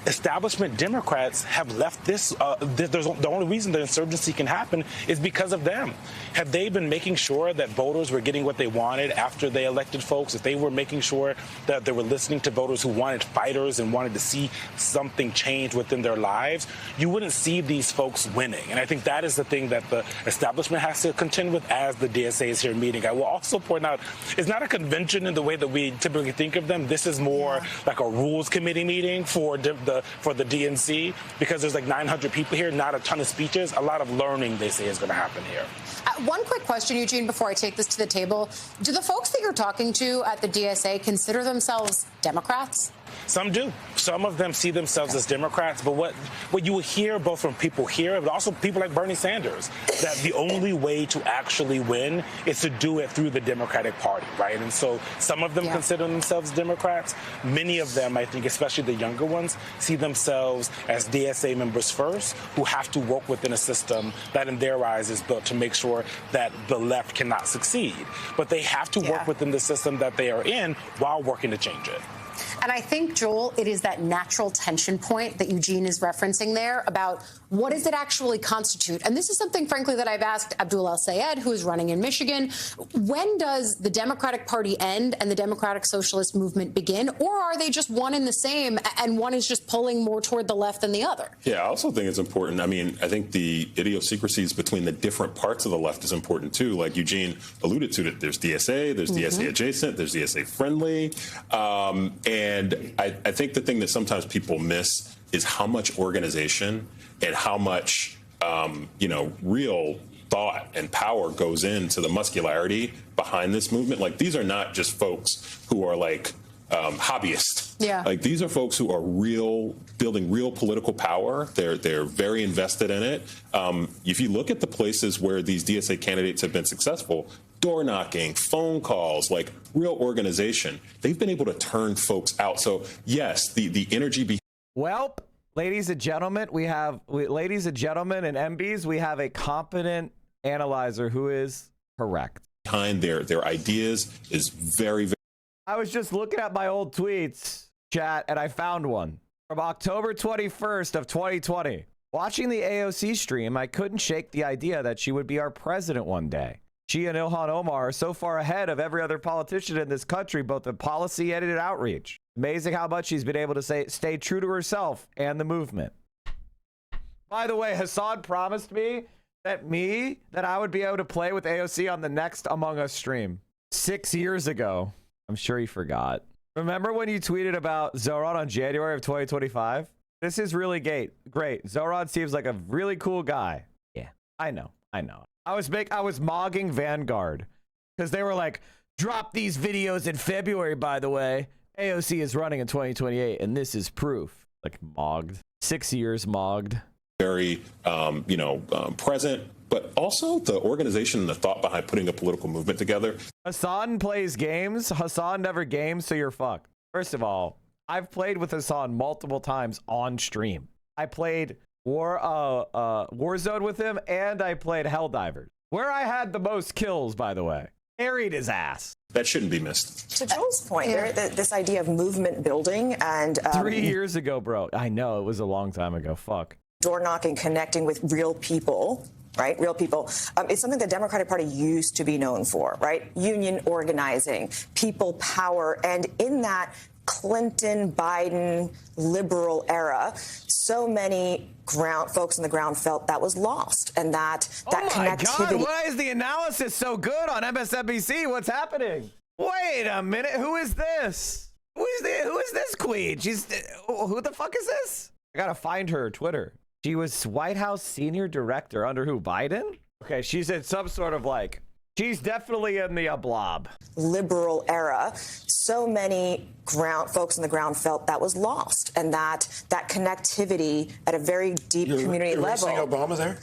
establishment Democrats have left this. The only reason the insurgency can happen is because of them. Have they been making sure that voters were getting what they wanted after they elected folks? If they were making sure that they were listening to voters who wanted fighters and wanted to see something change within their lives, you wouldn't see these folks winning. And I think that is the thing that the establishment has to contend with as the DSA is here meeting. I will also point out, it's not a convention in the way that we typically think of them. This is more like a rules committee meeting for the DNC, because there's like 900 people here, not a ton of speeches. A lot of learning, they say, is going to happen here. One quick question, Eugene, before I take this to the table. Do the folks that you're talking to at the DSA consider themselves Democrats? Some do. Some of them see themselves as Democrats. But what you will hear both from people here, but also people like Bernie Sanders, that the only way to actually win is to do it through the Democratic Party, right? And so some of them consider themselves Democrats. Many of them, I think, especially the younger ones, see themselves as DSA members first, who have to work within a system that in their eyes is built to make sure that the left cannot succeed. But they have to work within the system that they are in while working to change it. And I think, Joel, it is that natural tension point that Eugene is referencing there about what does it actually constitute? And this is something, frankly, that I've asked Abdul El-Sayed, who is running in Michigan. When does the Democratic Party end and the Democratic Socialist movement begin? Or are they just one and the same, and one is just pulling more toward the left than the other? Yeah, I also think it's important. I mean, I think the idiosyncrasies between the different parts of the left is important, too. Like Eugene alluded to, that there's DSA, there's DSA adjacent, there's DSA friendly. And I think the thing that sometimes people miss is how much organization and how much, real thought and power goes into the muscularity behind this movement. Like, these are not just folks who are like hobbyists. Yeah. Like, these are folks who are building real political power. They're very invested in it. If you look at the places where these DSA candidates have been successful, door knocking, phone calls, like real organization. They've been able to turn folks out. So yes, the energy. Well, ladies and gentlemen, ladies and gentlemen and MBs, we have a competent analyzer who is correct. Behind their ideas is very, very. I was just looking at my old tweets, chat, and I found one from October 21st of 2020. Watching the AOC stream, I couldn't shake the idea that she would be our president one day. She and Ilhan Omar are so far ahead of every other politician in this country, both in policy and in outreach. Amazing how much she's been able to stay true to herself and the movement. By the way, Hassan promised me that I would be able to play with AOC on the next Among Us stream 6 years ago. I'm sure he forgot. Remember when you tweeted about Zoran on January of 2025? This is really great. Zoran seems like a really cool guy. Yeah, I know. I was mogging Vanguard because they were like, drop these videos in February, by the way. AOC is running in 2028, and this is proof. Like, mogged. 6 years mogged. Very, present, but also the organization and the thought behind putting a political movement together. Hassan plays games. Hassan never games, so you're fucked. First of all, I've played with Hassan multiple times on stream. I played Warzone with him, and I played Helldivers, where I had the most kills, by the way. Carried his ass. That shouldn't be missed. To Joel's point, this idea of movement building and 3 years ago, bro. I know, it was a long time ago. Fuck. Door knocking, connecting with real people, right? Real people. It's something the Democratic Party used to be known for, right? Union organizing, people power. And in that Clinton, Biden, liberal era, so many folks on the ground felt that was lost, and that connectivity. God, why is the analysis so good on MSNBC? What's happening? Wait a minute, who is this? Who is this queen? Who the fuck is this? I gotta find her Twitter. She was White House senior director under who? Biden? Okay, she's in some sort of like. She's definitely in the blob. Liberal era, so many folks on the ground felt that was lost, and that connectivity at a very deep community level. You're Obama there?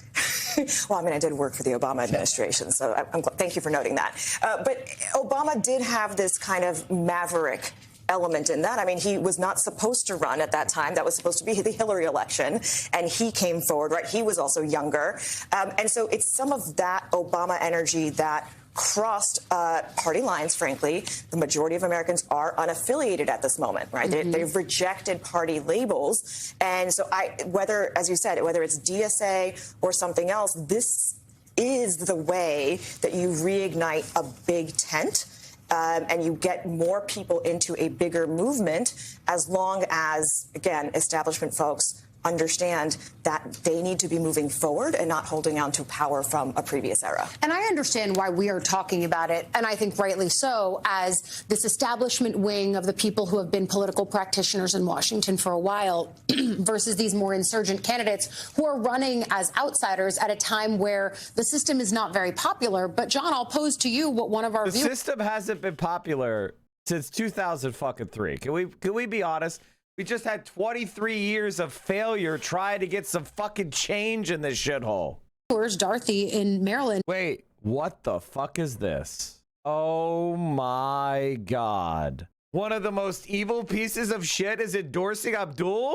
Well, I mean, I did work for the Obama administration, so thank you for noting that. But Obama did have this kind of maverick element in that. I mean, he was not supposed to run at that time. That was supposed to be the Hillary election, and he came forward, right? He was also younger. And so it's some of that Obama energy that crossed party lines, frankly. The majority of Americans are unaffiliated at this moment, right? Mm-hmm. They've rejected party labels. And so whether, as you said, whether it's DSA or something else, this is the way that you reignite a big tent. And you get more people into a bigger movement, as long as, again, establishment folks understand that they need to be moving forward and not holding on to power from a previous era. And I understand why we are talking about it, and I think rightly so, as this establishment wing of the people who have been political practitioners in Washington for a while versus these more insurgent candidates who are running as outsiders at a time where the system is not very popular. But, John, I'll pose to you what one of our viewers... The system hasn't been popular since 2003. Can we be honest? We just had 23 years of failure trying to get some fucking change in this shithole. Where's Dorothy in Maryland? Wait, what the fuck is this? Oh my God. One of the most evil pieces of shit is endorsing Abdul?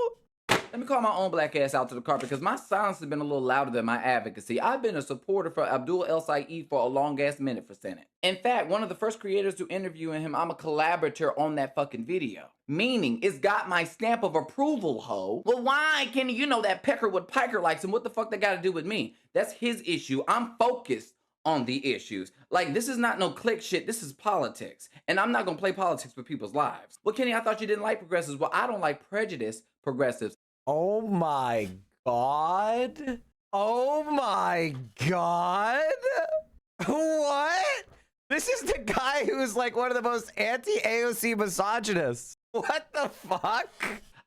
Let me call my own black ass out to the carpet, because my silence has been a little louder than my advocacy. I've been a supporter for Abdul El-Said for a long ass minute for Senate. In fact, one of the first creators to interview him, I'm a collaborator on that fucking video. Meaning, it's got my stamp of approval, ho. Well, why can you know that Pecker with Piker likes him? What the fuck that got to do with me? That's his issue. I'm focused on the issues. Like, this is not no click shit. This is politics. And I'm not going to play politics with people's lives. Well, Kenny, I thought you didn't like progressives. Well, I don't like prejudiced progressives. Oh my God. Oh my God. What? This is the guy who's like one of the most anti-AOC misogynists. What the fuck?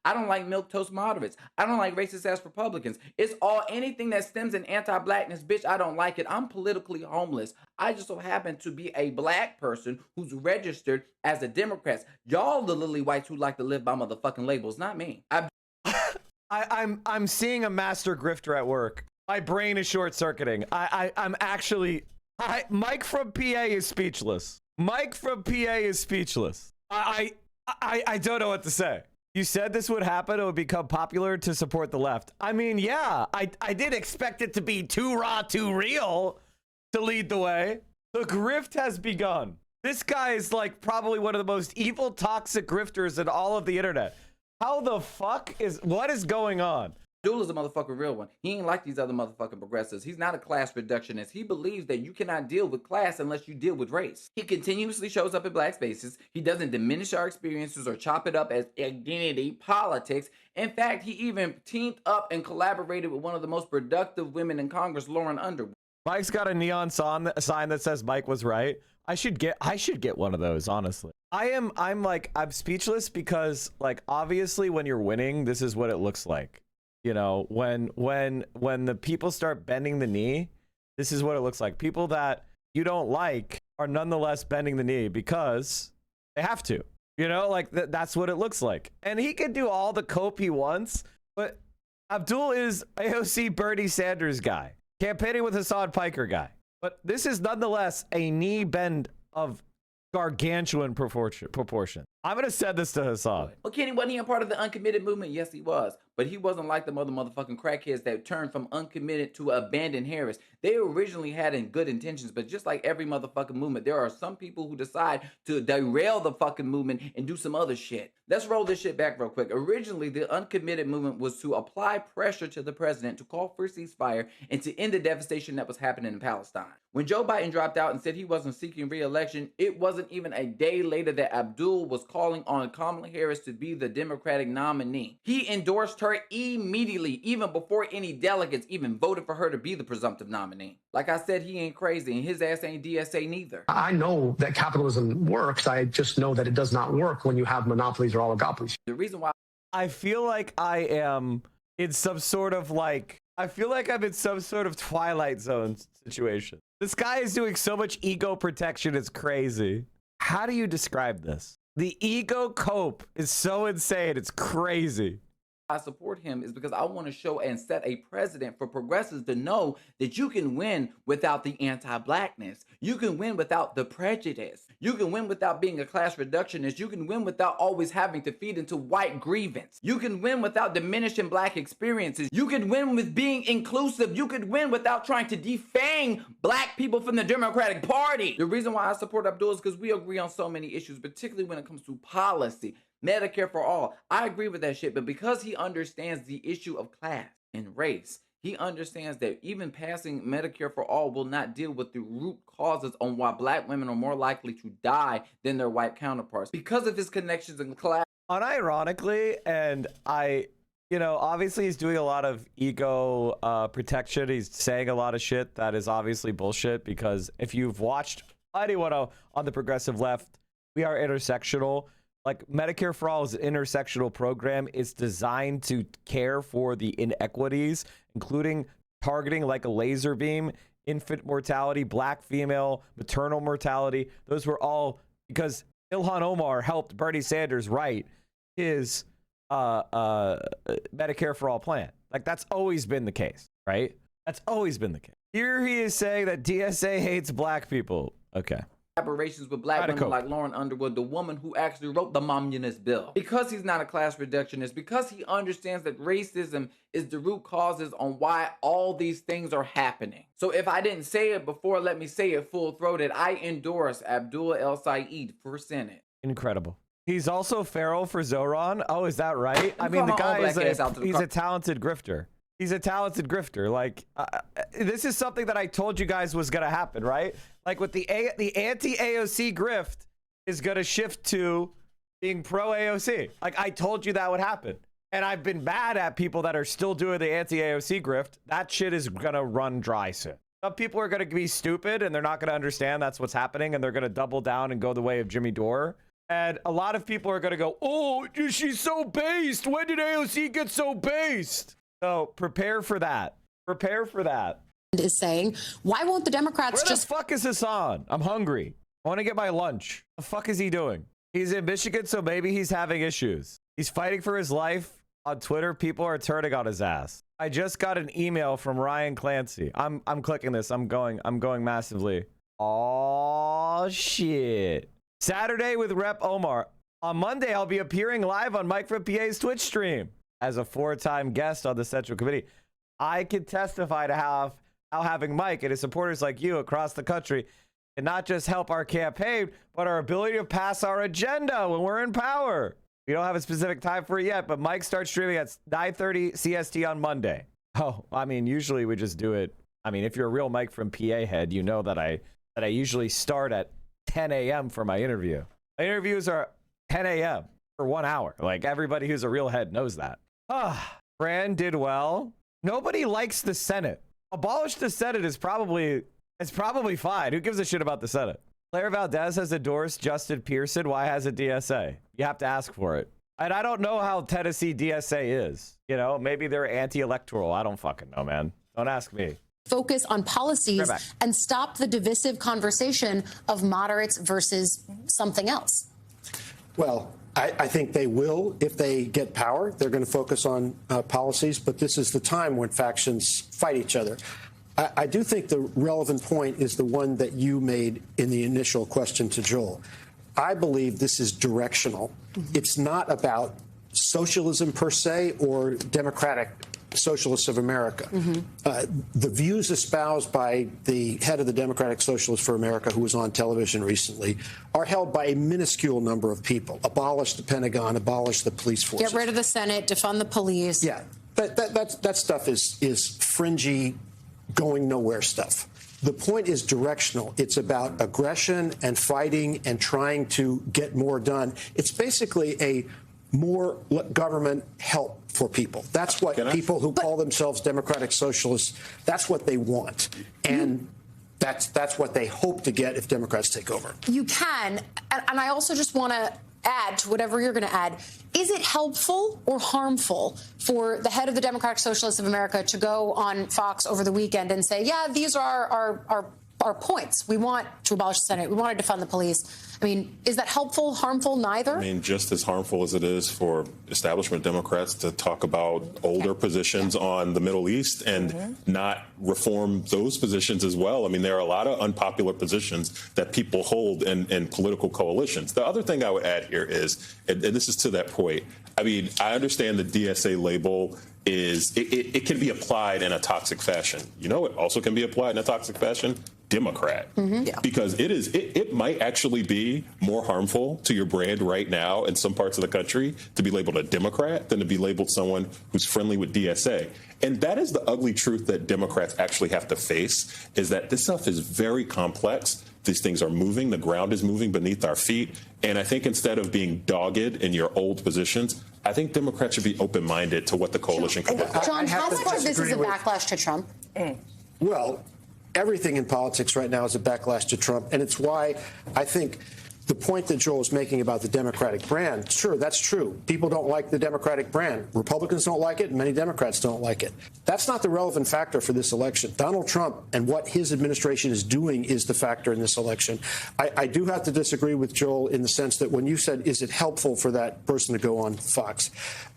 I don't like milquetoast moderates. I don't like racist ass Republicans. It's all anything that stems in anti-blackness, bitch. I don't like it. I'm politically homeless. I just so happen to be a black person who's registered as a Democrat. Y'all the lily whites who like to live by motherfucking labels, not me. I'm seeing a master grifter at work. My brain is short circuiting. I'm actually Mike from PA is speechless. Mike from PA is speechless. I don't know what to say. You said this would happen. It would become popular to support the left. I mean, yeah, I did expect it to be too raw, too real to lead the way. The grift has begun. This guy is like probably one of the most evil, toxic grifters in all of the internet. How the fuck what is going on? Abdul is a motherfucking real one. He ain't like these other motherfucking progressives. He's not a class reductionist. He believes that you cannot deal with class unless you deal with race. He continuously shows up in black spaces. He doesn't diminish our experiences or chop it up as identity politics. In fact, he even teamed up and collaborated with one of the most productive women in Congress, Lauren Underwood. Mike's got a neon sign that says Mike was right. I should get one of those, honestly. I'm speechless because, like, obviously when you're winning, this is what it looks like. You know, when the people start bending the knee, this is what it looks like. People that you don't like are nonetheless bending the knee because they have to. You know, like that's what it looks like. And he can do all the cope he wants, but Abdul is AOC Bernie Sanders guy, campaigning with Hassan Piker guy. But this is nonetheless a knee bend of gargantuan proportion. I'm going to send this to Hassan. Well, Kenny, wasn't he a part of the uncommitted movement? Yes, he was. But he wasn't like the motherfucking crackheads that turned from uncommitted to abandon Harris. They originally had good intentions, but just like every motherfucking movement, there are some people who decide to derail the fucking movement and do some other shit. Let's roll this shit back real quick. Originally, the uncommitted movement was to apply pressure to the president to call for a ceasefire and to end the devastation that was happening in Palestine. When Joe Biden dropped out and said he wasn't seeking re-election, it wasn't even a day later that Abdul was calling on Kamala Harris to be the Democratic nominee. He endorsed her immediately, even before any delegates even voted for her to be the presumptive nominee. Like I said, he ain't crazy, and his ass ain't DSA neither. I know that capitalism works. I just know that it does not work when you have monopolies or oligopolies. The reason why I feel like I am in some sort of I'm in some sort of Twilight Zone situation. This guy is doing so much ego protection, it's crazy. How do you describe this? The ego cope is so insane, it's crazy. I support him is because I want to show and set a precedent for progressives to know that you can win without the anti-blackness. You can win without the prejudice. You can win without being a class reductionist. You can win without always having to feed into white grievance. You can win without diminishing black experiences. You can win with being inclusive. You could win without trying to defang black people from the Democratic Party. The reason why I support Abdul is because we agree on so many issues, particularly when it comes to policy. Medicare for all. I agree with that shit, but because he understands the issue of class and race, he understands that even passing Medicare for all will not deal with the root causes on why black women are more likely to die than their white counterparts because of his connections in class. Unironically, and obviously he's doing a lot of ego protection. He's saying a lot of shit that is obviously bullshit, because if you've watched anyone on the progressive left, we are intersectional. Like, Medicare for All is an intersectional program. It's designed to care for the inequities, including targeting like a laser beam, infant mortality, black female, maternal mortality. Those were all because Ilhan Omar helped Bernie Sanders write his Medicare for All plan. Like, that's always been the case, right? That's always been the case. Here he is saying that DSA hates black people. Okay. Collaborations with black women like Lauren Underwood, the woman who actually wrote the Mommunist bill. Because he's not a class reductionist, because he understands that racism is the root causes on why all these things are happening. So if I didn't say it before, let me say it full-throated. I endorse Abdul El Said for Senate. Incredible. He's also feral for Zoran. Oh, is that right? I mean, the guy is a talented grifter. He's a talented grifter. Like, this is something that I told you guys was going to happen, right? Like, with the anti-AOC grift is going to shift to being pro-AOC. Like, I told you that would happen. And I've been mad at people that are still doing the anti-AOC grift. That shit is going to run dry soon. Some people are going to be stupid and they're not going to understand that's what's happening, and they're going to double down and go the way of Jimmy Dore. And a lot of people are going to go, oh, she's so based. When did AOC get so based? So prepare for that. Prepare for that. Is saying, why won't the Democrats Where the fuck is Hassan? I'm hungry. I want to get my lunch. What the fuck is he doing? He's in Michigan, so maybe he's having issues. He's fighting for his life. On Twitter, people are turning on his ass. I just got an email from Ryan Clancy. I'm clicking this. I'm going massively. Oh shit. Saturday with Rep Omar. On Monday, I'll be appearing live on Mike from PA's Twitch stream as a 4-time guest on the Central Committee. I can testify to how having Mike and his supporters like you across the country can not just help our campaign, but our ability to pass our agenda when we're in power. We don't have a specific time for it yet, but Mike starts streaming at 9:30 CST on Monday. Oh, I mean, usually we just do it. I mean, if you're a real Mike from PA head, you know that I usually start at 10 a.m. for my interview. My interviews are 10 a.m. for 1 hour. Like, everybody who's a real head knows that. FRAN did well. Nobody likes the Senate. Abolish the Senate is probably fine. Who gives a shit about the Senate? Claire Valdez has endorsed Justin Pearson. Why has a DSA? You have to ask for it. And I don't know how Tennessee DSA is. You know, maybe they're anti-electoral. I don't fucking know, man. Don't ask me. Focus on policies and stop the divisive conversation of moderates versus something else. Well, I think they will if they get power. They're going to focus on policies, but this is the time when factions fight each other. I do think the relevant point is the one that you made in the initial question to Joel. I believe this is directional. It's not about socialism per se or democratic socialists of America. The views espoused by the head of the Democratic Socialists for America, who was on television recently, are held by a minuscule number of people. Abolish the Pentagon, abolish the police forces. Get rid of the Senate, defund the police. Yeah, that stuff is fringy, going nowhere stuff. The point is directional. It's about aggression and fighting and trying to get more done. It's basically a more government help for people. That's what people who call themselves democratic socialists, that's what they want. And that's what they hope to get if Democrats take over. You can. And I also just want to add to whatever you're going to add. Is it helpful or harmful for the head of the Democratic Socialists of America to go on Fox over the weekend and say, yeah, these are our points. We want to abolish the Senate. We want to defund the police. I mean, is that helpful, harmful, neither? I mean, just as harmful as it is for establishment Democrats to talk about older positions on the Middle East and not reform those positions as well. I mean, there are a lot of unpopular positions that people hold in political coalitions. The other thing I would add here is, and this is to that point, I mean, I understand the DSA label is, it can be applied in a toxic fashion. You know, it also can be applied in a toxic fashion. Democrat, because it might actually be more harmful to your brand right now in some parts of the country to be labeled a Democrat than to be labeled someone who's friendly with DSA. And that is the ugly truth that Democrats actually have to face, is that this stuff is very complex. These things are moving. The ground is moving beneath our feet. And I think instead of being dogged in your old positions, I think Democrats should be open-minded to what the coalition can look like. John, how much of this is a backlash to Trump? Well, everything in politics right now is a backlash to Trump, and it's why I think the point that Joel is making about the Democratic brand, sure, that's true. People don't like the Democratic brand. Republicans don't like it, and many Democrats don't like it. That's not the relevant factor for this election. Donald Trump and what his administration is doing is the factor in this election. I do have to disagree with Joel in the sense that when you said, is it helpful for that person to go on Fox?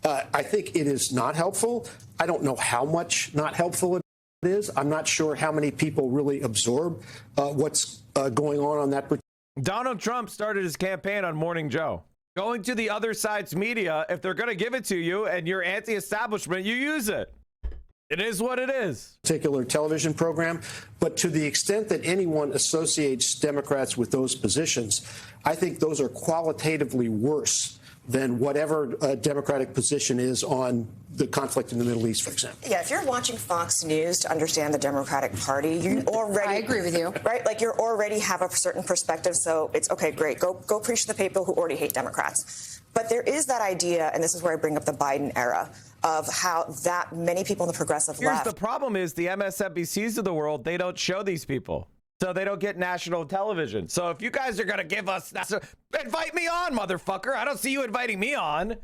I think it is not helpful. I don't know how much not helpful it is. I'm not sure how many people really absorb what's going on that. Donald Trump started his campaign on Morning Joe. Going to the other side's media, if they're going to give it to you and you're anti-establishment, you use it. It is what it is. Particular television program, but to the extent that anyone associates Democrats with those positions, I think those are qualitatively worse than whatever Democratic position is on the conflict in the Middle East, for example. Yeah, if you're watching Fox News to understand the Democratic Party, you already... I agree with you. Right? Like, you already have a certain perspective, so it's, okay, great, go preach to the people who already hate Democrats. But there is that idea, and this is where I bring up the Biden era, of how that many people in the progressive left... Here's the problem is the MSNBCs of the world, they don't show these people. So they don't get national television. So if you guys are going to give us... invite me on, motherfucker. I don't see you inviting me on.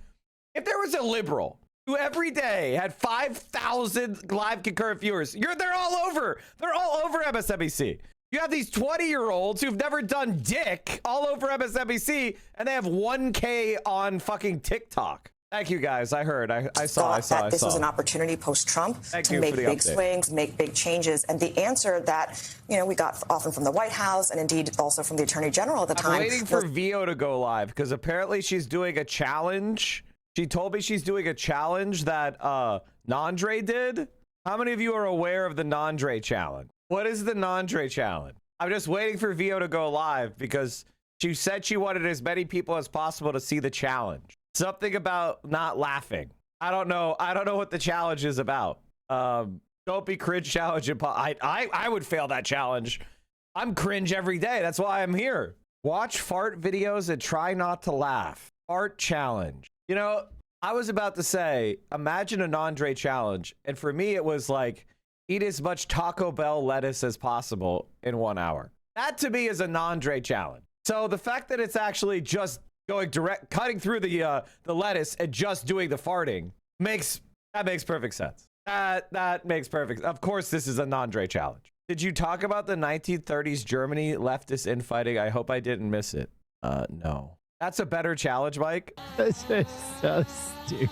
If there was a liberal who every day had 5,000 live concurrent viewers, they're all over. They're all over MSNBC. You have these 20-year-olds who've never done dick all over MSNBC, and they have 1K on fucking TikTok. Thank you, guys. I heard. I thought saw. that this was an opportunity post-Trump to make big swings, make big changes. And the answer that, you know, we got often from the White House and indeed also from the Attorney General at the time. I'm waiting for Vio to go live because apparently she's doing a challenge. She told me she's doing a challenge that Nandre did. How many of you are aware of the Nandre challenge? What is the Nandre challenge? I'm just waiting for Vio to go live because she said she wanted as many people as possible to see the challenge. Something about not laughing. I don't know what the challenge is about. Don't be cringe challenge. I would fail that challenge. I'm cringe every day. That's why I'm here. Watch fart videos and try not to laugh. Fart challenge. You know, I was about to say, imagine a Nandre challenge. And for me, it was like, eat as much Taco Bell lettuce as possible in 1 hour. That to me is a Nandre challenge. So the fact that it's actually just going direct, cutting through the lettuce and just doing the farting makes perfect sense. That makes perfect. Of course, this is a Nandre challenge. Did you talk about the 1930s Germany leftist infighting? I hope I didn't miss it. No. That's a better challenge, Mike. This is so stupid.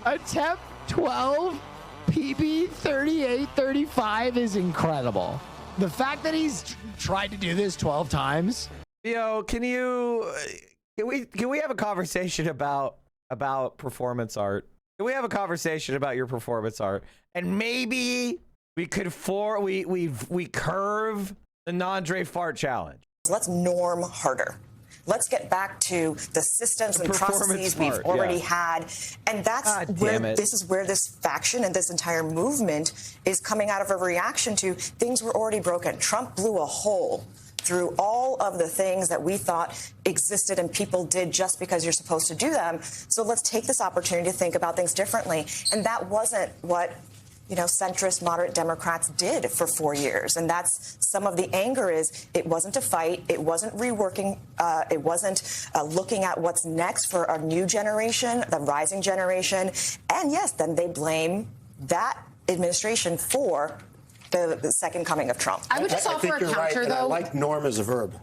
Attempt 12, PB 3835 is incredible. The fact that he's tried to do this 12 times. Yo, can we have a conversation about performance art? Can we have a conversation about your performance art? And maybe we could we curve the Nandre fart challenge. Let's norm harder. Let's get back to the systems and processes we've already had. And that's this is where this faction and this entire movement is coming out of a reaction to things were already broken. Trump blew a hole through all of the things that we thought existed and people did just because you're supposed to do them. So let's take this opportunity to think about things differently. And that wasn't what, you know, centrist, moderate Democrats did for 4 years. And that's some of the anger is it wasn't a fight. It wasn't reworking. It wasn't looking at what's next for our new generation, the rising generation. And yes, then they blame that administration for the second coming of Trump. I would just offer a counter, though. I like norm as a verb.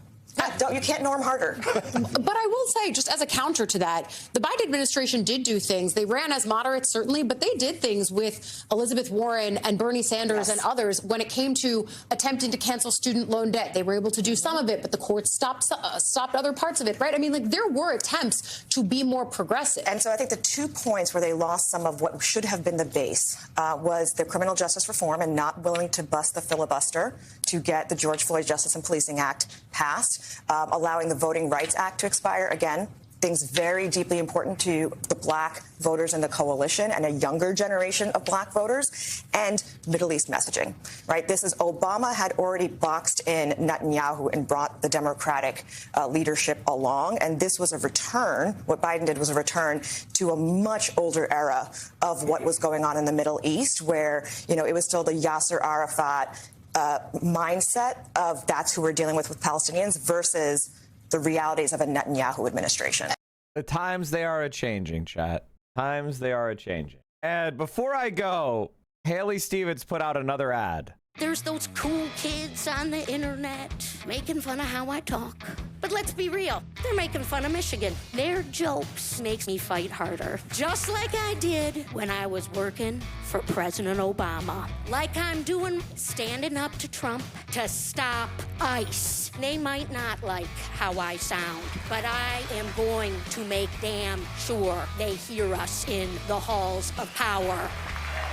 You can't norm harder. But I will say, just as a counter to that, the Biden administration did do things. They ran as moderates, certainly, but they did things with Elizabeth Warren and Bernie Sanders and others when it came to attempting to cancel student loan debt. They were able to do some of it, but the courts stopped other parts of it, right? I mean, like, there were attempts to be more progressive. And so I think the 2 points where they lost some of what should have been the base was the criminal justice reform and not willing to bust the filibuster to get the George Floyd Justice and Policing Act passed. Allowing the Voting Rights Act to expire. Again, things very deeply important to the black voters in the coalition and a younger generation of black voters, and Middle East messaging, right? This is Obama had already boxed in Netanyahu and brought the Democratic leadership along. And this was a return. What Biden did was a return to a much older era of what was going on in the Middle East, where, you know, it was still the Yasser Arafat mindset of that's who we're dealing with Palestinians versus the realities of a Netanyahu administration. The times they are a-changing, chat. Times they are a-changing. And before I go, Haley Stevens put out another ad. There's those cool kids on the internet making fun of how I talk. But let's be real, they're making fun of Michigan. Their jokes makes me fight harder. Just like I did when I was working for President Obama. Like I'm doing standing up to Trump to stop ICE. They might not like how I sound, but I am going to make damn sure they hear us in the halls of power.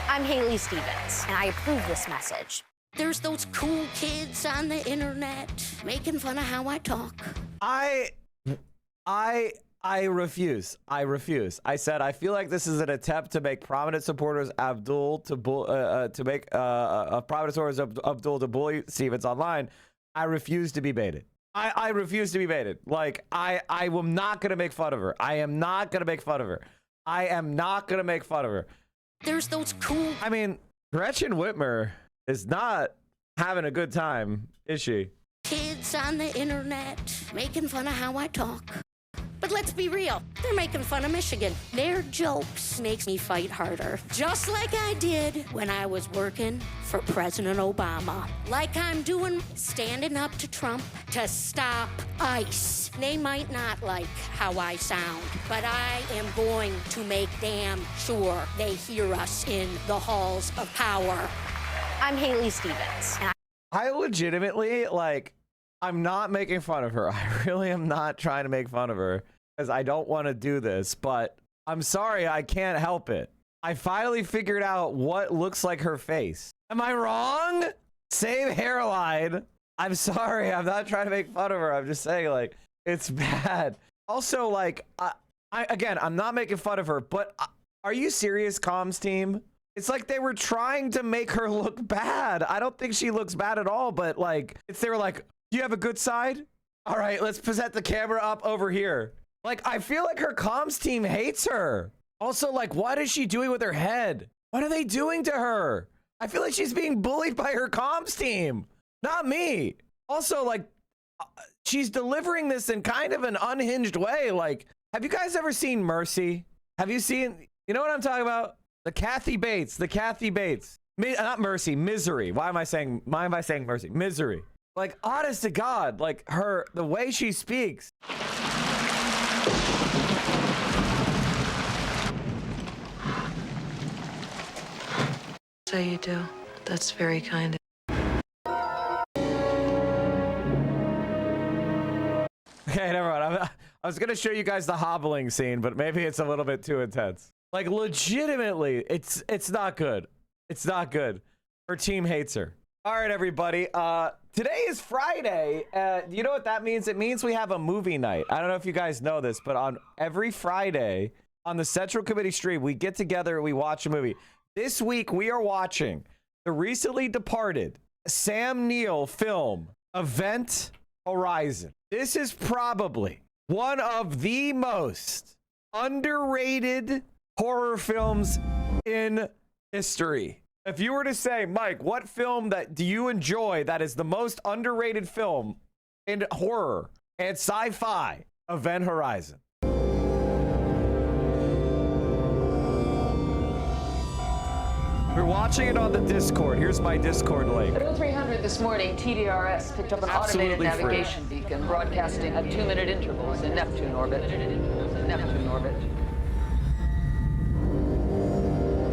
I'm Haley Stevens, and I approve this message. There's those cool kids on the internet making fun of how I talk. I refuse. I said I feel like this is an attempt to make prominent supporters Abdul to make prominent supporters of Abdul to bully Stevens online. I refuse to be baited. I refuse to be baited. Like I am not gonna make fun of her. I am not gonna make fun of her. I am not gonna make fun of her. There's those cool. I mean, Gretchen Whitmer is not having a good time, is she? Kids on the internet making fun of how I talk. But let's be real, they're making fun of Michigan. Their jokes makes me fight harder. Just like I did when I was working for President Obama. Like I'm doing standing up to Trump to stop ICE. They might not like how I sound, but I am going to make damn sure they hear us in the halls of power. I'm Haley Stevens. I legitimately, like, I'm not making fun of her. I really am not trying to make fun of her because I don't want to do this, but I'm sorry, I can't help it. I finally figured out what looks like her face. Am I wrong? Same hairline. I'm sorry, I'm not trying to make fun of her. I'm just saying, like, it's bad. Also, like, again, I'm not making fun of her, but are you serious, comms team? It's like they were trying to make her look bad. I don't think she looks bad at all, but like, they were like, do you have a good side? All right, let's present the camera up over here. Like, I feel like her comms team hates her. Also, like, what is she doing with her head? What are they doing to her? I feel like she's being bullied by her comms team, not me. Also, like, she's delivering this in kind of an unhinged way. Like, have you guys ever seen Mercy? Have you seen, you know what I'm talking about? The Kathy Bates, not Mercy, Misery. Why am I saying Mercy? Misery. Like, honest to God, like the way she speaks. So you do. That's very kind of. Okay, never mind. I was gonna show you guys the hobbling scene, but maybe it's a little bit too intense. Like, legitimately, it's not good. It's not good. Her team hates her. All right, everybody. Today is Friday. You know what that means? It means we have a movie night. I don't know if you guys know this, but on every Friday on the Central Committee stream, we get together and we watch a movie. This week, we are watching the recently departed Sam Neill film, Event Horizon. This is probably one of the most underrated horror films in history. If you were to say, Mike, what film do you enjoy that is the most underrated film in horror and sci-fi? Event Horizon. We're watching it on the Discord. Here's my Discord link. At 0300 this morning, TDRS picked up an automated navigation beacon broadcasting at 2-minute intervals in Neptune orbit.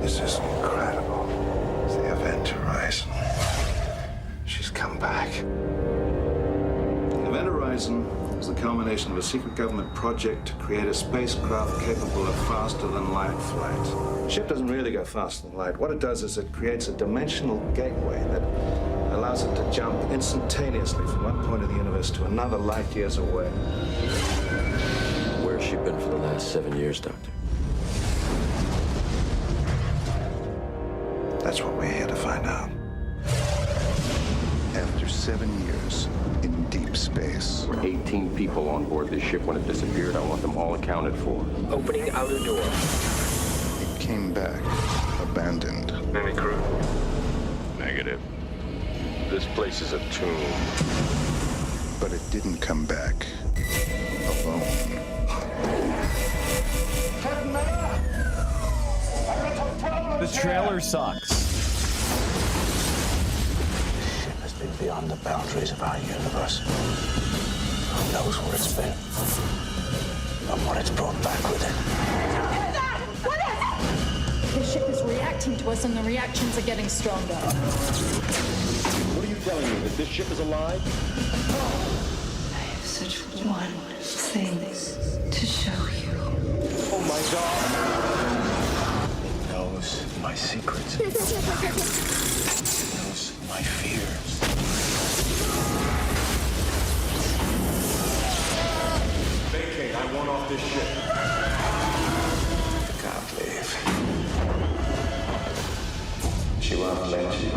This is incredible. It's the Event Horizon. She's come back. Event Horizon is the culmination of a secret government project to create a spacecraft capable of faster-than-light flight. The ship doesn't really go faster than light. What it does is it creates a dimensional gateway that allows it to jump instantaneously from one point of the universe to another light years away. Where's she been for the last 7 years, Doctor? That's what we're here to find out. After 7 years in deep space. There were 18 people on board this ship when it disappeared. I want them all accounted for. Opening outer door. It came back, abandoned. Any crew? Negative. This place is a tomb. But it didn't come back alone. The trailer sucks. Beyond the boundaries of our universe. Who knows where it's been and what it's brought back with it. What is it? The ship is reacting to us and the reactions are getting stronger. What are you telling me? That this ship is alive? I have such one thing to show you. Oh my God! It knows my secrets. It knows my fears. Vacate. I want off this ship. I can't leave. She won't let you.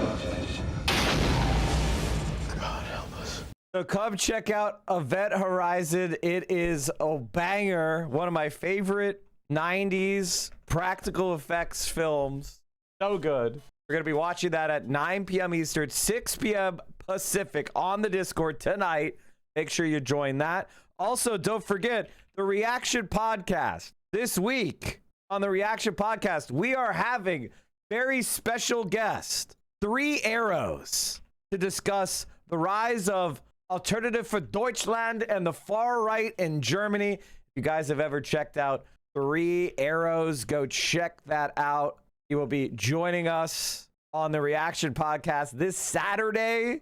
God help us. So come check out Event Horizon. It is a banger. One of my favorite 90s practical effects films. So good. We're going to be watching that at 9 p.m. Eastern, 6 p.m. Pacific on the Discord tonight. Make sure you join that. Also, don't forget, the Reaction Podcast. This week on the Reaction Podcast, we are having very special guest, 3 Arrows, to discuss the rise of Alternative for Deutschland and the far right in Germany. If you guys have ever checked out 3 Arrows, go check that out. He will be joining us on the Reaction Podcast this Saturday,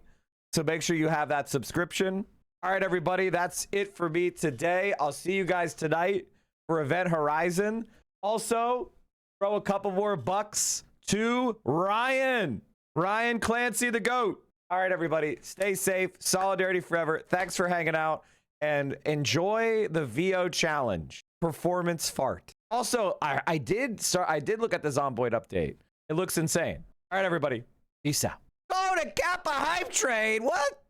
so make sure you have that subscription. All right, everybody, that's it for me today. I'll see you guys tonight for Event Horizon. Also, throw a couple more bucks to Ryan Clancy, the GOAT. All right, everybody, stay safe. Solidarity forever. Thanks for hanging out, and enjoy the VO challenge. Performance fart. Also, I did look at the Zomboid update. It looks insane. All right, everybody, peace out. Go to Kappa Hype Train. What?